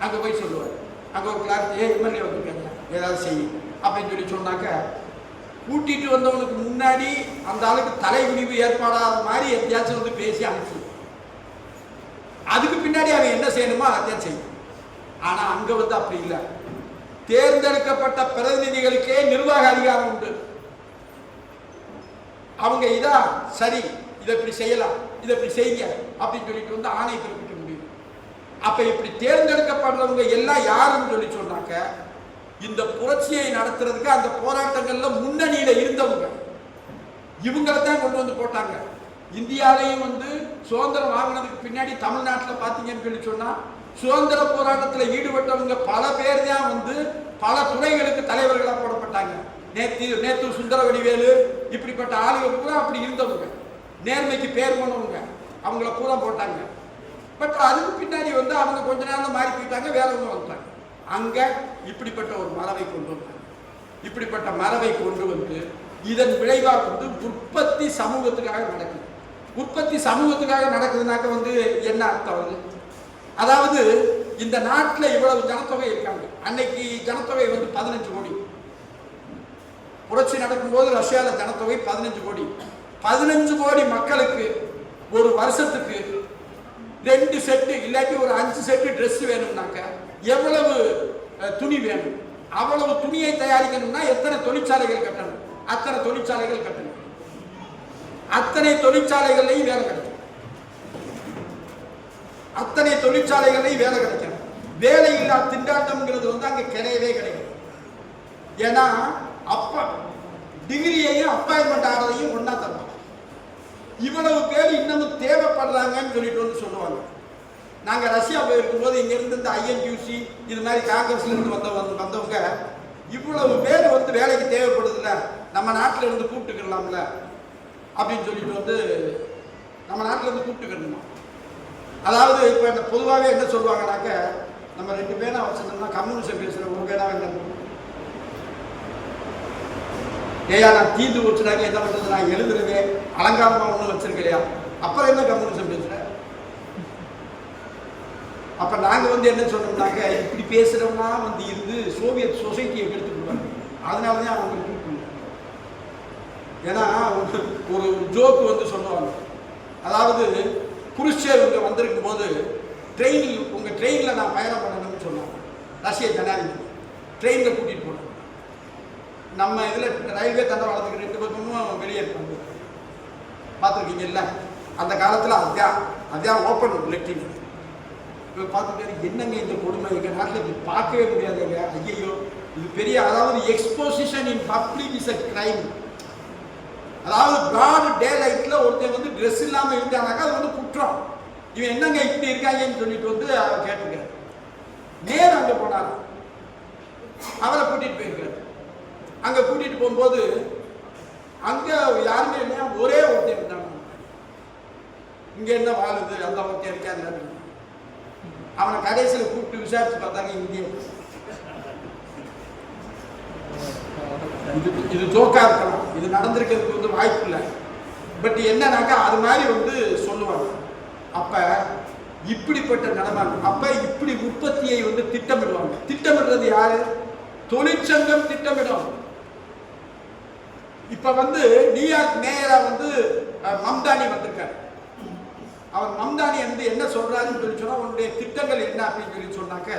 அங்க போய் சொல்லுவார். அங்க ஒரு கிளாரிட்டி, எம்எல்ஏ வந்துருக்காங்க ஏதாவது செய்யும் அப்படின்னு சொல்லி சொன்னாக்க, கூட்டிட்டு வந்தவனுக்கு முன்னாடி அந்த ஆளுக்கு தலைகுனிவு ஏற்பாடாத மாதிரி எத்தியாச்சும் வந்து பேசி அனுப்பிச்சு, அதுக்கு பின்னாடி அவன் என்ன செய்யணுமோ அதைத்தான் செய்யும். ஆனா அங்க வந்து அப்படி இல்லை. தேர்ந்தெடுக்கப்பட்ட பிரதிநிதிகளுக்கே நிர்வாக அதிகாரம் உண்டு. அவங்க இதா சரி, இதை இப்படி செய்யலாம், இதை இப்படி செய்ய அப்படின்னு சொல்லிட்டு வந்து ஆணை பிறப்பிக்க முடியும். அப்ப இப்படி தேர்ந்தெடுக்கப்படுறவங்க எல்லாம் யாருன்னு சொல்லி சொன்னாக்க, இந்த புரட்சியை நடத்துறதுக்கு அந்த போராட்டங்கள்ல முன்னணியில இருந்தவங்க இவங்களை தான் கொண்டு வந்து போட்டாங்க. இந்தியாவிலையும் வந்து சுதந்திரம் வாங்கினதுக்கு பின்னாடி தமிழ்நாட்டில் பார்த்தீங்கன்னு சொல்லி சொன்னா, சுதந்திர போராட்டத்தில் ஈடுபட்டவங்க பல பேர் தான் வந்து பல துறைகளுக்கு தலைவர்களாக போடப்பட்டாங்க. நேத்து சுந்தரவடிவேலு இப்படிப்பட்ட ஆளுகள் பூரா அப்படி இருந்தவங்க, நேர்மைக்கு பேர் போனவங்க, அவங்கள பூரா போட்டாங்க. பட் அதுக்கு பின்னாடி வந்து அவங்க கொஞ்ச நேரம் மாறி போயிட்டாங்க, வேற ஒன்று வந்துட்டாங்க. அங்க இப்படிப்பட்ட ஒரு மரபை கொண்டு வந்தாங்க. இப்படிப்பட்ட மரபை கொண்டு வந்து இதன் விளைவாக வந்து உற்பத்தி சமூகத்துக்காக நடக்குது. உற்பத்தி சமூகத்துக்காக நடக்குதுனாக்க வந்து என்ன அர்த்தம்? அதாவது இந்த நாட்டில் இவ்வளவு ஜனத்தொகை இருக்காங்க. அன்னைக்கு ஜனத்தொகை வந்து 15 கோடி. புரட்சி நடக்கும்போது ரஷ்யாவில் ஜனத்தொகை 15 கோடி. 15 கோடி மக்களுக்கு ஒரு வருஷத்துக்கு 2 செட்டு இல்லாட்டி ஒரு 5 செட்டு ட்ரெஸ் வேணும்னாக்க எவ்வளவு துணி வேணும்? அவ்வளவு துணியை தயாரிக்கணும்னா எத்தனை தொழிற்சாலைகள் கட்டணும்? அத்தனை தொழிற்சாலைகள் கட்டணும். அத்தனை தொழிற்சாலைகளையும் வேலை கிடைக்கும். அத்தனை தொழிற்சாலைகளையும் வேலை கிடைக்கணும். வேலை இல்லா திண்டாட்டம்ங்கிறது வந்து அங்க கிடையவே கிடையாது. ஏன்னா அப்ப டிகிரியையும் அப்பாயின்மெண்ட் ஆகிறதையும் ஒன்னா தருவாங்க. இவ்வளவு பேர் இன்னமும் தேவைப்படுறாங்கன்னு சொல்லிட்டு வந்து சொல்லுவாங்க. நாங்க ரஷ்யா போயிருக்கும்போது இங்க இருந்து இந்த INTUC இது மாதிரி காங்கிரஸ்ல இருந்து வந்தவங்க இவ்வளவு பேர் வந்து வேலைக்கு தேவைப்படுதுல்ல, நம்ம நாட்டில இருந்து கூப்பிட்டுக்கலாம்ல அப்படின்னு சொல்லிட்டு வந்து நம்ம நாட்டில இருந்து கூப்பிட்டுக்கணுமா. அதாவது இப்ப பொதுவாகவே என்ன சொல்லுவாங்கனாக்க, நம்ம 2 பேனா வச்சிருந்தோம்னா கம்யூனிஸ்ட் பேசுற ஒரு பேனா வேண்டாம். ஏயா நான் தீந்து வச்சுட்டாங்க, என்ன பண்றது, நான் எழுதுறதே அலங்காரமா ஒண்ணு வச்சிருக்கலையா, அப்புறம் என்ன கம்யூனிஸ்ட் பேசுற? அப்ப நாங்க வந்து என்ன சொன்னோம்னாக்க, இப்படி பேசுறோம்னா வந்து இருந்து சோவியத் சொசைட்டியை கெடுத்துக்குவாங்க. அதனாலதான் அவங்க கூப்பிடுவாங்க. ஏன்னா ஒரு ஜோக்கு வந்து சொல்லுவாங்க. அதாவது குருஷேவ் இங்க வந்திருக்கும் போது உங்க ட்ரெயின்ல நான் பயணம் பண்ணணும்னு சொன்னாங்க. ரஷ்ய ஜனாதிபதி ட்ரெயின்ல கூட்டிட்டு போனாங்க. நம்ம இதுல ரயில்வே தண்டவாளத்துக்கு 2 பக்கமும் வெளியே இருப்பாங்க, பார்த்துருக்கீங்கல்ல. அந்த காலத்துல அதான் ஓப்பன் லெட்டின். இப்போ பார்த்துட்டு என்னங்க இந்த கொடுமை, எங்க நாட்டில் இப்படி பார்க்கவே முடியாதுங்க. ஐயோ இது பெரிய, அதாவது exposition in public is a crime. அதாவது பிராட் டே லைட்ல ஒருத்தன் வந்து ட்ரெஸ் இல்லாம இருந்தானாக்கா அது வந்து குற்றம். இவன் என்னங்க இப்படி இருக்காங்கன்னு சொல்லிட்டு வந்து அவர் கேட்டிருக்காரு. நேரம் அங்க போனார், அவரை கூட்டிட்டு போயிருக்காரு. அங்க கூட்டிட்டு போகும்போது அங்க யாருமே இல்லையா, ஒரே ஒருத்தன் இருந்தாங்க. இங்க என்ன வாழுது, அந்த ஒருத்தன் இருக்காது. அவனை கடைசியில் கூப்பிட்டு விசாரிச்சு பார்த்தாங்க, இந்திய இது ஜோக்கா இருக்கலாம், இது நடந்திருக்கிறதுக்கு வந்து வாய்ப்பு இல்லை. பட் என்னன்னாக்கா அது மாதிரி வந்து சொல்லுவாங்க. அப்ப இப்படிப்பட்ட நடமாட்டம், அப்ப இப்படி உற்பத்தியை வந்து திட்டமிடுவாங்க. திட்டமிடுறது யாரு? தொழிற்சங்கம் திட்டமிடும். இப்ப வந்து நியூயார்க் மேயரா வந்து மம்தானி வந்திருக்காரு. அவர் மம்தானி வந்து என்ன சொல்றாருன்னு சொல்லி சொன்னா, உன்னுடைய திட்டங்கள் என்ன அப்படின்னு சொல்லி சொன்னாக்க,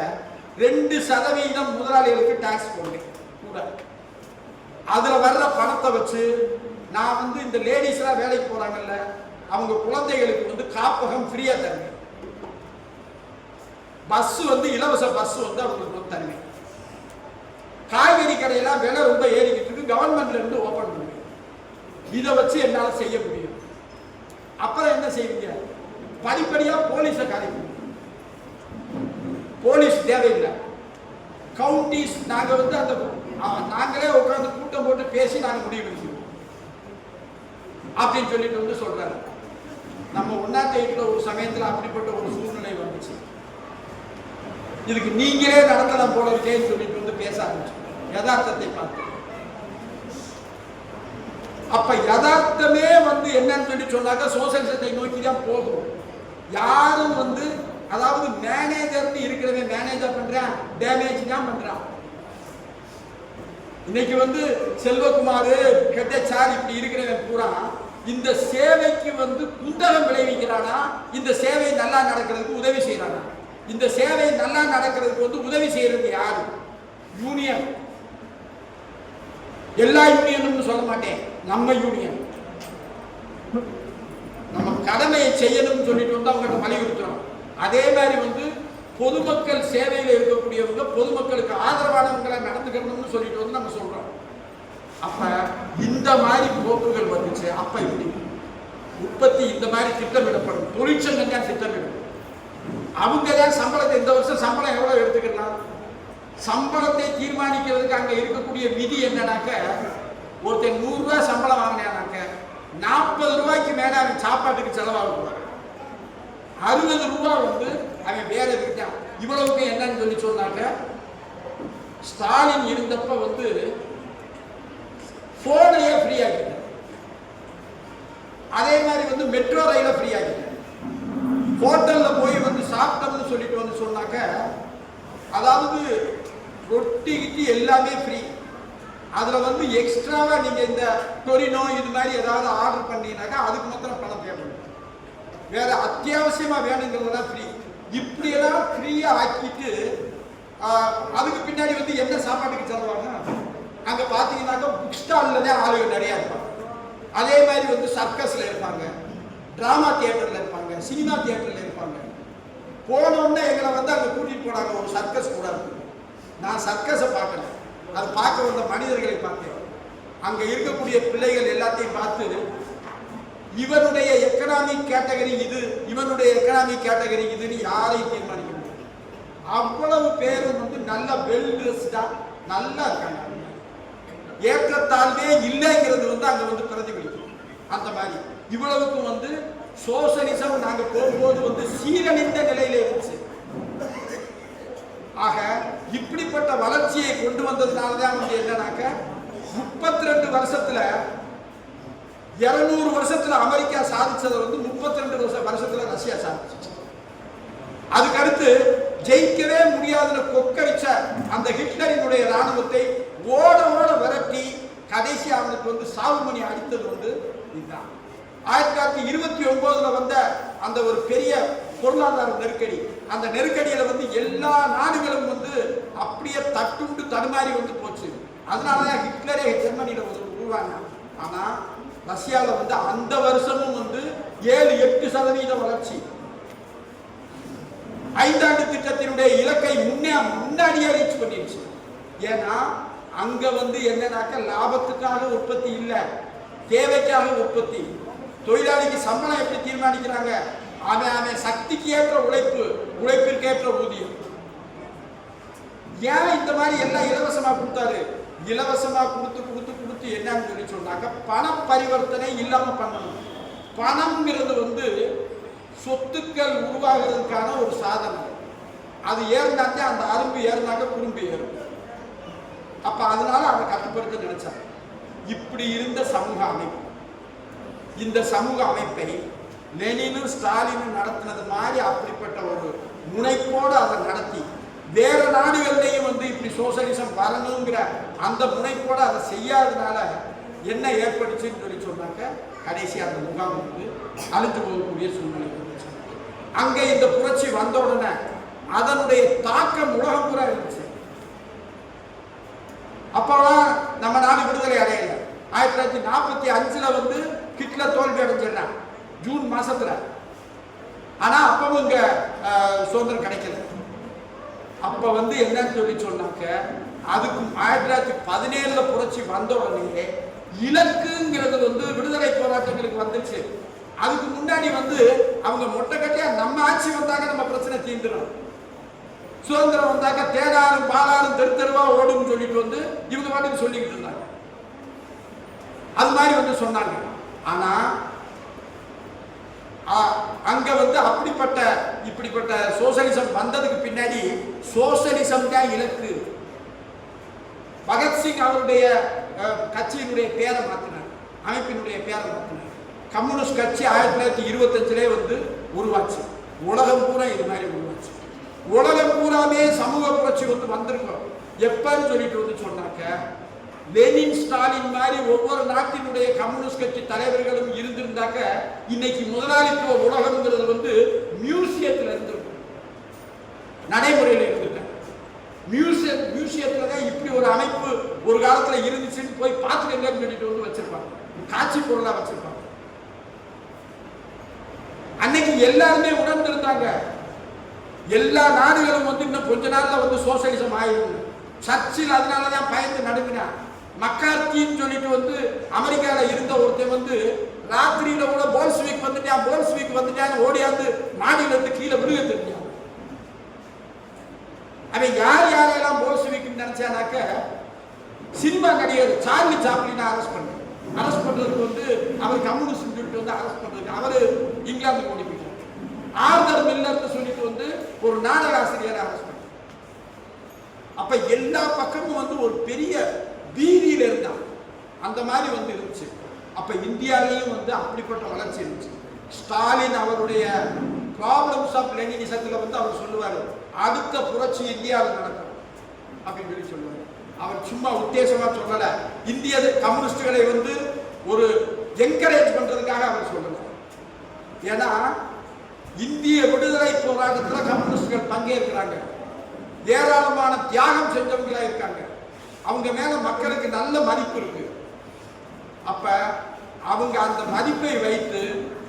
2% முதலாளிகளுக்கு டாக்ஸ் போடுறேன் கூட, அதுல வர்ற பணத்தை வச்சு நான் வந்து இந்த லேடிஸ் எல்லாம் வேலைக்கு போறாங்கல்ல, அவங்க குழந்தைகளுக்கு வந்து காப்பகம் ஃப்ரீயா தருவேன். பஸ் வந்து இலவச பஸ் வந்து அவங்களுக்கு வந்து தருவேன். காய்கறி கடையெல்லாம் விலை ரொம்ப ஏறிக்கிட்டு இருக்கு, கவர்மெண்ட்ல இருந்து ஓபன் பண்ணுவேன். இதை வச்சு என்னால செய்ய முடியும். அப்புறம் என்ன செய்வீங்க? படிப்படியா போலீஸை கலைக்கும். போலீஸ் தேவையில்லை. கவுண்டிஸ் நாங்க வந்து அந்த நாங்களே உட்கார்ந்து கூட்டம் போட்டு பேசி நாங்க முடிவு எடுக்கிறோம் அப்படின்னு சொல்லிட்டு வந்து சொல்றாரு. நம்ம 108 ஒரு சமயத்தில் அப்படிப்பட்ட ஒரு சூழ்நிலை வந்துச்சு. இதுக்கு நீங்களே நடத்தலாம் போல இருக்கேன்னு சொல்லிட்டு வந்து பேச ஆரம்பிச்சு யதார்த்தத்தை பார்த்து. அப்ப யதார்த்தமே வந்து என்னன்னு சொல்லி சொன்னாக்க சோசியலிசத்தை நோக்கி தான் போகும். யாரும் வந்து, அதாவது மேனேஜர்னு இருக்கிறவன் மேனேஜர் பண்றான், டேமேஜ் தான் பண்றான். இன்னைக்கு வந்து செல்வகுமார் ஹெட்எச்ஆர் இப்படி இருக்கிறவன் பூரா இந்த சேவைக்கு வந்து குந்தகம் விளைவிக்கிறானா, இந்த சேவை நல்லா நடக்கிறதுக்கு உதவி செய்யறானா? இந்த சேவை நல்லா நடக்கிறதுக்கு வந்து உதவி செய்யறது யாரு? யூனியன். எல்லா யூனியனும் சொல்ல மாட்டேன், நம்ம யூனியன். நம்ம கடமையை செய்யணும்னு சொல்லிட்டு வந்து அவங்க வலியுறுத்துறோம். அதே மாதிரி வந்து பொதுமக்கள் சேவையில் இருக்கக்கூடியவங்க பொதுமக்களுக்கு ஆதரவானவங்களை நடந்துக்கணும்னு சொல்லிட்டு வந்து நம்ம சொல்றோம். அப்ப இந்த மாதிரி போக்குகள் வந்துச்சு. அப்ப இப்படி உற்பத்தி இந்த மாதிரி திட்டமிடப்படும். தொழிற்சங்கம் தான் திட்டமிடும். அவங்க தான் சம்பளத்தை, இந்த வருஷம் சம்பளம் எவ்வளவு எடுத்துக்கலாம், சம்பளத்தை தீர்மானிக்கிறதுக்கு அங்க இருக்கக்கூடிய விதி என்னன்னாக்க, ஒருத்தர் 100 ரூபாய் சம்பளம் வாங்கினாக்க 40 ரூபாய்க்கு மேல அவன் சாப்பாட்டுக்கு செலவாகக்கூடாது. 60 ரூபாய் வந்து அவன் வேற இருக்கான். இவ்வளவுக்கு என்னன்னு சொல்லி சொன்னாக்க, ஸ்டாலின் இருந்தப்ப வந்து போனையே ஃப்ரீ ஆகிட்டார். அதே மாதிரி வந்து மெட்ரோ ரயில ஃப்ரீ ஆகிட்டார். ஹோட்டல்ல போய் வந்து சாப்பிட்டோம்னு சொல்லிட்டு வந்து சொன்னாக்க அதாவது ரொட்டி கிட்டி எல்லாமே ஃப்ரீ. அதில் வந்து எக்ஸ்ட்ராவா நீங்க இந்த டொரினோ இது மாதிரி ஏதாவது ஆர்டர் பண்ணீங்கன்னாக்கா அதுக்கு மாத்திரம் பணம் பே பண்ணுங்க. வேற அத்தியாவசியமா வேணுங்கிறதெல்லாம் ஃப்ரீ. இப்படியெல்லாம் ஃப்ரீயா ஆக்கிட்டு அதுக்கு பின்னாடி வந்து என்ன சாப்பாட்டுக்கு செலவாங்க? அங்க பாத்தீங்கன்னாக்கா புக் ஸ்டால்ல தான் ஆளுங்க நிறைய இருப்பாங்க. அதே மாதிரி வந்து சர்க்கஸ்ல இருப்பாங்க, டிராமா தியேட்டர்ல இருப்பாங்க, சினிமா தியேட்டர்ல இருப்பாங்க. போனோடனே எங்களை வந்து அங்க கூட்டிட்டு போனாங்க ஒரு சர்க்கஸ் கூட இருக்கு. நான் சர்க்கஸை பார்க்கல, அது பார்க்க வந்த மனிதர்களை பார்த்தேன். அங்க இருக்கக்கூடிய பிள்ளைகள் எல்லாத்தையும் பார்த்து இவனுடைய எக்கனாமிக் கேட்டகரி இது, இவனுடைய எக்கனாமிக் கேட்டகரி இதுன்னு யாரையும் தீர்மானிக்க முடியும். அவ்வளவு பேரும் வந்து நல்ல வெல் ட்ரெஸ்டா நல்லா இருக்காங்க. ஏற்றத்தாழ்வே இல்லைங்கிறது வந்து அங்க வந்து பிரதிபலிக்கும். அந்த மாதிரி இவ்வளவுக்கும் வந்து சோசலிசம் நாங்க போகும்போது வந்து சீரழிந்த நிலையில இருந்துச்சு. ஆக இப்படிப்பட்ட வளர்ச்சியை கொண்டு வந்ததுனாலதான் வந்து என்னன்னாக்க 32 வருஷத்துல 200 வருஷத்துல அமெரிக்கா சாதிச்சதை வந்து 32 வருஷத்துல ரஷ்யா சாதிச்சு. அதுக்கடுத்து ஜெயிக்கவே முடியாதுன்னு கொக்கரிச்ச அந்த ஹிட்லரினுடைய ராணுவத்தை ஓட ஓட விரட்டி கடைசி அவனுக்கு வந்து சாவுமணி அடித்தது வந்து இதுதான். 1929 வந்த அந்த ஒரு பெரிய பொருளாதார நெருக்கடி, அந்த நெருக்கடியில வந்து எல்லா நாடுகளும் வந்து அப்படியே தட்டுண்டு தடுமாறி வந்து போச்சு. அதனாலதான் ஹிட்லரே ஜெர்மனியில உருவாங்க. ஆனா ரஷ்யால வந்து அந்த வருஷமும் வந்து 7-8% வளர்ச்சி. 5 ஆண்டு திட்டத்தினுடைய இலக்கை முன்னாடியே ரீச் பண்ணிடுச்சு. ஏன்னா அங்க வந்து என்னன்னாக்க லாபத்துக்காக உற்பத்தி இல்ல, தேவைக்காக உற்பத்தி. தொழிலாளிக்கு சம்பளம் எப்படி தீர்மானிக்கிறாங்க? அவன் சக்திக்கு ஏற்ற உழைப்பு, உழைப்பிற்கு ஏற்ற ஊதியம். ஏன் இந்த மாதிரி எல்லாம் இலவசமா கொடுத்தாரு? இலவசமா கொடுத்து கொடுத்து கொடுத்து என்னன்னு சொல்லி சொன்னாக்க பண பரிவர்த்தனை இல்லாம பண்ணணும். பணம்ங்கிறது வந்து சொத்துக்கள் உருவாகிறதுக்கான ஒரு சாதனம். அது ஏறினாக்க அந்த அரும்பு ஏறினாக்க குறும்பு ஏறும். அப்ப அதனால அதை கட்டுப்படுத்த நினைச்சாங்க. இப்படி இருந்த சமூக அமைப்பு, இந்த சமூக அமைப்பை லெனினும் ஸ்டாலினும் நடத்தினது மாதிரி அப்படிப்பட்ட ஒரு முனைப்போடு அதை நடத்தி வேற நாடுகள்லையும் வந்து இப்படி சோசலிசம் வரணுங்கிற அந்த முனைப்போடு அதை செய்யாததுனால என்ன ஏற்படுச்சுன்னு சொல்லி சொன்னாக்க கடைசி அந்த முகாம் வந்து அழிந்து போகக்கூடிய சூழ்நிலை இருந்துச்சு. அங்கே இந்த புரட்சி வந்த உடனே அதனுடைய தாக்கம் உலகம் பூரா இருந்துச்சு. அப்பெல்லாம் நம்ம நாடு விடுதலை அடையல. 1945 வந்து ஹிட்லர் தோல்வி அடைஞ்சிடறான் ஜூன் மாசத்துல. ஆனா அப்பவும் இங்க சுதந்திரம் கிடைக்கல. அப்ப வந்து என்னன்னு சொல்லி சொன்னாக்க அதுக்கு 1917 புரட்சி வந்த உடனே இலக்குங்கிறது வந்து விடுதலை போராட்டங்களுக்கு வந்துச்சு. அதுக்கு முன்னாடி வந்து அவங்க மொட்டை கட்டியா நம்ம ஆட்சி வந்தாக்க நம்ம பிரச்சனை தீர்ந்துடும், சுதந்திரம் வந்தாக்க தேடாரும் பாலாரும் தெரு தெருவா ஓடும் சொல்லிட்டு வந்து இவங்க பாட்டுக்கு சொல்லிக்கிட்டு இருந்தாங்க. அது மாதிரி வந்து சொன்னாங்க. ஆனா அங்க வந்து இப்படிப்பட்ட சோசலிசம் வந்ததுக்கு பின்னாடி சோசலிசம் தான் இலக்கு. பகத்சிங் அவருடைய கட்சியினுடைய பேரை மாற்றினார், அமைப்பினுடைய பேரை மாற்றினார். கம்யூனிஸ்ட் கட்சி 1925 வந்து உருவாச்சு. உலகம் பூரா இது மாதிரி உருவாச்சு. உலகம் பூராமே சமூக புரட்சி வந்து வந்திருக்கும். எப்பன்னு சொல்லிட்டு வந்து சொன்னாக்க லெனின் ஸ்டாலின் மாதிரி ஒவ்வொரு நாட்டினுடைய கம்யூனிஸ்ட் கட்சி தலைவர்களும் இருந்திருந்தாக்க இன்னைக்கு முதலாளித்துவ உலகம்ங்கிறது வந்து மியூசியத்தில் இருந்திருக்கும், நடைமுறையில் இருந்திருக்க. மியூசியத்துல தான் இப்படி ஒரு அமைப்பு ஒரு காலத்துல இருந்துச்சுன்னு போய் பார்த்துக்கங்கன்னு சொல்லிட்டு வந்து வச்சிருப்பாங்க, காட்சி பொருளா வச்சிருப்பாங்க. அன்னைக்கு எல்லாருமே உணர்ந்திருந்தாங்க. எல்லா நாடுகளும் வந்து இன்னும் கொஞ்ச நாள்ல வந்து சோசியலிசம் ஆயிடும். சர்ச்சில் அதனாலதான் பயந்து நடுங்கினான். மக்கார்த்தின்னு சொல்லிட்டு வந்து அமெரிக்காவில் இருந்த ஒருத்தன் வந்து ராத்திரியில கூட போல்ஸ்விக் வந்துட்டான்னு ஓடியாந்து மாடியில இருந்து கீழே விழுக தெரிஞ்சான். அவன் யாரெல்லாம் போல்ஸ்விக் நினைச்சானாக்க சினிமா நடிகர் சார்லி சாப்ளினை அரெஸ்ட் பண்றதுக்கு வந்து அவர் கம்யூனிஸ்ட் சொல்லிட்டு வந்து அரெஸ்ட் பண்றதுக்கு அவரு இங்கிலாந்துக்கு ஓடி போயிட்டார். ஆர்தர் மில்லர்னு சொல்லிட்டு வந்து ஒரு நாடக ஆசிரியரை அரெஸ்ட் பண்ண. அப்ப எல்லா பக்கமும் வந்து ஒரு பெரிய பீதியில இருந்தான். அந்த மாதிரி வந்து இருந்துச்சு. அப்ப இந்தியாவிலையும் வந்து அப்படிப்பட்ட வளர்ச்சி இருந்துச்சு. ஸ்டாலின் அவருடைய ப்ராப்ளம்ஸ் ஆஃப் லெனினிசத்தில் வந்து அவர் சொல்லுவார், அடுத்த புரட்சி இந்தியாவில் நடக்கும் அப்படின்னு சொல்லி சொல்லுவார். அவர் சும்மா உத்தேசமா சொல்லலை, இந்திய கம்யூனிஸ்டுகளை வந்து ஒரு என்கரேஜ் பண்றதுக்காக அவர் சொல்லலை. ஏன்னா இந்திய விடுதலை போராட்டத்தில் கம்யூனிஸ்டுகள் பங்கேற்கிறாங்க, ஏராளமான தியாகம் செஞ்சவங்களா இருக்காங்க, அவங்க மேல மக்களுக்கு நல்ல மதிப்பு இருக்கு. அப்ப அவங்க அந்த மதிப்பை வைத்து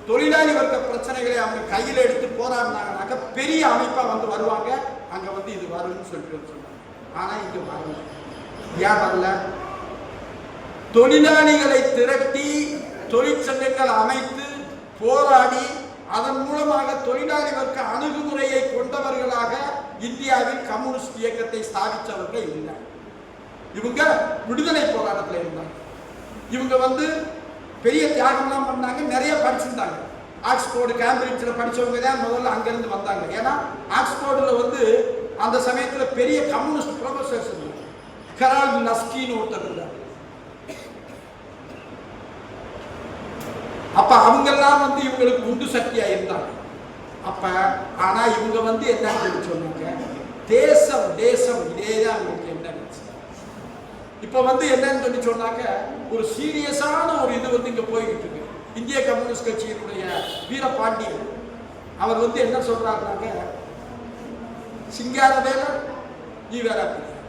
தொழிலாளி வர்க்க பிரச்சனைகளை அவங்க கையில் எடுத்து போராடினாங்கனாக்க பெரிய அமைப்பா வந்து வருவாங்க, அங்க வந்து இது வரும்னு சொல்லிட்டு சொன்னாங்க. ஆனா இங்க வரல. ஏன் வரல? தொழிலாளிகளை திரட்டி தொழிற்சங்கங்கள் அமைத்து போராடி அதன் மூலமாக தொழிலாளி வர்க்க அணுகுமுறையை கொண்டவர்களாக இந்தியாவில் கம்யூனிஸ்ட் இயக்கத்தை ஸ்தாபித்தவர்கள் இல்லை. இவங்க விடுதலை போராட்டத்தில் இருந்தாங்க. இவங்க வந்து பெரிய தியாகம்லாம் பண்ணாங்க, நிறைய படிச்சிருந்தாங்க. ஆக்ஸ்போர்டு கேம்பிரிட்ஜில் படித்தவங்க தான் முதல்ல அங்கேருந்து வந்தாங்க. ஏன்னா ஆக்ஸ்போர்டில் வந்து அந்த சமயத்தில் பெரிய கம்யூனிஸ்ட் ப்ரொஃபஸர்ஸ் இருந்தாங்க. ஹெரால்ட் லஸ்கின்னு ஒருத்தர் இருந்தார். அப்ப அவங்கெல்லாம் வந்து இவங்களுக்கு உண்டு சக்தியா இருந்தாங்க. அப்ப ஆனா இவங்க வந்து என்ன சொன்னாங்க, தேசம் தேசம் இதேதான் அவங்களுக்கு என்ன இருந்துச்சு. இப்ப வந்து என்னன்னு சொல்லி சொன்னாக்க ஒரு சீரியஸான ஒரு இது வந்து இங்க போய்கிட்டு இருக்கு. இந்திய கம்யூனிஸ்ட் கட்சியினுடைய வீரபாண்டியன் அவர் வந்து என்ன சொல்றாருனாக்க, சிங்கார வேலர் ஈவேரா பெரியார்,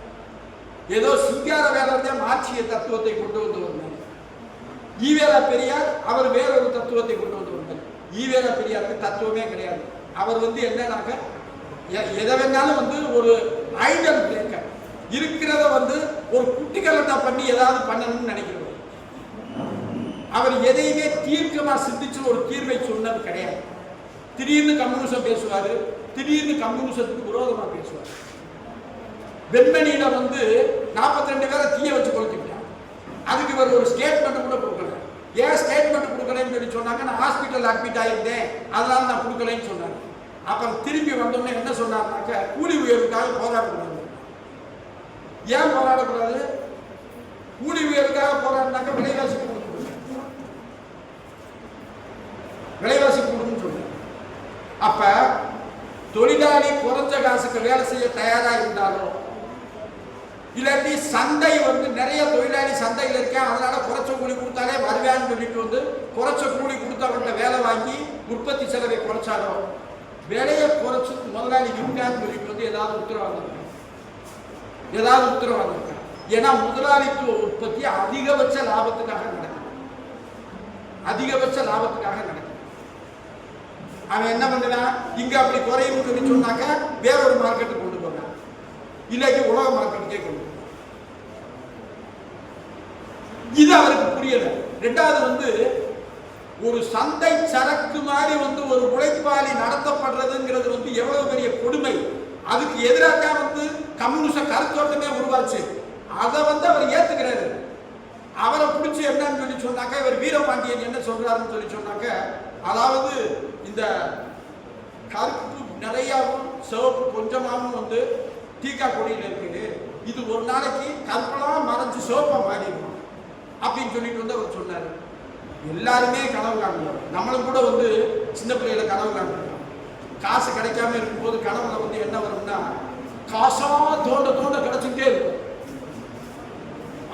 ஏதோ சிங்கார வேலர் தான் மார்க்சிய தத்துவத்தை கொண்டு வந்து வந்தார். ஈவேரா பெரியார் அவர் வேறொரு தத்துவத்தை கொண்டு வந்து வந்தார். ஈவேரா பெரியாருக்கு தத்துவமே கிடையாது. அவர் வந்து என்னன்னாக்க எதை வேணாலும் வந்து ஒரு ஐடல் பிரேக்கர், இருக்கிறத வந்து ஒரு குட்டி கலட்டா பண்ணி ஏதாவது பண்ணணும்னு நினைக்கிறவர். அவர் எதையுமே தீர்க்கமா சிந்திச்சு ஒரு தீர்வை சொன்னது கிடையாது. திடீர்னு கம்யூனிசம் பேசுவாரு, திடீர்னு கம்யூனிசத்துக்கு விரோதமா பேசுவார். வெண்மணியில வந்து 42 பேரை தீய வச்சு கொளுத்திட்டாங்க. அதுக்கு இவர் ஒரு ஸ்டேட்மெண்ட் கூட கொடுக்கல. ஏன் ஸ்டேட்மெண்ட் கொடுக்கலன்னு சொல்லி சொன்னாங்க, நான் ஹாஸ்பிட்டல் அட்மிட் ஆயிருந்தேன் அதனால நான் கொடுக்கலன்னு சொன்னாங்க. அப்புறம் திரும்பி வந்தோடனே என்ன சொன்னார்னாக்க, கூலி உயர்வுக்காக போராடக்கூடாது. ஏன் போராடக்கூடாது? கூலி உயர்வுக்காக போராடினாக்க விலைவாசி கொடுக்கணும், விலைவாசி கொடுக்கணும்னு சொன்னாங்க. அப்ப தொழிலாளி குறைஞ்ச காசுக்கு வேலை செய்ய தயாரா இருந்தாலும், இல்லாட்டி சந்தை வந்து நிறைய தொழிலாளி சந்தையில் இருக்கேன் அதனால குறைச்ச கூலி கொடுத்தாலே வருவான்னு சொல்லிட்டு வந்து குறைச்ச கூலி கொடுத்தவன்கிட்ட வேலை வாங்கி உற்பத்தி செலவை குறைச்சாலும் விலையை குறைச்சு முதலாளி விற்கான்னு சொல்லிட்டு வந்து ஏதாவது உத்தரவாதம் இருக்கு, ஏதாவது உத்தரவாதம் இருக்கு. ஏன்னா முதலாளித்துவ உற்பத்தி அதிகபட்ச லாபத்துக்காக நடக்குது, அதிகபட்ச லாபத்துக்காக நடக்குது. அவன் என்ன பண்ணுவான், இங்க அப்படி குறையும் சொல்லி சொன்னாக்க வேறொரு மார்க்கெட்டுக்கு கொண்டு போவான், இல்லாட்டி உலக மார்க்கெட்டுக்கே கொண்டு போவான். இது அவருக்கு புரியல. ரெண்டாவது வந்து ஒரு சந்தை சரக்கு மாதிரி வந்து ஒரு உழைப்பாளி நடத்தப்படுறதுங்கிறது வந்து எவ்வளவு பெரிய கொடுமை. அதுக்கு எதிராக வந்து கம்யூனிச கருத்தோட்டமே உருவாச்சு. அதை வந்து அவர் ஏத்துக்கிறாரு. அவரை பிடிச்சி என்னன்னு சொல்லி சொன்னாக்க, இவர் வீரபாண்டியன் என்ன சொல்றாருன்னு சொல்லி சொன்னாக்க, அதாவது இந்த கருப்பு நிறையாவும் சிவப்பு கொஞ்சமாவும் வந்து டீக்கா கொடியில் இருக்குது, இது ஒரு நாளைக்கு கருப்பெல்லாம் மறைஞ்சு சிவப்பா மாறிடும் அப்படின்னு சொல்லிட்டு வந்து அவர் சொன்னார். எல்லாருமே கனவு காணுவோம், நம்மளும் கூட வந்து சின்ன பிள்ளைகளை கனவு காணுவோம். காசு கிடைக்காம இருக்கும்போது கனவுல வந்து என்ன வரும்னா, காசா தோண்ட தோண்ட கிடைச்சுட்டே இருக்கும்.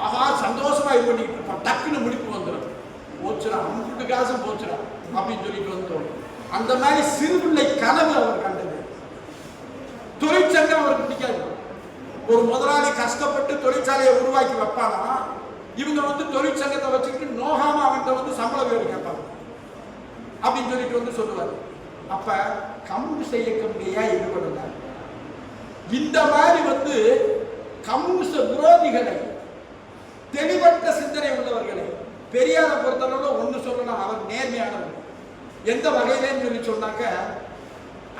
ஆஹா சந்தோஷமா இது பண்ணிட்டு இருப்பான், டக்குன்னு முடிப்பு வந்துடும், போச்சுடா அம்புட்டு காசும் போச்சுடா அப்படின்னு சொல்லிட்டு வந்து தோணும். அந்த மாதிரி சிறுபிள்ளை கனவு அவர் கண்டது. தொழிற்சங்கம் அவருக்கு பிடிக்காது. ஒரு முதலாளி கஷ்டப்பட்டு தொழிற்சாலையை உருவாக்கி வைப்பானா, இவங்க வந்து தொழிற்சங்கத்தை வச்சுக்கிட்டு நோகாம அவன்கிட்ட வந்து சம்பள உயர்வு கேட்பாங்க அப்படின்னு சொல்லிட்டு வந்து சொல்லுவார். அப்ப கம்யூனிஸ்ட் இயக்கம் ஏன் ஈடுபடல? இந்த மாதிரி வந்து கம்யூனிஸ்ட விரோதிகளை, தெளிவற்ற சிந்தனை உள்ளவர்களை, பெரியாரை பொறுத்தளவுல ஒண்ணு சொல்லணும், அவர் நேர்மையானவர். எந்த வகையிலேன்னு சொல்லி சொன்னாக்க,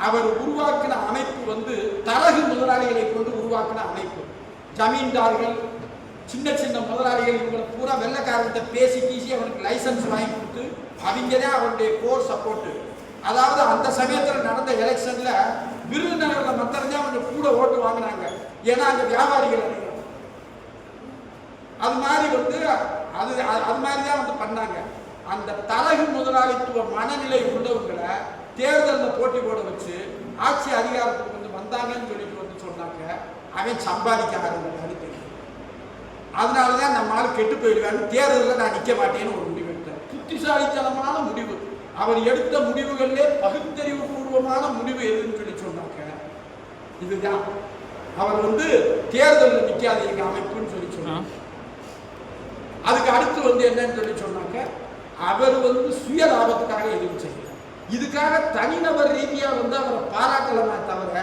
அவர் உருவாக்கின அமைப்பு வந்து தரகு முதலாளிகளை கொண்டு உருவாக்கின அமைப்பு. ஜமீன்தார்கள், சின்ன சின்ன முதலாளிகள், இவங்களை பூரா வெள்ளக்காரர்கிட்ட பேசி கீசி அவனுக்கு லைசன்ஸ் வாங்கி கொடுத்து அவங்க தான் அவருடைய கோர் சப்போர்ட்டு. அதாவது அந்த சமயத்தில் நடந்த எலெக்ஷன்ல விருதுநகர்ல மத்தரஞ்சா கொஞ்சம் கூட ஓட்டு வாங்கினாங்க, ஏன்னா அங்க வியாபாரிகள் அதிகம். அது மாதிரி வந்து அது மாதிரி தான் வந்து பண்ணாங்க. அந்த தரகு முதலாளித்துவ மனநிலை உள்ளவங்களை தேர்தலில் போட்டி போட வச்சு ஆட்சி அதிகாரத்துக்கு வந்து வந்தாங்கன்னு சொல்லிட்டு வந்து சொன்னாக்க அவன் சம்பாதிக்க ஆரம்பிக்கிறான்னு தெரியும். அதனாலதான் நம்ம ஆள் கெட்டு போயிடுவான்னு தேர்தலில் நான் நிற்க மாட்டேன்னு ஒரு முடிவு எடுத்தார். புத்திசாலித்தனமான முடிவு. அவர் எடுத்த முடிவுகளிலே பகுத்தறிவு பூர்வமான முடிவு எதுன்னு சொல்லி சொன்னாக்க இதுதான். அவர் வந்து தேர்தலில் நிற்காது எங்க அமைப்புன்னு சொல்லி சொன்னார். அதுக்கு அடுத்து வந்து என்னன்னு சொல்லி சொன்னாக்க அவர் வந்து சுய லாபத்துக்காக எதுவும் செய்யல. இதுக்காக தனிநபர் ரீதியா வந்து அவரை பாராட்டலாமே தவிர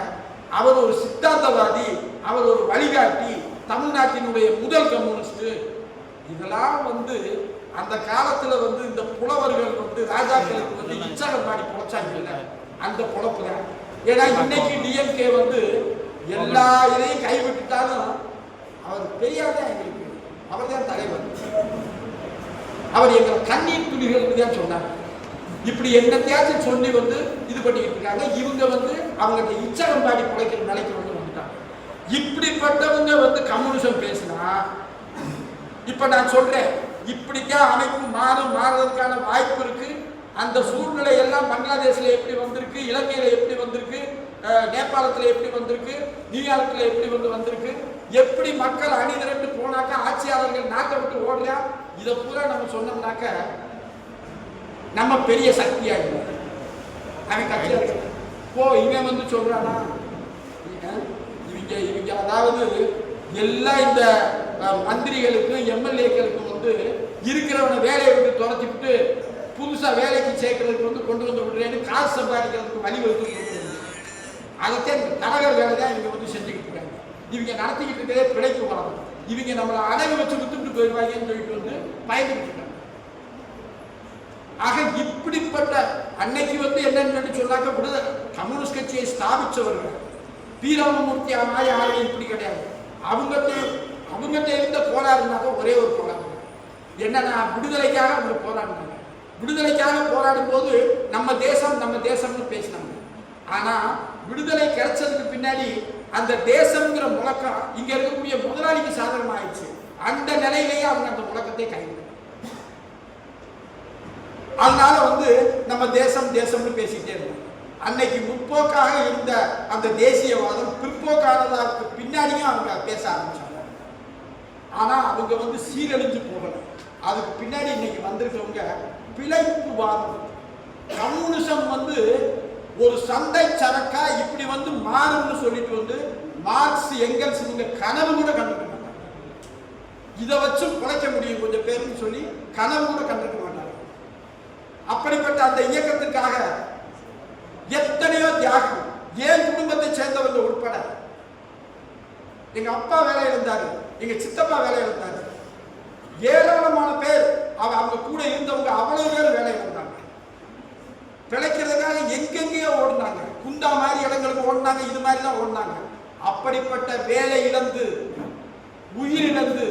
அவர் ஒரு சித்தாந்தவாதி, அவர் ஒரு வழிகாட்டி, தமிழ்நாட்டினுடைய முதல் கம்யூனிஸ்ட், இதெல்லாம் வந்து அந்த காலத்துல வந்து இந்த புலவர்கள் வந்து ராஜாக்களுக்கு வந்து இச்சகம் பாடி பொழைச்சாங்கல்ல, அந்த பொழப்புல. ஏன்னா இன்னைக்கு டிஎம்கே வந்து எல்லா இதையும் கைவிட்டுட்டாலும் அவர் பெரியாதான் எங்களுக்கு, அவர் தான் தலைவர். அவர் எங்களை கண்ணீர் துளிகள் தான் சொன்னார். இப்படி என்னத்தையாச்சும் சொல்லி வந்து இது பண்ணிக்கிட்டு இருக்காங்க. இவங்க வந்து அவங்கள்ட்ட இச்சகம் பாடி பிழைக்கிற நிலைக்கு வந்து வந்துட்டாங்க. இப்படிப்பட்டவங்க வந்து கம்யூனிசம் பேசினா, இப்ப நான் சொல்றேன், இப்படித்தான் அமைப்பு மாறுறதுக்கான வாய்ப்பு இருக்கு. அந்த சூழ்நிலை எல்லாம் பங்களாதேஷ்ல எப்படி வந்திருக்கு, இலங்கையில எப்படி வந்திருக்கு, நேபாளத்துல எப்படி வந்திருக்கு, நியூயார்க்ல எப்படி வந்திருக்கு, எப்படி மக்கள் அணிதிரண்டு போனாக்கா ஆட்சியாளர்கள் நாட்டை விட்டு ஓடுறா, இதை பூரா நம்ம சொன்னோம்னாக்க நம்ம பெரிய சக்தியா இல்லை. அவன் கட்சியா போ இவன் வந்து சொல்றானா, இவங்க அதாவது எல்லாம் இந்த மந்திரிகளுக்கும் எம்எல்ஏக்களுக்கும் வந்து இருக்கிறவனை வேலையை விட்டு துரத்திவிட்டு புதுசா வேலைக்கு சேர்க்கறதுக்கு வந்து கொண்டு வந்து விடுறேன்னு காசு சம்பாதிக்கிறதுக்கு வழி வகுத்து அதைத்தான் தரகர் வேலை தான் இவங்க வந்து செஞ்சுக்கிட்டு இருக்காங்க. இவங்க நடத்திக்கிட்டு இருக்கிறதே பிழைக்கு வளரும். இவங்க நம்மளை அடகு வச்சு வித்துட்டு போயிடுவாங்கன்னு சொல்லிட்டு வந்து பயந்துக்கிட்டு இருக்காங்க. ஆக இப்படிப்பட்ட அன்னைக்கு வந்து என்னன்னு சொன்னாக்க கம்யூனிஸ்ட் கட்சியை ஸ்தாபிச்சவர்கள் பீராமமூர்த்தி ஆகிய இப்படி கிடையாது. அவங்ககிட்ட இருந்த போராடினாக்க ஒரே ஒரு போராட்டம் என்னன்னா விடுதலைக்காக அவங்க போராடினாங்க. விடுதலைக்காக போராடும் போது நம்ம தேசம்னு பேசினாங்க. ஆனா விடுதலை கிடைச்சதுக்கு பின்னாடி அந்த தேசம்ங்கிற முழக்கம் இங்க இருக்கக்கூடிய முதலாளிக்கு சாதகம் ஆயிடுச்சு. அந்த நிலையிலேயே அவங்க அந்த முழக்கத்தை கைவிட்டாங்க. அதனால வந்து நம்ம தேசம்னு பேசிக்கிட்டே இருந்தோம். அன்னைக்கு முற்போக்காக இருந்த அந்த தேசியவாதம் பிற்போக்கானதற்கு பின்னாடியும் அவங்க பேச ஆரம்பிச்சாங்க. ஆனா அவங்க வந்து சீரழிஞ்சு போகல. அதுக்கு பின்னாடி இன்னைக்கு வந்திருக்கவங்க பிழைப்புவாதம். கம்யூனிசம் வந்து ஒரு சந்தை சரக்கா இப்படி வந்து மாறும்னு சொல்லிட்டு வந்து மார்க்ஸ் எங்கெல்ஸ் இவங்க கனவு கூட கண்டுக்க மாட்டாங்க. இதை வச்சு குறைக்க முடியும் கொஞ்சம் பேருன்னு சொல்லி கனவு கூட கண்டுக்க மாட்டாங்க. அப்படிப்பட்ட அந்த இயக்கத்துக்காக எத்தனையோ தியாகம், ஏன் குடும்பத்தை சேர்ந்தவங்க உட்பட. எங்க அப்பா வேலையில் இருந்தாரு, எங்க சித்தப்பா வேலையில் இருந்தாரு, ஏராளமான பேர் அவங்க கூட இருந்தவங்க அவ்வளவு பேர் வேலையில் இருந்தாங்க. பிழைக்கிறதுக்காக எங்கெங்கேயோ ஓடினாங்க, குண்டா மாதிரி இடங்களுக்கு ஓடினாங்க, இது மாதிரி தான் ஓடினாங்க. அப்படிப்பட்ட வேலை இழந்து உயிரிழந்து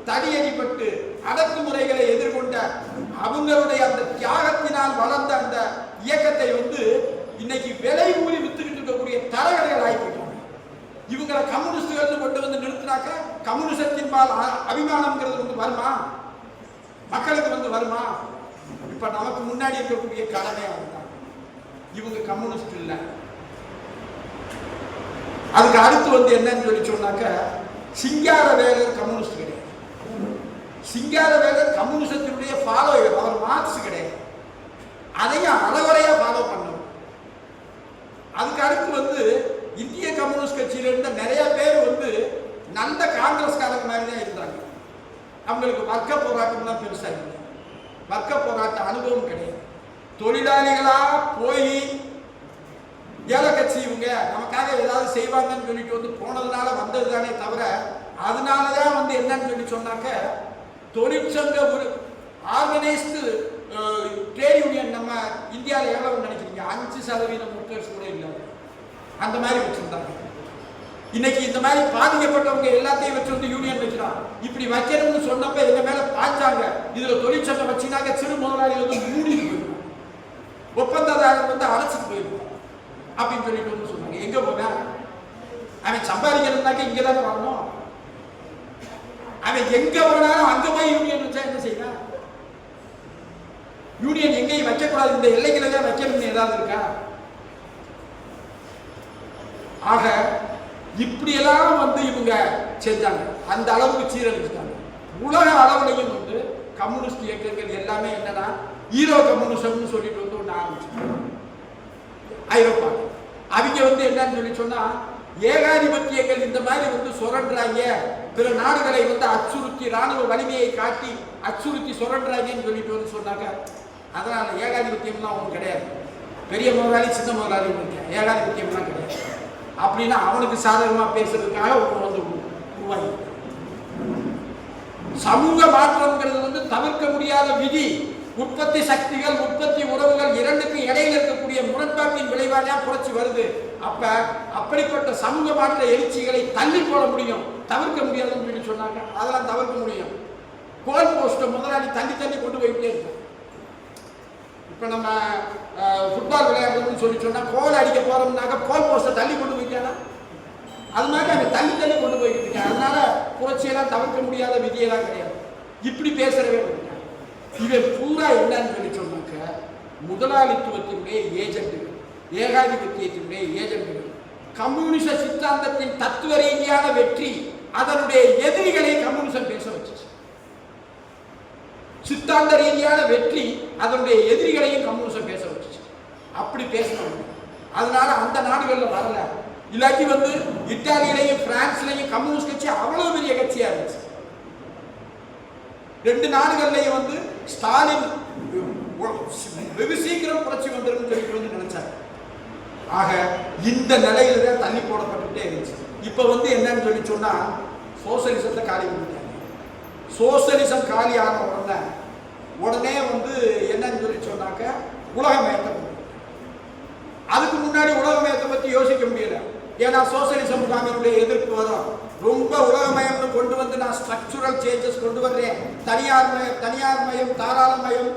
தடியடிப்பட்டு அடக்குமுறைகளை எதிர்கொண்ட அவங்களுடைய அந்த தியாகத்தினால் வளர்ந்த அந்த இயக்கத்தை வந்து இன்னைக்கு விலை ஊறி வித்துக்கிட்டு இருக்கக்கூடிய தரகர்கள் ஆகிப்போம். இவங்களை கம்யூனிஸ்டுகள் கொண்டு வந்து நிறுத்தினாக்க கம்யூனிசத்தின் பால் அபிமானம்ங்கிறது வந்து வருமா, மக்களுக்கு வந்து வருமா? இப்ப நமக்கு முன்னாடி இருக்கக்கூடிய கடமையா இருந்தாங்க. இவங்க கம்யூனிஸ்ட் இல்லை. அதுக்கு அடுத்து வந்து என்னன்னு சொல்லி சொன்னாக்க சிங்காரவேலர் கம்யூனிஸ்ட் கிடையாது. சிங்காரவேலர் கம்யூனிசத்தினுடைய ஃபாலோவர், அவர் மார்க்ஸ் கிடையாது. அதையும் அறகுறையா ஃபாலோ பண்ணணும். அதுக்கு அடுத்து வந்து இந்திய கம்யூனிஸ்ட் கட்சியில இருந்த நிறைய பேர் வந்து நல்ல காங்கிரஸ்காரங்க மாதிரி தான் இருந்தாங்க. அவங்களுக்கு வர்க்க போராட்டம்லாம் பெருசா இல்லை, வர்க்க போராட்ட அனுபவம் கிடையாது. தொழிலாளிகளா போய் ஏழை கட்சி இவங்க நமக்காக ஏதாவது செய்வாங்கன்னு சொல்லிட்டு வந்து போனதுனால வந்தது தானே தவிர, அதனாலதான் வந்து என்னன்னு சொல்லி சொன்னாக்க தொழிற்சங்க ஒரு ஆர்கனைஸ்டு ட்ரேட் யூனியன் நம்ம இந்தியாவில் எவ்வளவு நினைக்கிறீங்க? 5% ஒர்க்கர்ஸ் கூட இல்லை, அந்த மாதிரி வச்சிருந்தாங்க. இன்னைக்கு இந்த மாதிரி பாதிக்கப்பட்டவங்க எல்லாத்தையும் வச்சு வந்து யூனியன் வைக்கிறான். இப்படி வைக்கணும்னு சொன்னப்ப எங்க மேல பாய்ச்சாங்க. இதுல தொழிற்சங்கம் வச்சுனாக்க சிறு முதலாளி வந்து மூடிட்டு போயிருவாங்க, ஒப்பந்ததாரர் வந்து அழைச்சிட்டு போயிருவாங்க அப்படின்னு சொல்லிட்டு வந்து சொன்னாங்க. எங்க போங்க? அவன் சம்பாதிக்கிறதுனாக்க இங்கதானே வரணும். அவன் எங்க போனாலும் அங்க போய் யூனியன் வச்சா என்ன செய்யலாம்? யூனியன் எங்கேயும் வைக்கக்கூடாது, இந்த எல்லைகளை தான் வைக்கணும்னு ஏதாவது இருக்கா? ஆக இப்படியெல்லாம் வந்து இவங்க செஞ்சாங்க, அந்த அளவுக்கு சீரழிஞ்சிட்டாங்க. உலக அளவுலையும் வந்து கம்யூனிஸ்ட் இயக்கங்கள் எல்லாமே என்னன்னா ஈரோ கம்யூனிசம்னு சொல்லிட்டு வந்து ஒன்று ஆரம்பிச்சாங்க ஐரோப்பா. அவங்க வந்து என்னன்னு சொல்லி சொன்னா ஏகாதிபத்தியங்கள் இந்த மாதிரி வந்து சுரண்டுறாங்க, பிற நாடுகளை வந்து அச்சுறுத்தி ராணுவ வலிமையை காட்டி அச்சுறுத்தி சுரண்டுறாங்கன்னு சொல்லிட்டு வந்து சொன்னாங்க. அதனால ஏகாதிபத்தியம்லாம் ஒன்றும் கிடையாது, பெரிய முதலாளி சின்ன முதலாளி இருக்கேன், ஏகாதிபத்தியம்லாம் கிடையாது அப்படின்னா அவனுக்கு சாதகமாக பேசுறதுக்காக ஒன்று வந்து உருவாகி. சமூக மாற்றம்ங்கிறது வந்து தவிர்க்க முடியாத விதி. உற்பத்தி சக்திகள் உற்பத்தி உறவுகள் இரண்டுக்கு இடையில் இருக்கக்கூடிய முரண்பாட்டின் விளைவாக புரட்சி வருது. அப்ப அப்படிப்பட்ட சமூக மாற்ற எழுச்சிகளை தள்ளி போட முடியும், தவிர்க்க முடியாதுன்னு சொல்லி சொன்னாங்க. அதெல்லாம் தவிர்க்க முடியும். கோல் போஸ்ட்டை முதலாளி தள்ளி தள்ளி கொண்டு போயிட்டே இருக்கும். இப்போ நம்ம ஃபுட்பால் விளையாடுறதுன்னு சொல்லி சொன்னால் கோல் அடிக்க போகிறோம்னாக்க கோல் போஸ்ட்டை தள்ளி கொண்டு போயிட்டானா அது மாதிரி அங்கே தள்ளி தள்ளி கொண்டு போய்கிட்டு இருக்கேன். அதனால புரட்சியெல்லாம் தவிர்க்க முடியாத விதியெல்லாம் கிடையாது. இப்படி பேசுறவே இவன் பூரா என்னன்னு சொல்லி சொன்னாக்க முதலாளித்துவத்தினுடைய ஏஜென்ட்டுகள், ஏகாதிபத்தியத்தினுடைய ஏஜென்ட்டுகள். கம்யூனிச சித்தாந்தத்தின் தத்துவ ரீதியான வெற்றி அதனுடைய எதிரிகளை கம்யூனிசம் பேச வச்சுச்சு. சித்தாந்த ரீதியான வெற்றி அதனுடைய எதிரிகளையும் கம்யூனிசம் பேச வச்சுச்சு. அப்படி பேசணும். அதனால அந்த நாடுகளில் வரல. இல்லாட்டி வந்து இத்தாலியிலையும் பிரான்ஸ்லையும் கம்யூனிஸ்ட் கட்சி அவ்வளவு பெரிய கட்சியா இருந்துச்சு. 2 நாடுகள்லையும் வந்து ஸ்டாலின் வெகு சீக்கிரம் புரட்சி வந்துடும் சொல்லிட்டு வந்து நினைச்சாங்க. ஆக இந்த நிலையில தான் தள்ளி போடப்பட்டுட்டே இருந்துச்சு. இப்ப வந்து என்னன்னு சொல்லி சொன்னா சோசியலிசத்தை காலி பண்ணிட்டாங்க. சோசியலிசம் காலி ஆன உடனே வந்து என்னன்னு சொல்லி சொன்னாக்க உலகமயத்தை. அதுக்கு முன்னாடி உலகமயத்தை பத்தி யோசிக்க முடியல. ஏன்னா சோசியலிசம் முகாமினுடைய எதிர்ப்பு வரும். ரொம்ப உலகமயம்னு கொண்டு வந்து நான் ஸ்ட்ரக்சுரல் சேஞ்சஸ் கொண்டு வர்றேன், தனியார் மயம் தாராளமயம்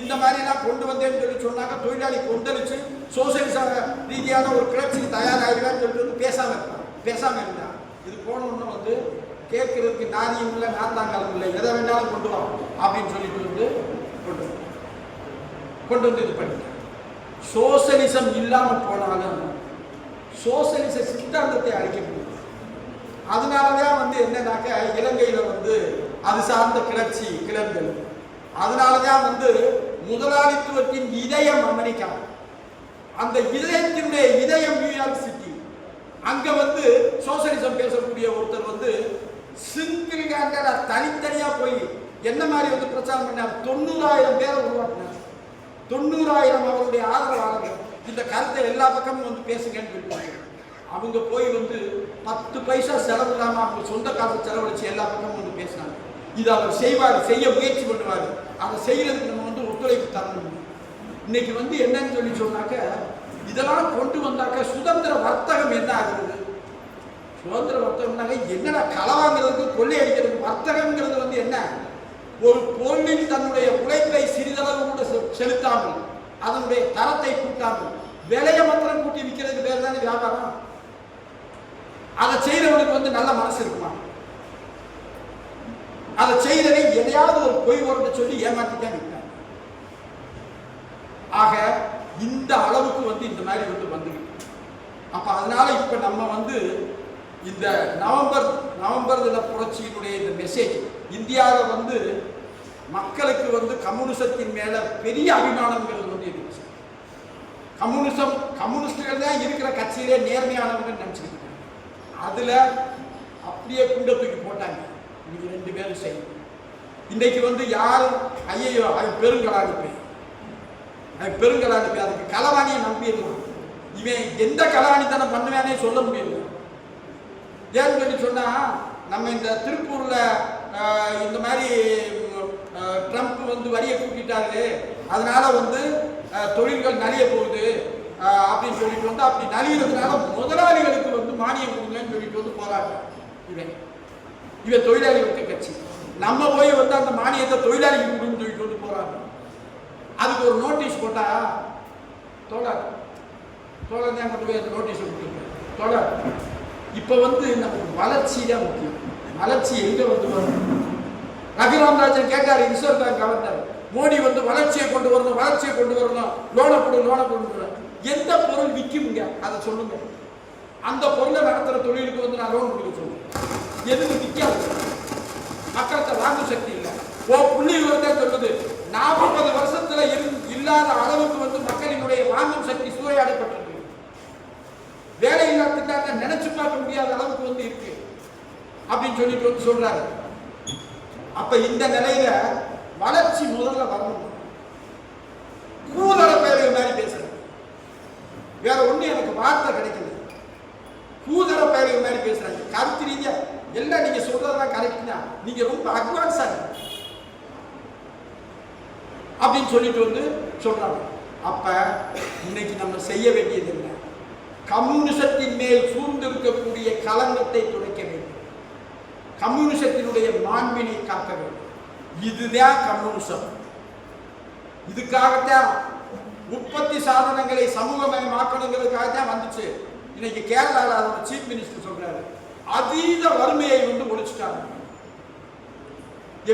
இந்த மாதிரிலாம் கொண்டு வந்தேன்னு சொல்லி சொன்னாங்க. தொழிலாளி கொந்தளிச்சு சோசியலிச ரீதியான ஒரு கிளர்ச்சிக்கு தயாராகிடுவேன்னு சொல்லிட்டு வந்து பேசாம இருந்தான். இது போனோன்னு வந்து கேட்கறதுக்கு நாதியும் இல்லை நாத்தாங்காலம் இல்லை, எதை வேண்டாலும் கொண்டு வா அப்படின்னு சொல்லிட்டு வந்து கொண்டு வந்து இது பண்ணிட்டாங்க. சோசியலிசம் இல்லாமல் போனாலும் சோசியலிச சித்தாந்தத்தை அழிக்க முடியும். அதனாலதான் வந்து என்னன்னாக்க இலங்கையில வந்து அது சார்ந்த கிளர்ச்சி கிளர்ந்தது. அதனாலதான் வந்து முதலாளித்துவத்தின் இதயம் அமெரிக்கா, அந்த இதயத்தினுடைய இதயம் நியூயார்க் சிட்டி. அங்க வந்து சோசியலிசம் பேசக்கூடிய ஒருத்தர் வந்து சிங்கிள் ஹேண்டடா தனித்தனியா போய் என்ன மாதிரி வந்து பிரச்சாரம் பண்ணார். 90,000 பேரை உருவாக்கினார். 90,000 அவருடைய ஆதரவாளர்கள் இந்த கருத்தை எல்லா பக்கமும் வந்து பேசுங்கன்னு சொல்லுவாங்க. அவங்க போய் வந்து 10 பைசா செலவு இல்லாம அவங்க சொந்த காசை செலவழிச்சு எல்லா பக்கமும் வந்து பேசினாங்க. இது அவர் செய்வார், செய்ய முயற்சி பண்ணுவார். அதை செய்யறதுக்கு நம்ம வந்து ஒத்துழைப்பு தரணும். இன்னைக்கு வந்து என்னன்னு சொல்லி சொன்னாக்க இதெல்லாம் கொண்டு வந்தாக்க சுதந்திர வர்த்தகம் என்ன ஆகுறது? சுதந்திர வர்த்தகம்னாக்க என்னடா களவாங்கிறதுக்கு கொள்ளை அடிக்கிறதுக்கு. வர்த்தகம்ங்கிறது வந்து என்ன? ஒரு பொருளில் தன்னுடைய உழைப்பை சிறிதளவு கூட செலுத்தாமல் அதனுடைய தரத்தை கூட்டாமல் விலையை மாத்திரம் கூட்டி விற்கிறதுக்கு பேர் தானே வியாபாரம். அதை செய்யறவனுக்கு வந்து நல்ல மனசு இருக்குமா? அதை செய்யறதை எதையாவது ஒரு பொய் ஒருத்த சொல்லி ஏமாத்திட்டே விட்டாங்க. ஆக இந்த அளவுக்கு வந்து இந்த மாதிரி வந்து வந்துருக்கு. அப்ப அதனால இப்ப நம்ம வந்து இந்த நவம்பர் தின புரட்சியினுடைய இந்த மெசேஜ் இந்தியாவில் வந்து மக்களுக்கு வந்து கம்யூனிசத்தின் மேல பெரிய அபிமானங்கள் வந்து இருந்துச்சு. கம்யூனிஸ்டுகள் தான் இருக்கிற கட்சியிலே நேர்மையானவங்க நினைச்சுக்கிட்டு அதுல அப்படியே குண்டை தூக்கி போட்டாங்க. இன்னைக்கு 2 பேரும் செய்யும். இன்னைக்கு வந்து யாரும் ஐயோ அது பெருங்கலாணிப்பை அதுக்கு களவாணியை நம்பிடலாம். இவன் எந்த களவாணித்தனம் பண்ணுவேனே சொல்ல முடியல. ஏன்னு சொல்லி சொன்னா நம்ம இந்த திருப்பூர்ல இந்த மாதிரி ட்ரம்ப் வந்து வரியை கூட்டிட்டாரு, அதனால வந்து தொழில்கள் நலிய போகுது அப்படின்னு சொல்லிட்டு வந்து அப்படி நலிகிறதுனால முதலாளிகளுக்கு வந்து மானியம் கொடுங்கன்னு சொல்லிட்டு வந்து போராட்டம். இவன் தொழிலாளிகளுக்கு கட்சி. நம்ம போய் வந்து அந்த மானியத்தை தொழிலாளிக்கு கொடுன்னு சொல்லிட்டு வந்து போராட்டம். அதுக்கு ஒரு நோட்டீஸ் போட்டா தோழர் தான் கொண்டு போய் அந்த நோட்டீஸ் கொடுத்துருக்கேன். தோழர் இப்போ வந்து நமக்கு வளர்ச்சி தான் முக்கியம். வளர்ச்சி எங்கே வந்து வரும்? ரகுராம் ராஜன் கேட்டார், ரிசர்வ் பேங்க் கவர்னர், மோடி வந்து வளர்ச்சியை கொண்டு வரணும், லோனை கொண்டு எந்த பொருள் விற்குங்க அதை சொல்லுங்க. அந்த பொருளை நடத்துற தொழிலுக்கு வந்து நான் லோன் கொடுக்க சொல்லுவேன். எதுக்கு விற்காது, மக்கள்கிட்ட வாங்கும் சக்தி இல்லை. புள்ளி விவரத்தை சொல்லுது 40 வருஷத்துல இல்லாத அளவுக்கு வந்து மக்களினுடைய வாங்கும் சக்தி சூறையாடப்பட்டிருக்கு. வேலையில்லா திட்டத்தை நினைச்சு பார்க்க முடியாத அளவுக்கு வந்து இருக்கு அப்படின்னு சொல்லிட்டு வந்து சொல்றாரு. அப்ப இந்த நிலையில வளர்ச்சி முதல்ல வரணும். கூதர பேர்கள் மாதிரி பேசுறது, வேற ஒண்ணு எனக்கு வார்த்தை கிடைக்கல. கூதர பேர்கள் மாதிரி பேசுறாங்க. கருத்து ரீதியா எல்லாம் நீங்க சொல்றதெல்லாம் கரெக்ட் தான், நீங்க ரொம்ப அட்வான்ஸா அப்படின்னு சொல்லிட்டு வந்து சொல்றாங்க. அப்ப இன்னைக்கு நம்ம செய்ய வேண்டியது என்ன? கம்யூனிசத்தின் மேல் சூழ்ந்திருக்கக்கூடிய களங்கத்தை துடைக்க வேண்டும். கம்யூனிசத்தினுடைய மாண்பினை காக்க வேண்டும். இதுதான் கம்யூனிசம். இதுக்காகத்தான் உற்பத்தி சாதனங்களை சமூகமயமாக்கணுங்கிறதுக்காகத்தான் வந்துச்சு. இன்னைக்கு கேரளாவில் சீஃப் மினிஸ்டர் சொல்றாரு, அதீத வறுமையை வந்து ஒழிச்சுட்டாங்க.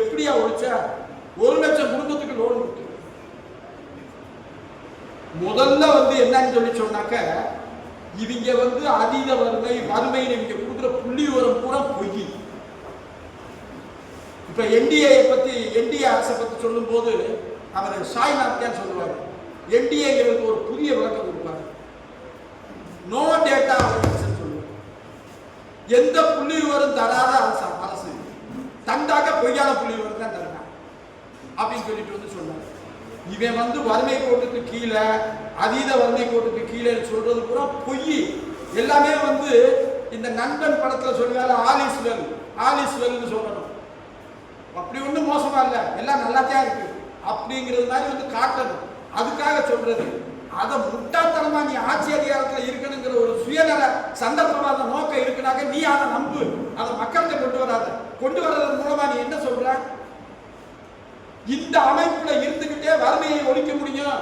எப்படியா ஒழிச்சா? 1 லட்சம் குடும்பத்துக்கு லோன் கொடுத்து முதல்ல வந்து என்னன்னு சொல்லி சொன்னாக்க, இவங்க வந்து அதீத வறுமை இவங்க கொடுக்குற புள்ளி விவரம் பூரா பொய். இப்ப என்டிஏ அரசை பத்தி சொல்லும் போது அவர் சாய்நாத் தான் சொல்லுவார். என்டிஏங்கிறது ஒரு புதிய விளக்கம் கொடுப்பாரு. நோ டேட்டா சொல்லுவார். எந்த புள்ளி விவரம் தராத அரசு தண்டாக பொய்யான புள்ளி விவரம் தான் தரணும் அப்படின்னு சொல்லிட்டு வந்து சொன்னார். இவன் வந்து வறுமை கோட்டுக்கு கீழே, அதீத வறுமை கோட்டுக்கு கீழே சொல்றது பூரா பொய். எல்லாமே வந்து இந்த நண்பன் படத்துல சொல்லுவாங்க, ஆலிஸ் வெல்னு சொல்லணும். அப்படி ஒன்றும் மோசமா இல்லை, எல்லாம் நல்லாத்தான் இருக்கு அப்படிங்கிறது மாதிரி வந்து காட்டணும். அதுக்காக சொல்றது. அதை முட்டாள்தனமா நீ ஆட்சி அதிகாரத்தில் இருக்கணுங்கிற ஒரு சுயநல சந்தர்ப்பவாத நோக்கம் இருக்குனாக்க நீ அதை நம்பு. அதை மக்கள்கிட்ட கொண்டு வர்றதன் மூலமா நீ என்ன சொல்ற? இந்த அமைப்புல இருந்துகிட்டே வறுமையை ஒழிக்க முடியும்,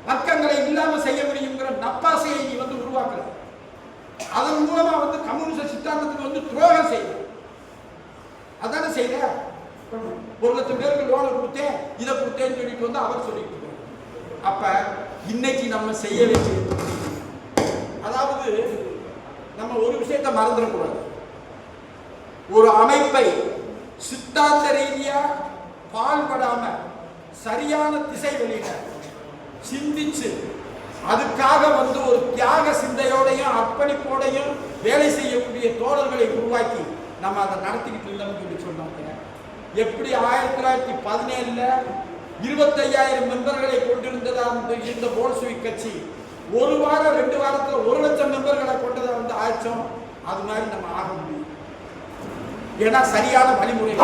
வர்க்கங்களை இல்லாம செய்ய முடியுங்கிற நப்பாசையை நீ வந்து உருவாக்குற. அதன் மூலமா வந்து கம்யூனிஸ்ட் சித்தாந்தத்துக்கு வந்து துரோகம் செய்ய. அதானே செய்யற. 1 லட்சம் பேருக்கு லோனை கொடுத்தேன், இதை கொடுத்தேன்னு சொல்லிட்டு வந்து அவர் சொல்லிட்டு. அப்ப இன்னைக்கு நம்ம செய்ய வேண்டியது, அதாவது நம்ம ஒரு விஷயத்தை மறந்துடக்கூடாது. ஒரு அமைப்பை சித்தாந்த ரீதியா பால்படாம சரியான திசை வெளியில சிந்திச்சு அதுக்காக வந்து ஒரு தியாக சிந்தையோடையும் அர்ப்பணிப்போடையும் வேலை செய்யக்கூடிய தோழர்களை உருவாக்கி நம்ம அதை நடத்திக்கிட்டு இருந்தோம்னு சொல்லி சொன்னாங்க. எப்படி 1917 25,000 மெம்பர்களை கொண்டிருந்ததா இந்த போல்ஷெவிக் கட்சி 1 வாரம் 2 வாரத்துல 1 லட்சம் மெம்பர்களை கொண்டதா வந்து ஆச்சோம். அது மாதிரி நம்ம ஆக முடியும். ஏன்னா சரியான வழிமுறை.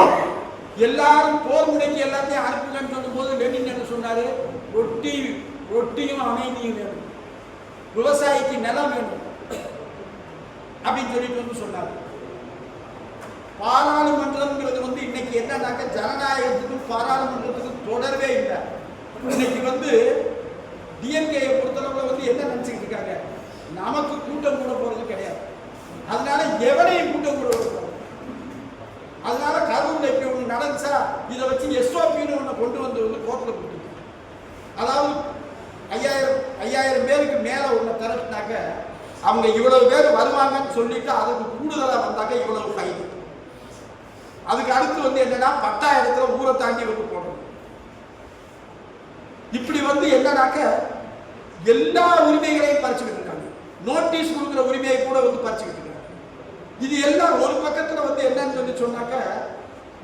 எல்லாரும் போர் முனைக்கு எல்லாத்தையும் அனுப்புங்கன்னு சொல்லும் போது லெனின் என்ன சொன்னாரு? ரொட்டியும் அமைதியும் வேணும், விவசாயிக்கு நிலம் வேணும் அப்படின்னு சொல்லிட்டு வந்து சொன்னாரு. பாராளுமன்றம்ங்கிறது வந்து இன்னைக்கு என்னன்னாக்க ஜனநாயகத்துக்கும் பாராளுமன்றத்துக்கும் தொடர்பே இல்லை. இன்னைக்கு வந்து டிஎம்கேயை பொறுத்தளவுல வந்து என்ன நினைச்சுக்கிட்டு இருக்காங்க? நமக்கு கூட்டம் கூட போறது கிடையாது, அதனால எவனையும் கூட்டம் கூட போறது. அதனால கரூர்ல இப்படி ஒண்ணு நடந்துச்சா இதை வச்சு எஸ்ஓபின்னு ஒண்ணு கொண்டு வந்து கோர்ட்ல கொடுத்துருக்கு. அதாவது 5000 பேருக்கு மேல ஒண்ணு திரட்டினாக்க அவங்க இவ்வளவு பேர் வருவாங்கன்னு சொல்லிட்டு அதுக்கு கூடுதலா வந்தாக்க இவ்வளவு ஃபைன். அதுக்கு அடுத்து வந்து என்னன்னா 10,000 ஊரை தாண்டி வந்து போடணும். இப்படி வந்து என்னன்னாக்க எல்லா உரிமைகளையும் பறிச்சுக்கிட்டு இருக்காங்க. நோட்டீஸ் கொடுக்குற உரிமையை கூட வந்து பறிச்சுக்கிட்டு இருக்காங்க. இது எல்லாம் ஒரு பக்கத்துல வந்து என்னன்னு சொல்லி சொன்னாக்க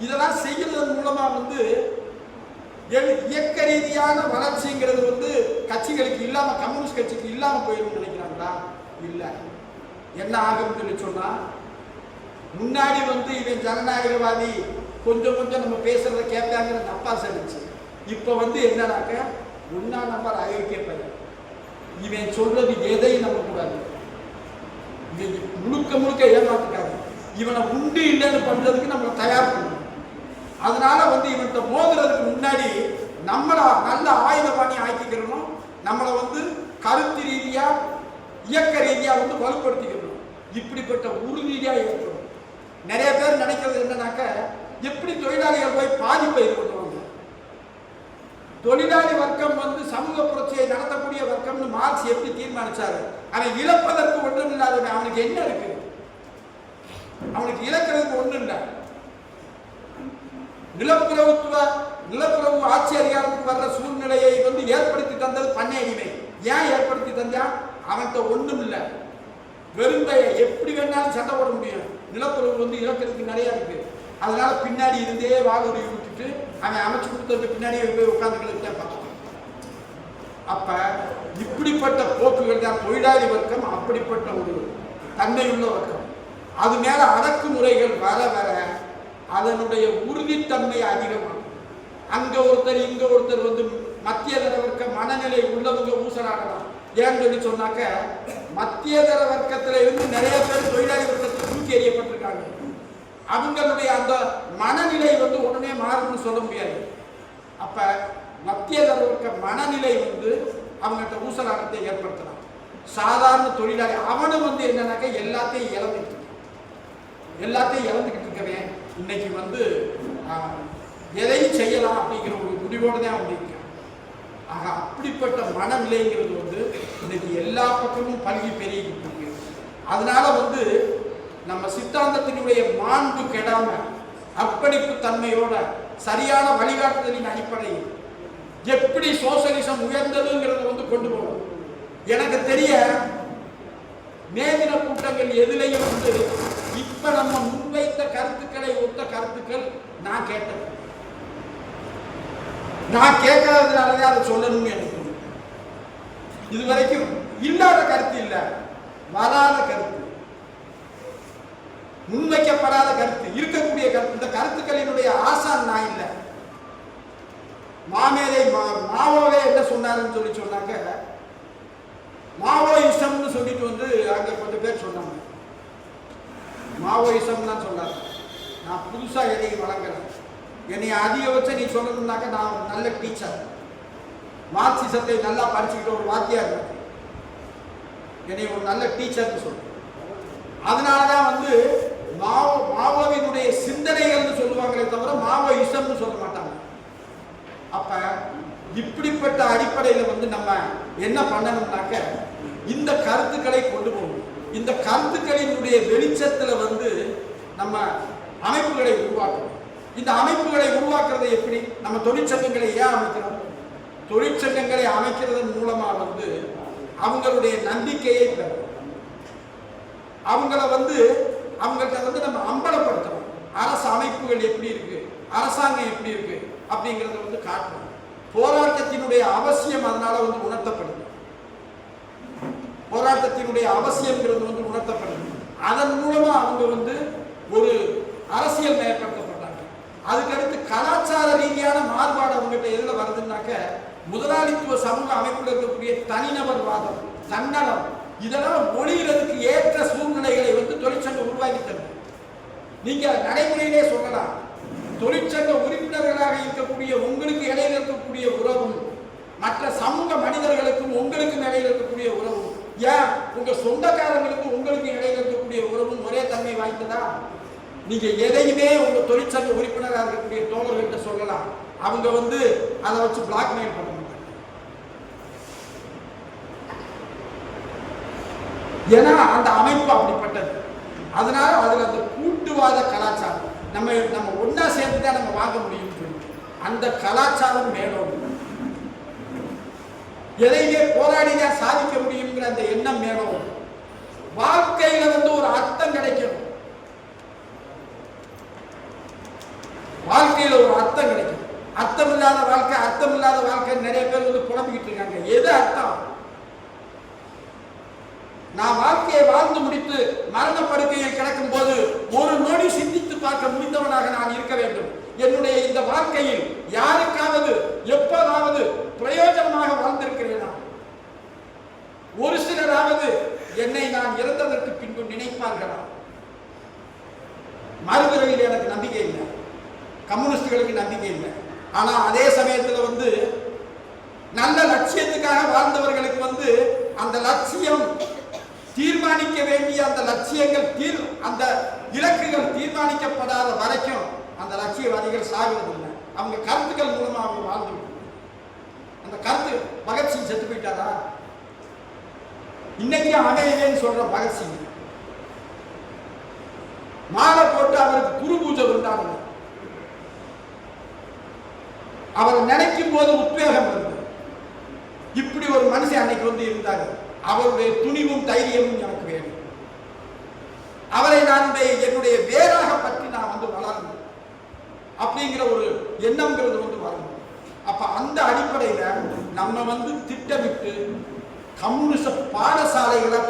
இதெல்லாம் செய்யறதன் மூலமா வந்து இயக்க ரீதியான வளர்ச்சிங்கிறது வந்து கட்சிகளுக்கு இல்லாம, கம்யூனிஸ்ட் கட்சிக்கு இல்லாம போயிடும் நினைக்கிறாங்களா? இல்ல. என்ன ஆகும்னு சொல்லி சொன்னா, முன்னாடி வந்து இவன் ஜனநாயகவாதி கொஞ்சம் நம்ம பேசுறத கேட்பாங்கிற நப்பாசை இருந்துச்சு. இப்ப வந்து என்னன்னாக்க 1ஆம் நம்பர் ஐக்கிய பையன், இவன் சொல்றது எதையும் நம்ப கூடாது. முழுக்க ஏமாத்துக்காது. இவனை உண்டு இல்லைன்னு பண்றதுக்கு நம்ம தயார் பண்ணணும். அதனால வந்து இவன்கிட்ட மோதுறதுக்கு முன்னாடி நம்மளை நல்ல ஆயுதபாணி ஆக்கிக்கிறணும். நம்மளை வந்து கருத்து ரீதியா இயக்க ரீதியா வந்து வலுப்படுத்திக்கணும். இப்படிப்பட்ட உறுதியா இருக்கணும். நிறைய பேர் நினைக்கிறது என்னன்னாக்க எப்படி தொழிலாளிகள் போய் பாதிப்பை இது பண்ணுவாங்க. தொழிலாளி வர்க்கம் வந்து சமூக புரட்சியை நடத்தக்கூடிய வர்க்கம்னு மார்க்ஸ் எப்படி தீர்மானிச்சாரு? அவன் இழப்பதற்கு ஒன்றும் இல்லாதவன். அவனுக்கு என்ன இருக்கு? அவனுக்கு இழக்கிறதுக்கு ஒன்றும் இல்லை. நிலப்பிரபு ஆட்சி அதிகாரத்துக்கு வர்ற சூழ்நிலையை ஏற்படுத்தி தந்தது பண்ணை அடிமை. ஏன் ஏற்படுத்தி தந்தான்? அவன்கிட்ட ஒன்றும் இல்லை, வெறுமையை எப்படி வேணாலும் சண்டை போட முடியும். நிலப்பிரபு இழக்கிறதுக்கு நிறைய இருக்கு. அதனால பின்னாடி இருந்தே வாழூரி விட்டுட்டு அவன் அமைச்சு கொடுத்ததுக்கு பின்னாடியே போய் உட்காந்துக்கிட்டு பார்த்தான். அப்ப இப்படிப்பட்ட போக்குகள் தான் தொழிலாளி வர்க்கம். அப்படிப்பட்ட ஒரு தன்மையுள்ள வர்க்கம். அது மேல அடக்குமுறைகள் வர வர அதனுடைய உறுதித்தன்மை அதிகமாகும். அங்க ஒருத்தர் இங்க ஒருத்தர் மத்திய தர வர்க்க மனநிலை உள்ளவங்க ஊசலாடலாம். ஏன்னு சொல்லி சொன்னாக்க, மத்திய தர வர்க்கத்துல இருந்து நிறைய பேர் தொழிலாளி வர்க்கத்தில் தூக்கி எறியப்பட்டிருக்காங்க. அவங்களுடைய அந்த மனநிலை உடனே மாறும்னு சொல்ல முடியாது. அப்ப மத்திய தர வர்க்க மனநிலை அவங்கள்ட்ட ஊசலாட்டத்தை ஏற்படுத்தலாம். சாதாரண தொழிலாளி அவனும் என்னன்னாக்க எல்லாத்தையும் இழந்துக்கிட்டு இருக்கவே இன்னைக்கு எதையும் செய்யலாம் அப்படிங்கிற ஒரு முடிவோடு தான் வந்திருக்கேன். ஆக அப்படிப்பட்ட மனநிலைங்கிறது இன்னைக்கு எல்லா பக்கமும் பல்கி பெருகிட்டு இருக்கு. அதனால நம்ம சித்தாந்தத்தினுடைய மாண்பு கெடாம அர்ப்பணிப்பு தன்மையோட சரியான வழிகாட்டுதலின் அடிப்படையில் எப்படி சோசலிசம் உயர்ந்ததுங்கிறத கொண்டு போகணும். எனக்கு தெரிய மேதின கூட்டங்கள் எதிலையும் இப்ப நம்ம முன்வைத்த கருத்துக்களை ஒத்த கருத்துக்கள் நான் கேட்டது. நான் கேட்காததுனாலதான் அதை சொல்லணும்னு எனக்கு இதுவரைக்கும் இல்லாத கருத்து இல்லை, வராத கருத்து, முன்வைக்கப்படாத கருத்து, இருக்கக்கூடிய கருத்து. இந்த கருத்துக்களினுடைய ஆசான் நான் இல்லை. மாவோவே என்ன சொன்னாருன்னு சொல்லி சொன்னாக்க, மாவோயிசம்னு சொல்லிட்டு அங்க கொஞ்சம் பேர் சொன்னாங்க. மாவோயிசம் தான் சொன்னார். நான் புதுசா எதையும் வழங்குறேன். என்னை அதிகபட்சம் நீ சொல்லணும்னாக்க நான் நல்ல டீச்சர், மார்க்சிசத்தை நல்லா படிச்சுக்கிட்ட ஒரு வாத்தியார், என்னை ஒரு நல்ல டீச்சர்னு சொல்றேன். அதனாலதான் மாவோவினுடைய சிந்தனைகள்னு சொல்லுவாங்களே தவிர மாவோயிசம்னு சொல்ல மாட்டாங்க. அப்ப இப்படிப்பட்ட அடிப்படையில் நம்ம என்ன பண்ணணும்னாக்க, இந்த கருத்துக்களை கொண்டு போகணும். இந்த கருத்துக்களினுடைய வெளிச்சத்தில் நம்ம அமைப்புகளை உருவாக்கணும். இந்த அமைப்புகளை உருவாக்குறது எப்படி? நம்ம தொழிற்சங்கங்களை ஏன் அமைக்கிறோம்? தொழிற்சங்கங்களை அமைக்கிறதன் மூலமா அவங்களுடைய நம்பிக்கையை பெறும். அவங்கள அவங்கள்ட்ட நம்ம அம்பலப்படுத்தணும். அரசு அமைப்புகள் எப்படி இருக்கு, அரசாங்கம் எப்படி இருக்கு அப்படிங்கிறத காட்டணும். போராட்டத்தினுடைய அவசியம் அதனால உணர்த்தப்படுது. போராட்டத்தினுடைய அவசியம்ங்கிறது உணர்த்தப்படுது. அதன் மூலமா அவங்க ஒரு அரசியல் மேம்படுத்தப்பட்டாங்க. அதுக்கடுத்து கலாச்சார ரீதியான மாறுபாடு அவங்ககிட்ட எதுல வருதுன்னாக்க, முதலாளித்துவ சமூக அமைப்பில் இருக்கக்கூடிய தனிநபர் வாதம், தன்னலம், இதெல்லாம் ஒளிகிறதுக்கு ஏற்ற சூழ்நிலைகளை தொழிற்சங்கம் உருவாக்கி தருது. நீங்க நடைமுறையிலே சொல்லலாம், தொழிற்சங்க உறுப்பினர்களாக இருக்கக்கூடிய உங்களுக்கு இடையில இருக்கக்கூடிய உறவும் மற்ற சமூக மனிதர்களுக்கும் உங்களுக்கும் இடையில இருக்கக்கூடிய உறவும், ஏன் உங்க சொந்தக்காரங்களுக்கும் உங்களுக்கு இடையில இருக்கக்கூடிய உறவும் ஒரே தன்மை வாய்ந்ததா? நீங்க எதையுமே உங்க தொழிற்சங்க உறுப்பினராக இருக்கக்கூடிய தோழர்கள்ட்ட சொல்லலாம். அவங்க அதை வச்சு பிளாக்மெயில் பண்ண மாட்டாங்க. ஏன்னா அந்த அமைப்பு அப்படிப்பட்டது. அதனால அதுல அந்த கூட்டுவாத கலாச்சாரம், நம்ம ஒன்னா சேர்ந்துதான் நம்ம வாங்க முடியும் சொல்லி அந்த கலாச்சாரம் மேலோடு, எதையுமே போராடிதான் சாதிக்க முடியுங்கிற அந்த எண்ணம் மேலோடு, வாழ்க்கையில ஒரு அர்த்தம் கிடைக்கும். வாழ்க்கையில ஒரு அர்த்தம் கிடைக்கும். அர்த்தம் இல்லாத வாழ்க்கை நிறைய பேர் புலம்பிக்கிட்டு இருக்காங்க. எது அர்த்தம்? நான் வாழ்க்கையை வாழ்ந்து முடித்து மரணப்படுக்கையில் கிடக்கும் போது ஒரு நொடி சிந்தித்து பார்க்க முடிந்தவனாக நான் இருக்க வேண்டும். என்னுடைய இந்த வாழ்க்கையில் யாருக்காவது எப்போதாவது பிரயோஜனமாக வாழ்ந்திருக்கிறேனா? ஒரு சிலராவது என்னை நான் இறந்ததற்கு பின்பு நினைப்பார்களா? மறுபிறவியில் எனக்கு நம்பிக்கை இல்லை, கம்யூனிஸ்டுகளுக்கு நம்பிக்கை இல்லை. ஆனா அதே சமயத்தில் நல்ல லட்சியத்துக்காக வாழ்ந்தவர்களுக்கு அந்த லட்சியம் தீர்மானிக்க வேண்டிய அந்த லட்சியங்கள் அந்த இலக்குகள் தீர்மானிக்கப்படாத வரைக்கும் அந்த லட்சியவாதிகள் சாகுவதில்லை. அவங்க கருத்துக்கள் மூலமா அவங்க வாழ்ந்து அந்த கருத்து. பகத்சிங் செத்து போயிட்டாரா? இன்னைக்கு அமையவேன்னு சொல்ற பகத்சிங் மாலை போட்டு அவருக்கு குரு பூஜை உண்டாங்க. அவரை நினைக்கும் போது உத்வேகம் வருது. இப்படி ஒரு மனுஷன் அன்னைக்கு வந்து இருந்தார். அவருடைய துணிவும் தைரியமும் எனக்கு வேணும். அவரை நான் என்னுடைய வேறாக பற்றி நான் வந்து வளரணும் அப்படிங்கிற ஒரு எண்ணம்ங்கிறது வந்து வரணும். அப்ப அந்த அடிப்படையில நம்ம வந்து திட்டமிட்டு கம்யூனிஸ்ட் பாடசாலைகளை